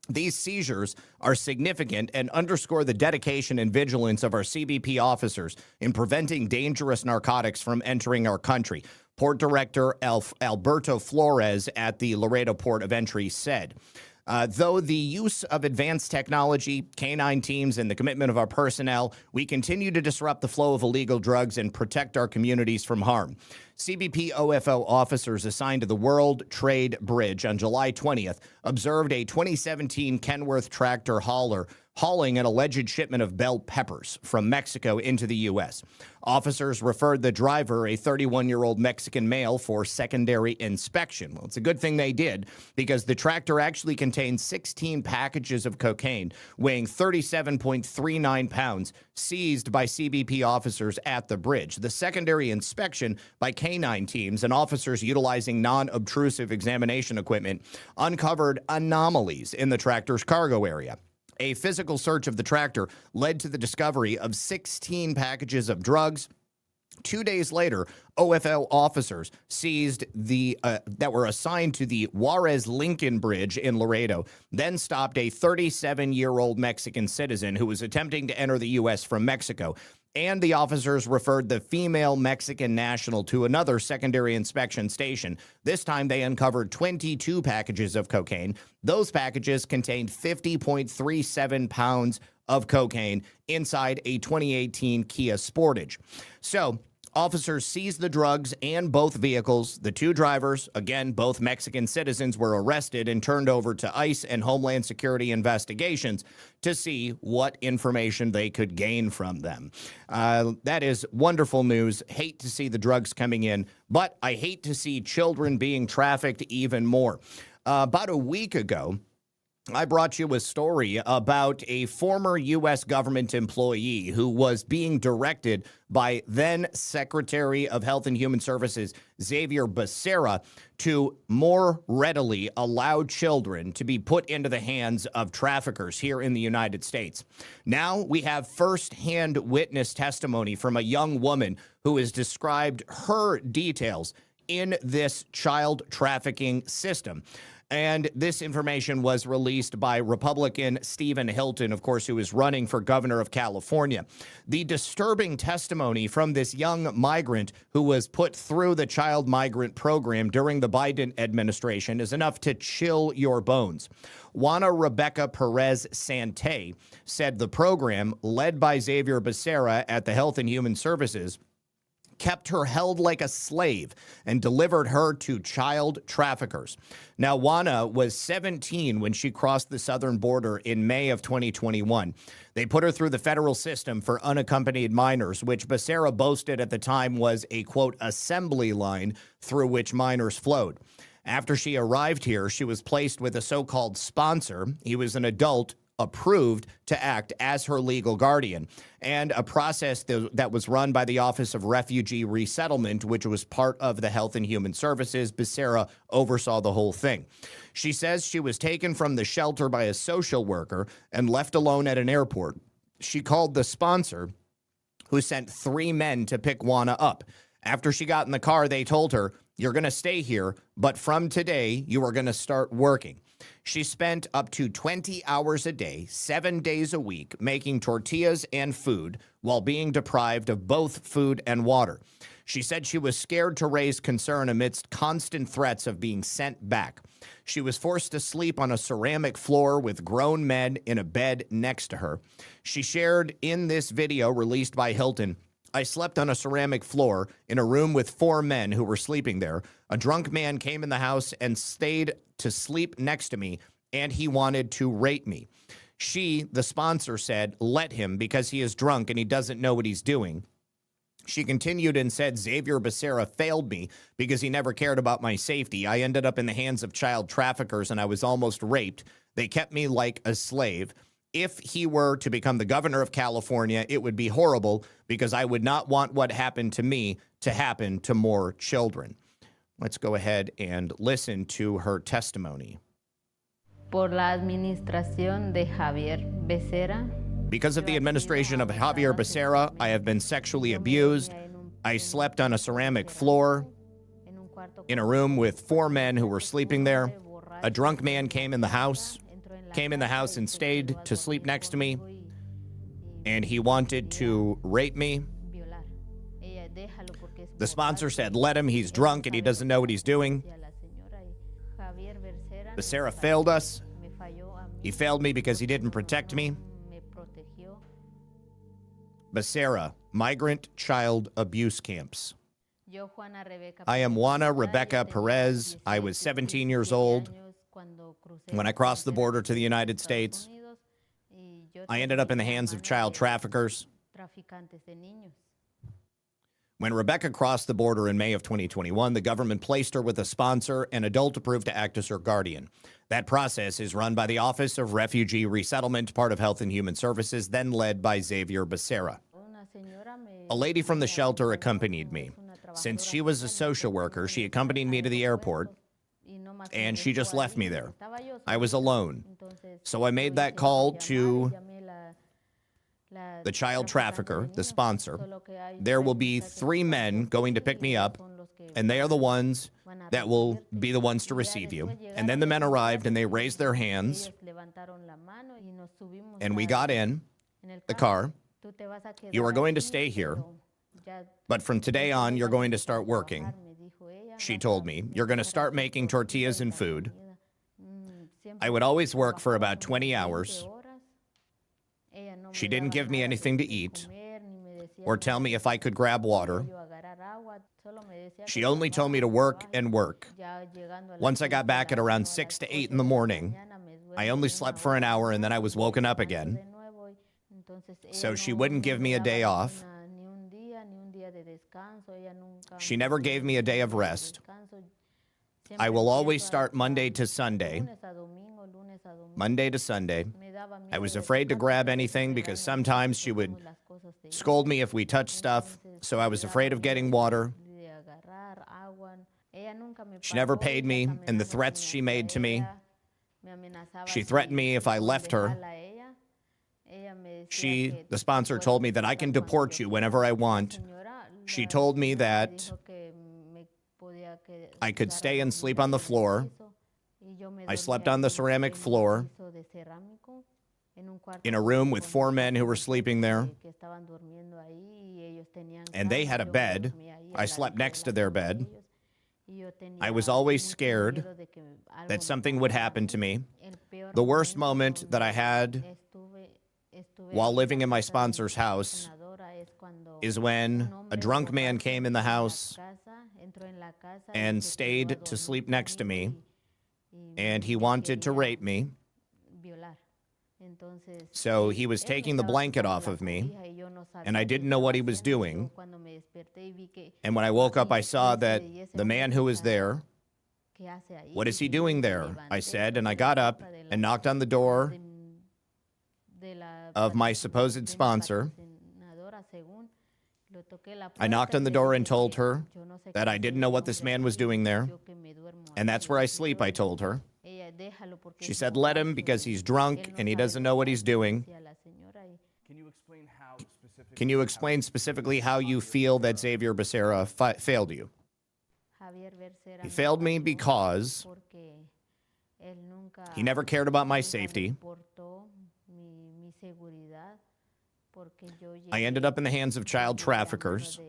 These seizures are significant and underscore the dedication and vigilance of our CBP officers in preventing dangerous narcotics from entering our country. Port Director Alberto Flores at the Laredo Port of Entry said. Though the use of advanced technology, canine teams, and the commitment of our personnel, we continue to disrupt the flow of illegal drugs and protect our communities from harm. CBP OFO officers assigned to the World Trade Bridge on July 20th observed a 2017 Kenworth tractor hauling an alleged shipment of bell peppers from Mexico into the U.S. Officers referred the driver, a 31-year-old Mexican male, for secondary inspection. Well, it's a good thing they did, because the tractor actually contained 16 packages of cocaine weighing 37.39 pounds, seized by CBP officers at the bridge. The secondary inspection by canine teams and officers utilizing non-obtrusive examination equipment uncovered anomalies in the tractor's cargo area. A physical search of the tractor led to the discovery of 16 packages of drugs. 2 days later, OFL officers seized that were assigned to the Juarez-Lincoln Bridge in Laredo, then stopped a 37-year-old Mexican citizen who was attempting to enter the U.S. from Mexico. And the officers referred the female Mexican national to another secondary inspection station. This time, they uncovered 22 packages of cocaine. Those packages contained 50.37 pounds of cocaine inside a 2018 Kia Sportage. So, officers seized the drugs and both vehicles. The 2 drivers, again, both Mexican citizens, were arrested and turned over to ICE and Homeland Security investigations to see what information they could gain from them. That is wonderful news. Hate to see the drugs coming in, but I hate to see children being trafficked even more. About a week ago, I brought you a story about a former U.S. government employee who was being directed by then Secretary of Health and Human Services Xavier Becerra to more readily allow children to be put into the hands of traffickers here in the United States. Now we have firsthand witness testimony from a young woman who has described her details in this child trafficking system. And this information was released by Republican Stephen Hilton, of course, who is running for governor of California. The disturbing testimony from this young migrant who was put through the child migrant program during the Biden administration is enough to chill your bones. Juana Rebecca Perez Sante said the program, led by Xavier Becerra at the Health and Human Services, kept her held like a slave and delivered her to child traffickers. Now, Juana was 17 when she crossed the southern border in May of 2021. They put her through the federal system for unaccompanied minors, which Becerra boasted at the time was a, quote, assembly line through which minors flowed. After she arrived here, she was placed with a so-called sponsor. He was an adult approved to act as her legal guardian, and a process that was run by the Office of Refugee Resettlement, which was part of the Health and Human Services. Becerra oversaw the whole thing. She says she was taken from the shelter by a social worker and left alone at an airport. She called the sponsor who sent 3 men to pick Juana up. After she got in the car, they told her, "You're going to stay here, but from today, you are going to start working." She spent up to 20 hours a day, 7 days a week, making tortillas and food while being deprived of both food and water. She said she was scared to raise concern amidst constant threats of being sent back. She was forced to sleep on a ceramic floor with grown men in a bed next to her. She shared in this video released by Hilton, "I slept on a ceramic floor in a room with 4 men who were sleeping there. A drunk man came in the house and stayed to sleep next to me, and he wanted to rape me." She, the sponsor, said, "Let him because he is drunk and he doesn't know what he's doing." She continued and said, "Xavier Becerra failed me because he never cared about my safety. I ended up in the hands of child traffickers and I was almost raped. They kept me like a slave. If he were to become the governor of California, it would be horrible because I would not want what happened to me to happen to more children." Let's go ahead and listen to her testimony. Por la administración de Javier Becerra. Because of the administration of Javier Becerra, I have been sexually abused. I slept on a ceramic floor in a room with 4 men who were sleeping there. A drunk man came in the house and stayed to sleep next to me, and he wanted to rape me. The sponsor said, "Let him, he's drunk and he doesn't know what he's doing." Becerra failed us. He failed me because he didn't protect me. Becerra, migrant child abuse camps. I am Juana Rebecca Perez. I was 17 years old when I crossed the border to the United States. I ended up in the hands of child traffickers. When Rebecca crossed the border in May of 2021, the government placed her with a sponsor, an adult approved to act as her guardian. That process is run by the Office of Refugee Resettlement, part of Health and Human Services, then led by Xavier Becerra. A lady from the shelter accompanied me. Since she was a social worker, she accompanied me to the airport, and she just left me there. I was alone. So I made that call to the child trafficker, the sponsor. There will be 3 men going to pick me up, and they are the ones that will be the ones to receive you. And then the men arrived, and they raised their hands, and we got in the car. "You are going to stay here, but from today on, you're going to start working," she told me. "You're going to start making tortillas and food." I would always work for about 20 hours. She didn't give me anything to eat or tell me if I could grab water. She only told me to work and work. Once I got back at around 6 to 8 in the morning, I only slept for an hour and then I was woken up again. So she wouldn't give me a day off. She never gave me a day of rest. I will always start Monday to Sunday. Monday to Sunday. I was afraid to grab anything because sometimes she would scold me if we touched stuff, so I was afraid of getting water. She never paid me, and the threats she made to me. She threatened me if I left her. The sponsor, told me that I can deport you whenever I want. She told me that I could stay and sleep on the floor. I slept on the ceramic floor in a room with 4 men who were sleeping there. And they had a bed. I slept next to their bed. I was always scared that something would happen to me. The worst moment that I had while living in my sponsor's house is when a drunk man came in the house and stayed to sleep next to me, and he wanted to rape me. So he was taking the blanket off of me, and I didn't know what he was doing. And when I woke up, I saw that the man who was there, "What is he doing there?" I said, and I got up and knocked on the door of my supposed sponsor. I knocked on the door and told her that I didn't know what this man was doing there. And that's where I sleep, I told her. She said, "Let him because he's drunk and he doesn't know what he's doing." Can you explain specifically how you feel that Xavier Becerra failed you? He failed me because he never cared about my safety. I ended up in the hands of child traffickers,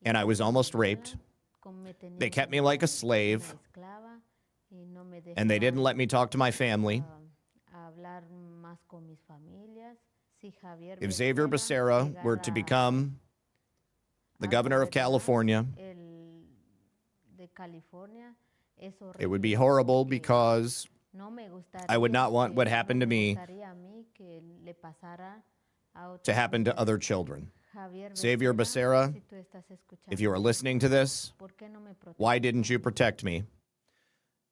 and I was almost raped. They kept me like a slave, and they didn't let me talk to my family. If Xavier Becerra were to become the governor of California, it would be horrible because I would not want what happened to me to happen to other children. Xavier Becerra, if you are listening to this, why didn't you protect me?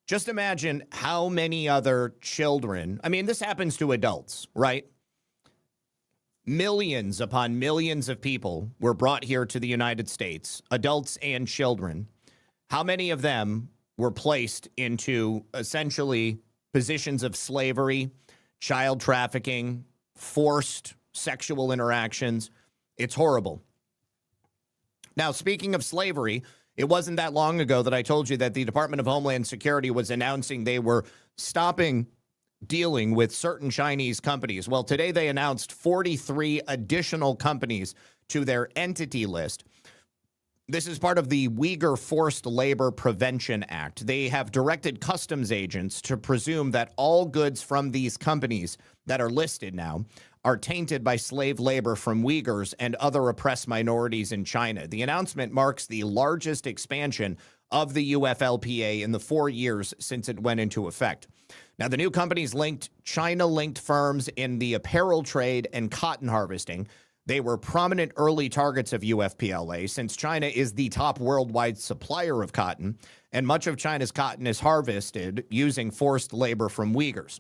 Just imagine how many other children, I mean, this happens to adults, right? Millions upon millions of people were brought here to the United States, adults and children. How many of them were placed into essentially positions of slavery, child trafficking, forced sexual interactions? It's horrible. Now, speaking of slavery, it wasn't that long ago that I told you that the Department of Homeland Security was announcing they were stopping dealing with certain Chinese companies. Well, today they announced 43 additional companies to their entity list. This is part of the Uyghur Forced Labor Prevention Act. They have directed customs agents to presume that all goods from these companies that are listed now are tainted by slave labor from Uyghurs and other oppressed minorities in China. The announcement marks the largest expansion of the UFLPA in the 4 years since it went into effect. Now, the new companies linked China-linked firms in the apparel trade and cotton harvesting. They were prominent early targets of UFPLA since China is the top worldwide supplier of cotton, and much of China's cotton is harvested using forced labor from Uyghurs.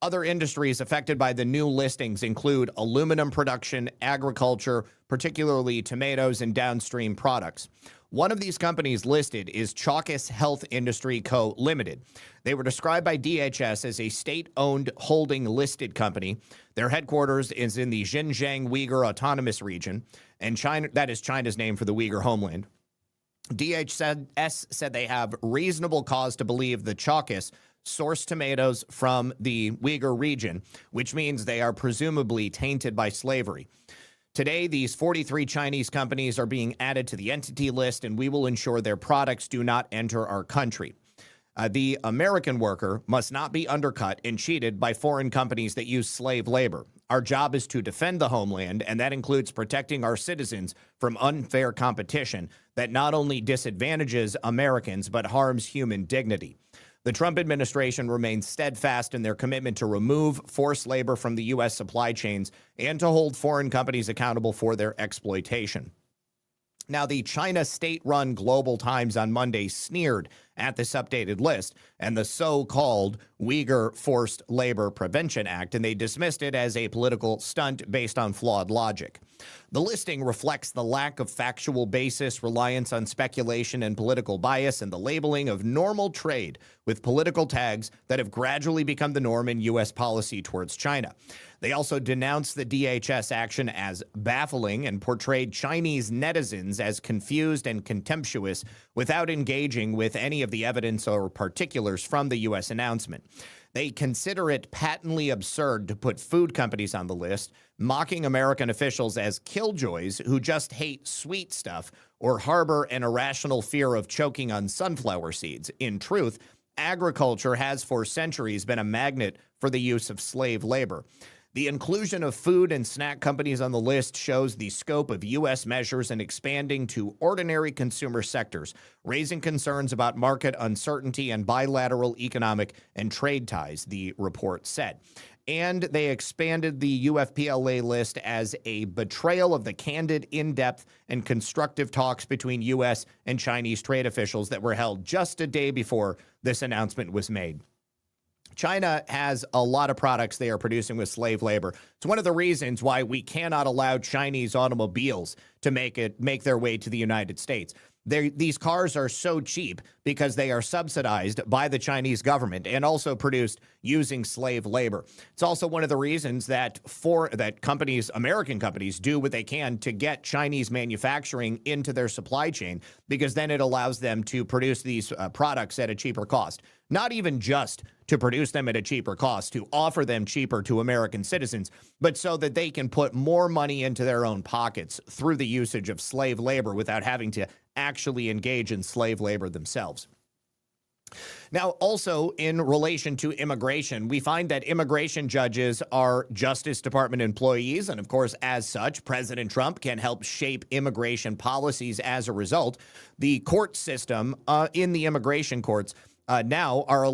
Other industries affected by the new listings include aluminum production, agriculture, particularly tomatoes and downstream products. One of these companies listed is Chalkis Health Industry Co. Limited. They were described by DHS as a state-owned holding listed company. Their headquarters is in the Xinjiang Uyghur Autonomous Region, and China, that is China's name for the Uyghur homeland. DHS said they have reasonable cause to believe the Chalkis source tomatoes from the Uyghur region, which means they are presumably tainted by slavery. Today, these 43 Chinese companies are being added to the entity list, and we will ensure their products do not enter our country. The American worker must not be undercut and cheated by foreign companies that use slave labor. Our job is to defend the homeland, and that includes protecting our citizens from unfair competition that not only disadvantages Americans but harms human dignity. The Trump administration remains steadfast in their commitment to remove forced labor from the U.S. supply chains and to hold foreign companies accountable for their exploitation. Now, the China state-run Global Times on Monday sneered at this updated list and the so-called Uyghur Forced Labor Prevention Act, and they dismissed it as a political stunt based on flawed logic. The listing reflects the lack of factual basis, reliance on speculation and political bias, and the labeling of normal trade with political tags that have gradually become the norm in U.S. policy towards China. They also denounced the DHS action as baffling and portrayed Chinese netizens as confused and contemptuous without engaging with any of the evidence or particulars from the U.S. announcement. They consider it patently absurd to put food companies on the list, mocking American officials as killjoys who just hate sweet stuff or harbor an irrational fear of choking on sunflower seeds. In truth, agriculture has for centuries been a magnet for the use of slave labor. The inclusion of food and snack companies on the list shows the scope of U.S. measures in expanding to ordinary consumer sectors, raising concerns about market uncertainty and bilateral economic and trade ties, the report said. And they expanded the UFPLA list as a betrayal of the candid, in-depth, and constructive talks between U.S. and Chinese trade officials that were held just a day before this announcement was made. China has a lot of products they are producing with slave labor. It's one of the reasons why we cannot allow Chinese automobiles to make their way to the United States. These cars are so cheap because they are subsidized by the Chinese government and also produced using slave labor. It's also one of the reasons that companies, American companies, do what they can to get Chinese manufacturing into their supply chain, because then it allows them to produce these products at a cheaper cost. Not even just to produce them at a cheaper cost, to offer them cheaper to American citizens, but so that they can put more money into their own pockets through the usage of slave labor without having to actually engage in slave labor themselves. Now, also in relation to immigration, we find that immigration judges are Justice Department employees, and of course, as such, President Trump can help shape immigration policies as a result. The court system in the immigration courts now are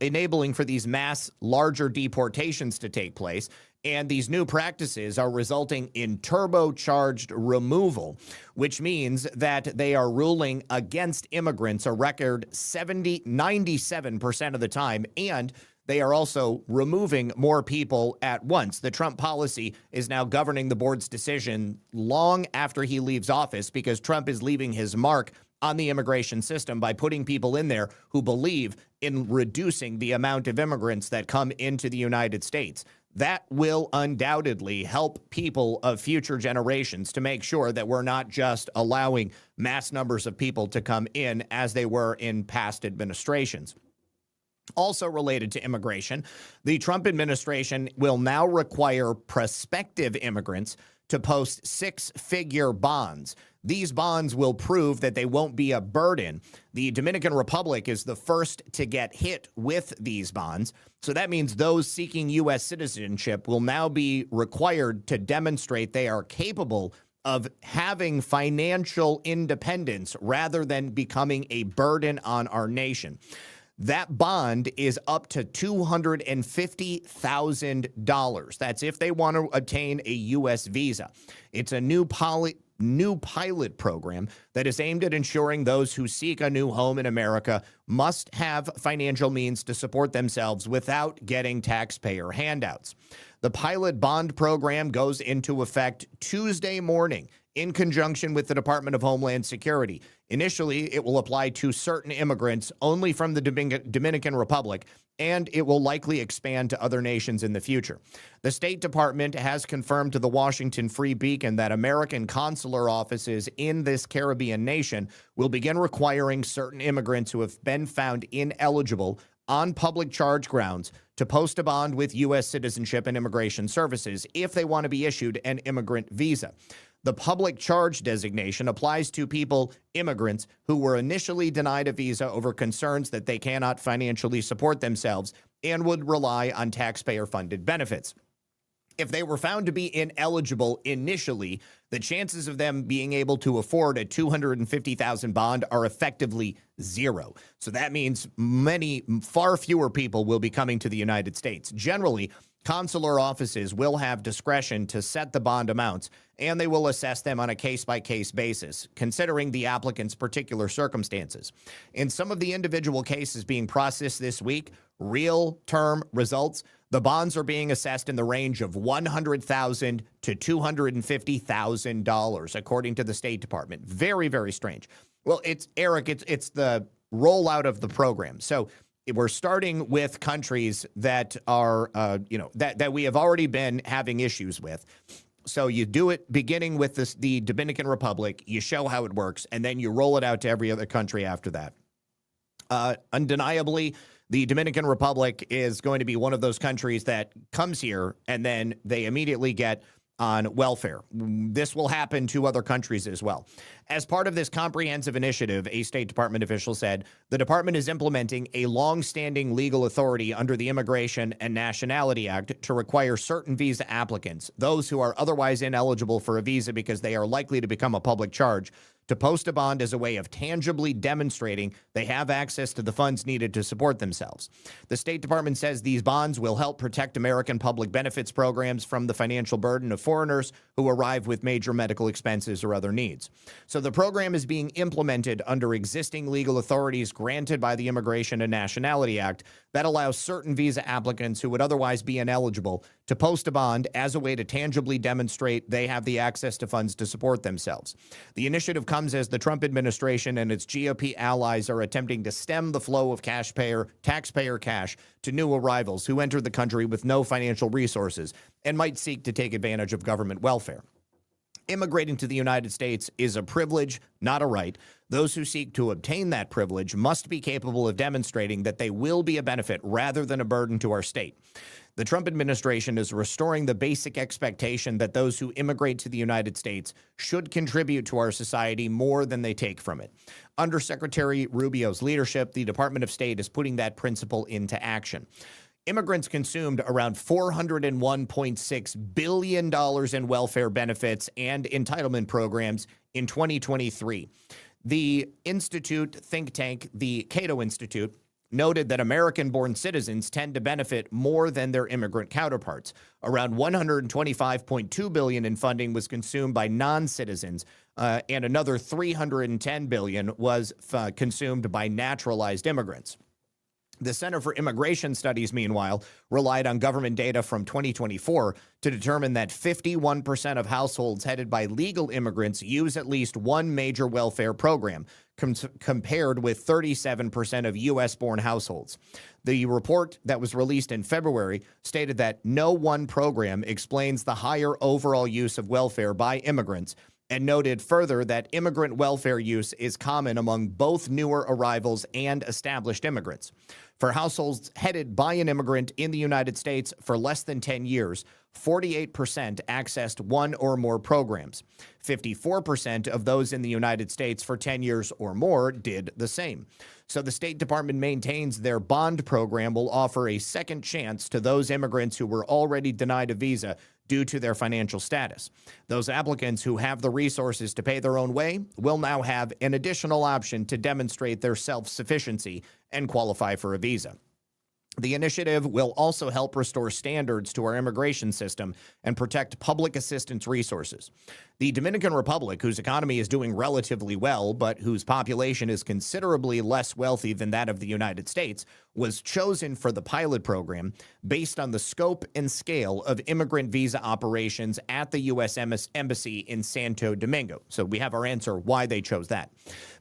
enabling for these mass larger deportations to take place. And these new practices are resulting in turbocharged removal, which means that they are ruling against immigrants a record 97% of the time. And they are also removing more people at once. The Trump policy is now governing the board's decision long after he leaves office, because Trump is leaving his mark on the immigration system by putting people in there who believe in reducing the amount of immigrants that come into the United States. That will undoubtedly help people of future generations to make sure that we're not just allowing mass numbers of people to come in as they were in past administrations. Also related to immigration, the Trump administration will now require prospective immigrants to post six-figure bonds. These bonds will prove that they won't be a burden. The Dominican Republic is the first to get hit with these bonds. So that means those seeking U.S. citizenship will now be required to demonstrate they are capable of having financial independence rather than becoming a burden on our nation. That bond is up to $250,000. That's if they want to obtain a U.S. visa. It's a new pilot program that is aimed at ensuring those who seek a new home in America must have financial means to support themselves without getting taxpayer handouts. The pilot bond program goes into effect Tuesday morning in conjunction with the Department of Homeland Security. Initially, it will apply to certain immigrants only from the Dominican Republic, and it will likely expand to other nations in the future. The State Department has confirmed to the Washington Free Beacon that American consular offices in this Caribbean nation will begin requiring certain immigrants who have been found ineligible on public charge grounds to post a bond with U.S. Citizenship and Immigration Services if they want to be issued an immigrant visa. The public charge designation applies to immigrants who were initially denied a visa over concerns that they cannot financially support themselves and would rely on taxpayer-funded benefits. If they were found to be ineligible initially, the chances of them being able to afford a $250,000 bond are effectively zero. So that means far fewer people will be coming to the United States. Generally, consular offices will have discretion to set the bond amounts, and they will assess them on a case-by-case basis, considering the applicant's particular circumstances. In some of the individual cases being processed this week, real-term results, the bonds are being assessed in the range of $100,000 to $250,000, according to the State Department. Very, very strange. Well, it's the rollout of the program. So we're starting with countries that are, that we have already been having issues with. So you do it beginning with the Dominican Republic, you show how it works, and then you roll it out to every other country after that. Undeniably, the Dominican Republic is going to be one of those countries that comes here and then they immediately get on welfare. This will happen to other countries as well. As part of this comprehensive initiative, a State Department official said, the department is implementing a long-standing legal authority under the Immigration and Nationality Act to require certain visa applicants, those who are otherwise ineligible for a visa because they are likely to become a public charge, to post a bond as a way of tangibly demonstrating they have access to the funds needed to support themselves. The State Department says these bonds will help protect American public benefits programs from the financial burden of foreigners who arrive with major medical expenses or other needs. So the program is being implemented under existing legal authorities granted by the Immigration and Nationality Act that allows certain visa applicants who would otherwise be ineligible to post a bond as a way to tangibly demonstrate they have the access to funds to support themselves. The initiative comes as the Trump administration and its GOP allies are attempting to stem the flow of taxpayer cash to new arrivals who enter the country with no financial resources and might seek to take advantage of government welfare. Immigrating to the United States is a privilege, not a right. Those who seek to obtain that privilege must be capable of demonstrating that they will be a benefit rather than a burden to our state. The Trump administration is restoring the basic expectation that those who immigrate to the United States should contribute to our society more than they take from it. Under Secretary Rubio's leadership, the Department of State is putting that principle into action. Immigrants consumed around $401.6 billion in welfare benefits and entitlement programs in 2023. The think tank, the Cato Institute, noted that American-born citizens tend to benefit more than their immigrant counterparts. Around $125.2 billion in funding was consumed by non-citizens, and another $310 billion was consumed by naturalized immigrants. The Center for Immigration Studies, meanwhile, relied on government data from 2024 to determine that 51% of households headed by legal immigrants use at least one major welfare program, compared with 37% of U.S.-born households. The report that was released in February stated that no one program explains the higher overall use of welfare by immigrants, and noted further that immigrant welfare use is common among both newer arrivals and established immigrants. For households headed by an immigrant in the United States for less than 10 years, 48% accessed one or more programs. 54% of those in the United States for 10 years or more did the same. So the State Department maintains their bond program will offer a second chance to those immigrants who were already denied a visa due to their financial status. Those applicants who have the resources to pay their own way will now have an additional option to demonstrate their self-sufficiency and qualify for a visa. The initiative will also help restore standards to our immigration system and protect public assistance resources. The Dominican Republic, whose economy is doing relatively well, but whose population is considerably less wealthy than that of the United States, was chosen for the pilot program based on the scope and scale of immigrant visa operations at the U.S. Embassy in Santo Domingo. So we have our answer why they chose that.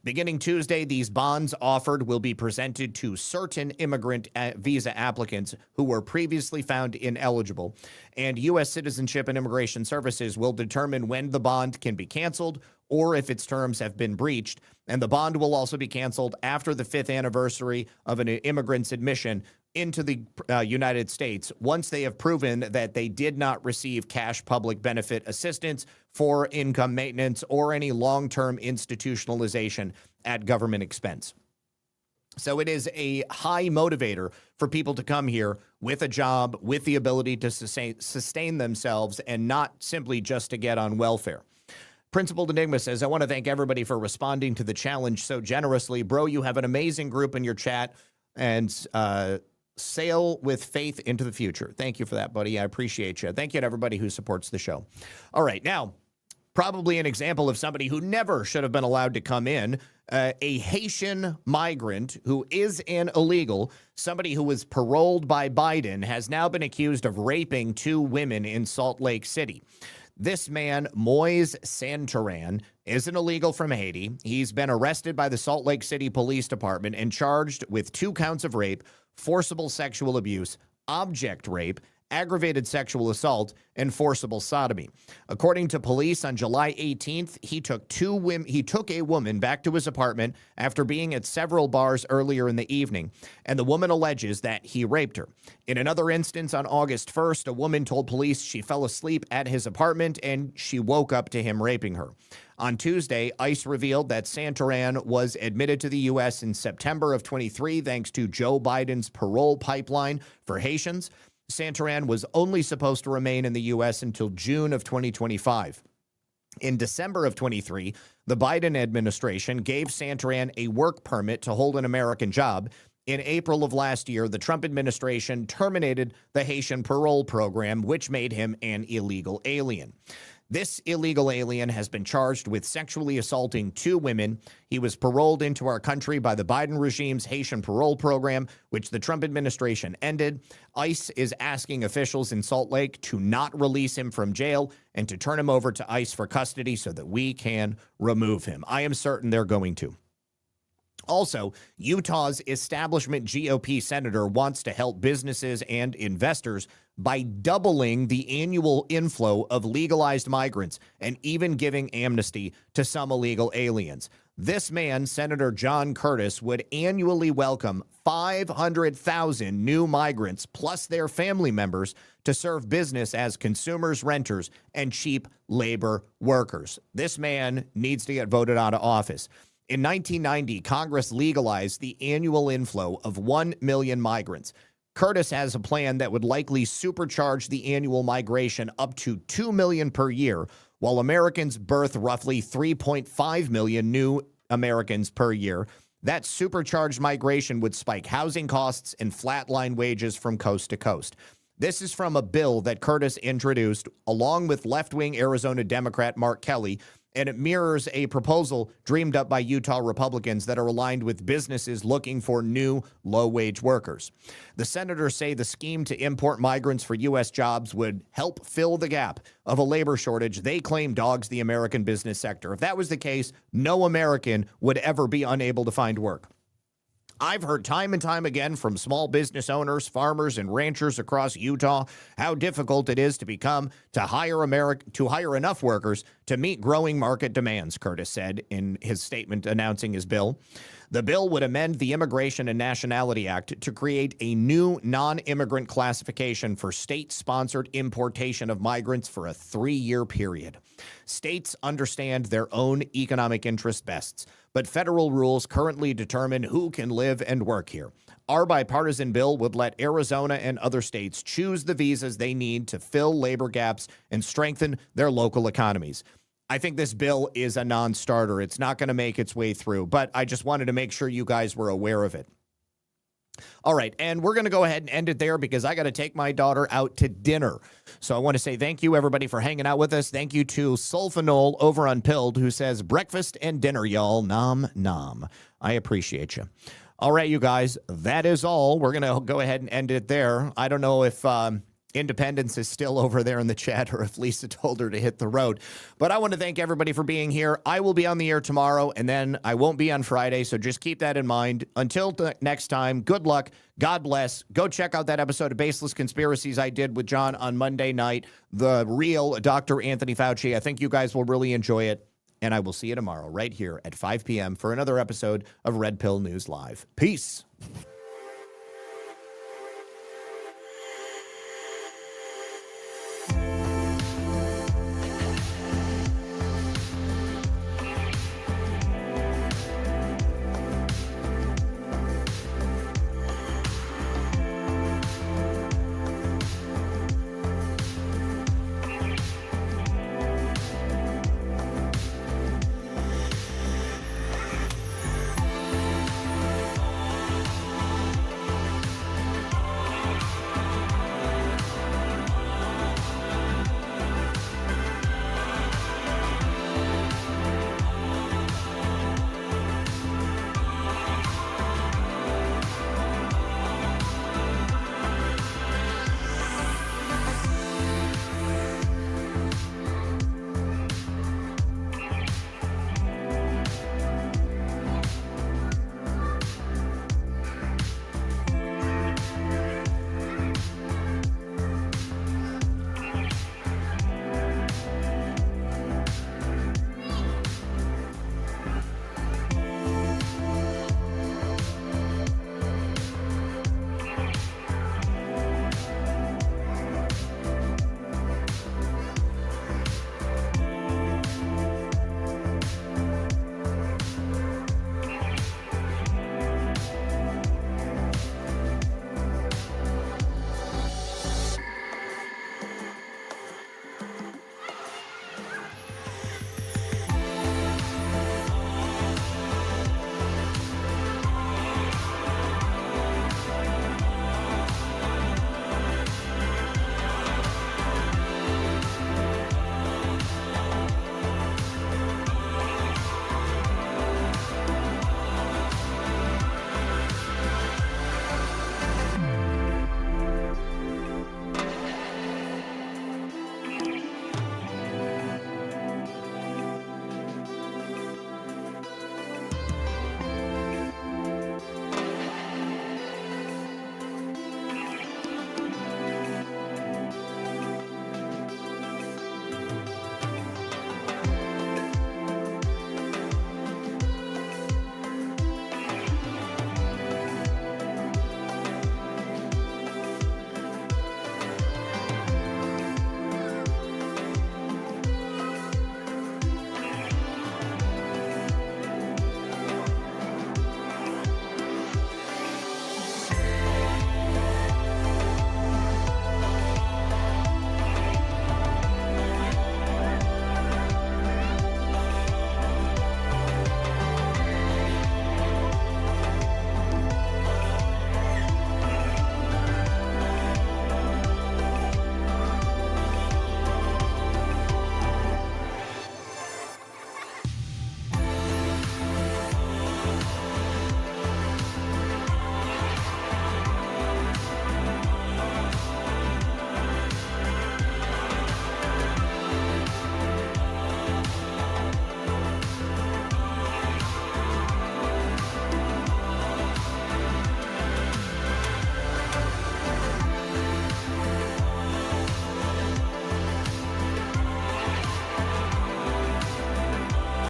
Beginning Tuesday, these bonds offered will be presented to certain immigrant visa applicants who were previously found ineligible, and U.S. Citizenship and Immigration Services will determine when the bond can be canceled or if its terms have been breached, and the bond will also be canceled after the 5th anniversary of an immigrant's admission into the United States once they have proven that they did not receive cash public benefit assistance for income maintenance or any long-term institutionalization at government expense. So it is a high motivator for people to come here with a job, with the ability to sustain themselves, and not simply just to get on welfare. Principled Enigma says, I want to thank everybody for responding to the challenge so generously. Bro, you have an amazing group in your chat, and sail with faith into the future. Thank you for that, buddy. I appreciate you. Thank you to everybody who supports the show. All right, now, probably an example of somebody who never should have been allowed to come in, a Haitian migrant who is an illegal, somebody who was paroled by Biden, has now been accused of raping 2 women in Salt Lake City. This man, Moise Santoran, is an illegal from Haiti. He's been arrested by the Salt Lake City Police Department and charged with 2 counts of rape, forcible sexual abuse, object rape, aggravated sexual assault, and forcible sodomy. According to police, on July 18th, he took a woman back to his apartment after being at several bars earlier in the evening, and the woman alleges that he raped her. In another instance, on August 1st, a woman told police she fell asleep at his apartment and she woke up to him raping her. On Tuesday, ICE revealed that Santoran was admitted to the U.S. in September of 23 thanks to Joe Biden's parole pipeline for Haitians. Santoran was only supposed to remain in the U.S. until June of 2025. In December of 23, the Biden administration gave Santoran a work permit to hold an American job. In April of last year, the Trump administration terminated the Haitian parole program, which made him an illegal alien. This illegal alien has been charged with sexually assaulting 2 women. He was paroled into our country by the Biden regime's Haitian parole program, which the Trump administration ended. ICE is asking officials in Salt Lake to not release him from jail and to turn him over to ICE for custody so that we can remove him. I am certain they're going to. Also, Utah's establishment GOP senator wants to help businesses and investors by doubling the annual inflow of legalized migrants and even giving amnesty to some illegal aliens. This man, Senator John Curtis, would annually welcome 500,000 new migrants plus their family members to serve business as consumers, renters, and cheap labor workers. This man needs to get voted out of office. In 1990, Congress legalized the annual inflow of 1 million migrants. Curtis has a plan that would likely supercharge the annual migration up to 2 million per year, while Americans birth roughly 3.5 million new Americans per year. That supercharged migration would spike housing costs and flatline wages from coast to coast. This is from a bill that Curtis introduced along with left-wing Arizona Democrat Mark Kelly, and it mirrors a proposal dreamed up by Utah Republicans that are aligned with businesses looking for new low-wage workers. The senators say the scheme to import migrants for U.S. jobs would help fill the gap of a labor shortage they claim dogs the American business sector. If that was the case, no American would ever be unable to find work. I've heard time and time again from small business owners, farmers, and ranchers across Utah how difficult it is to hire enough workers to meet growing market demands, Curtis said in his statement announcing his bill. The bill would amend the Immigration and Nationality Act to create a new non-immigrant classification for state-sponsored importation of migrants for a 3-year period. States understand their own economic interest best, but federal rules currently determine who can live and work here. Our bipartisan bill would let Arizona and other states choose the visas they need to fill labor gaps and strengthen their local economies. I think this bill is a non-starter. It's not going to make its way through, but I just wanted to make sure you guys were aware of it. All right, and we're going to go ahead and end it there because I got to take my daughter out to dinner. So I want to say thank you, everybody, for hanging out with us. Thank you to Sulfanol over on Pilled, who says, breakfast and dinner, y'all. Nom, nom. I appreciate you. All right, you guys, that is all. We're going to go ahead and end it there. I don't know if Independence is still over there in the chat or if Lisa told her to hit the road. But I want to thank everybody for being here. I will be on the air tomorrow, and then I won't be on Friday, so just keep that in mind. Until next time, good luck. God bless. Go check out that episode of Baseless Conspiracies I did with John on Monday night, the real Dr. Anthony Fauci. I think you guys will really enjoy it, and I will see you tomorrow right here at 5 p.m. for another episode of Red Pill News Live. Peace.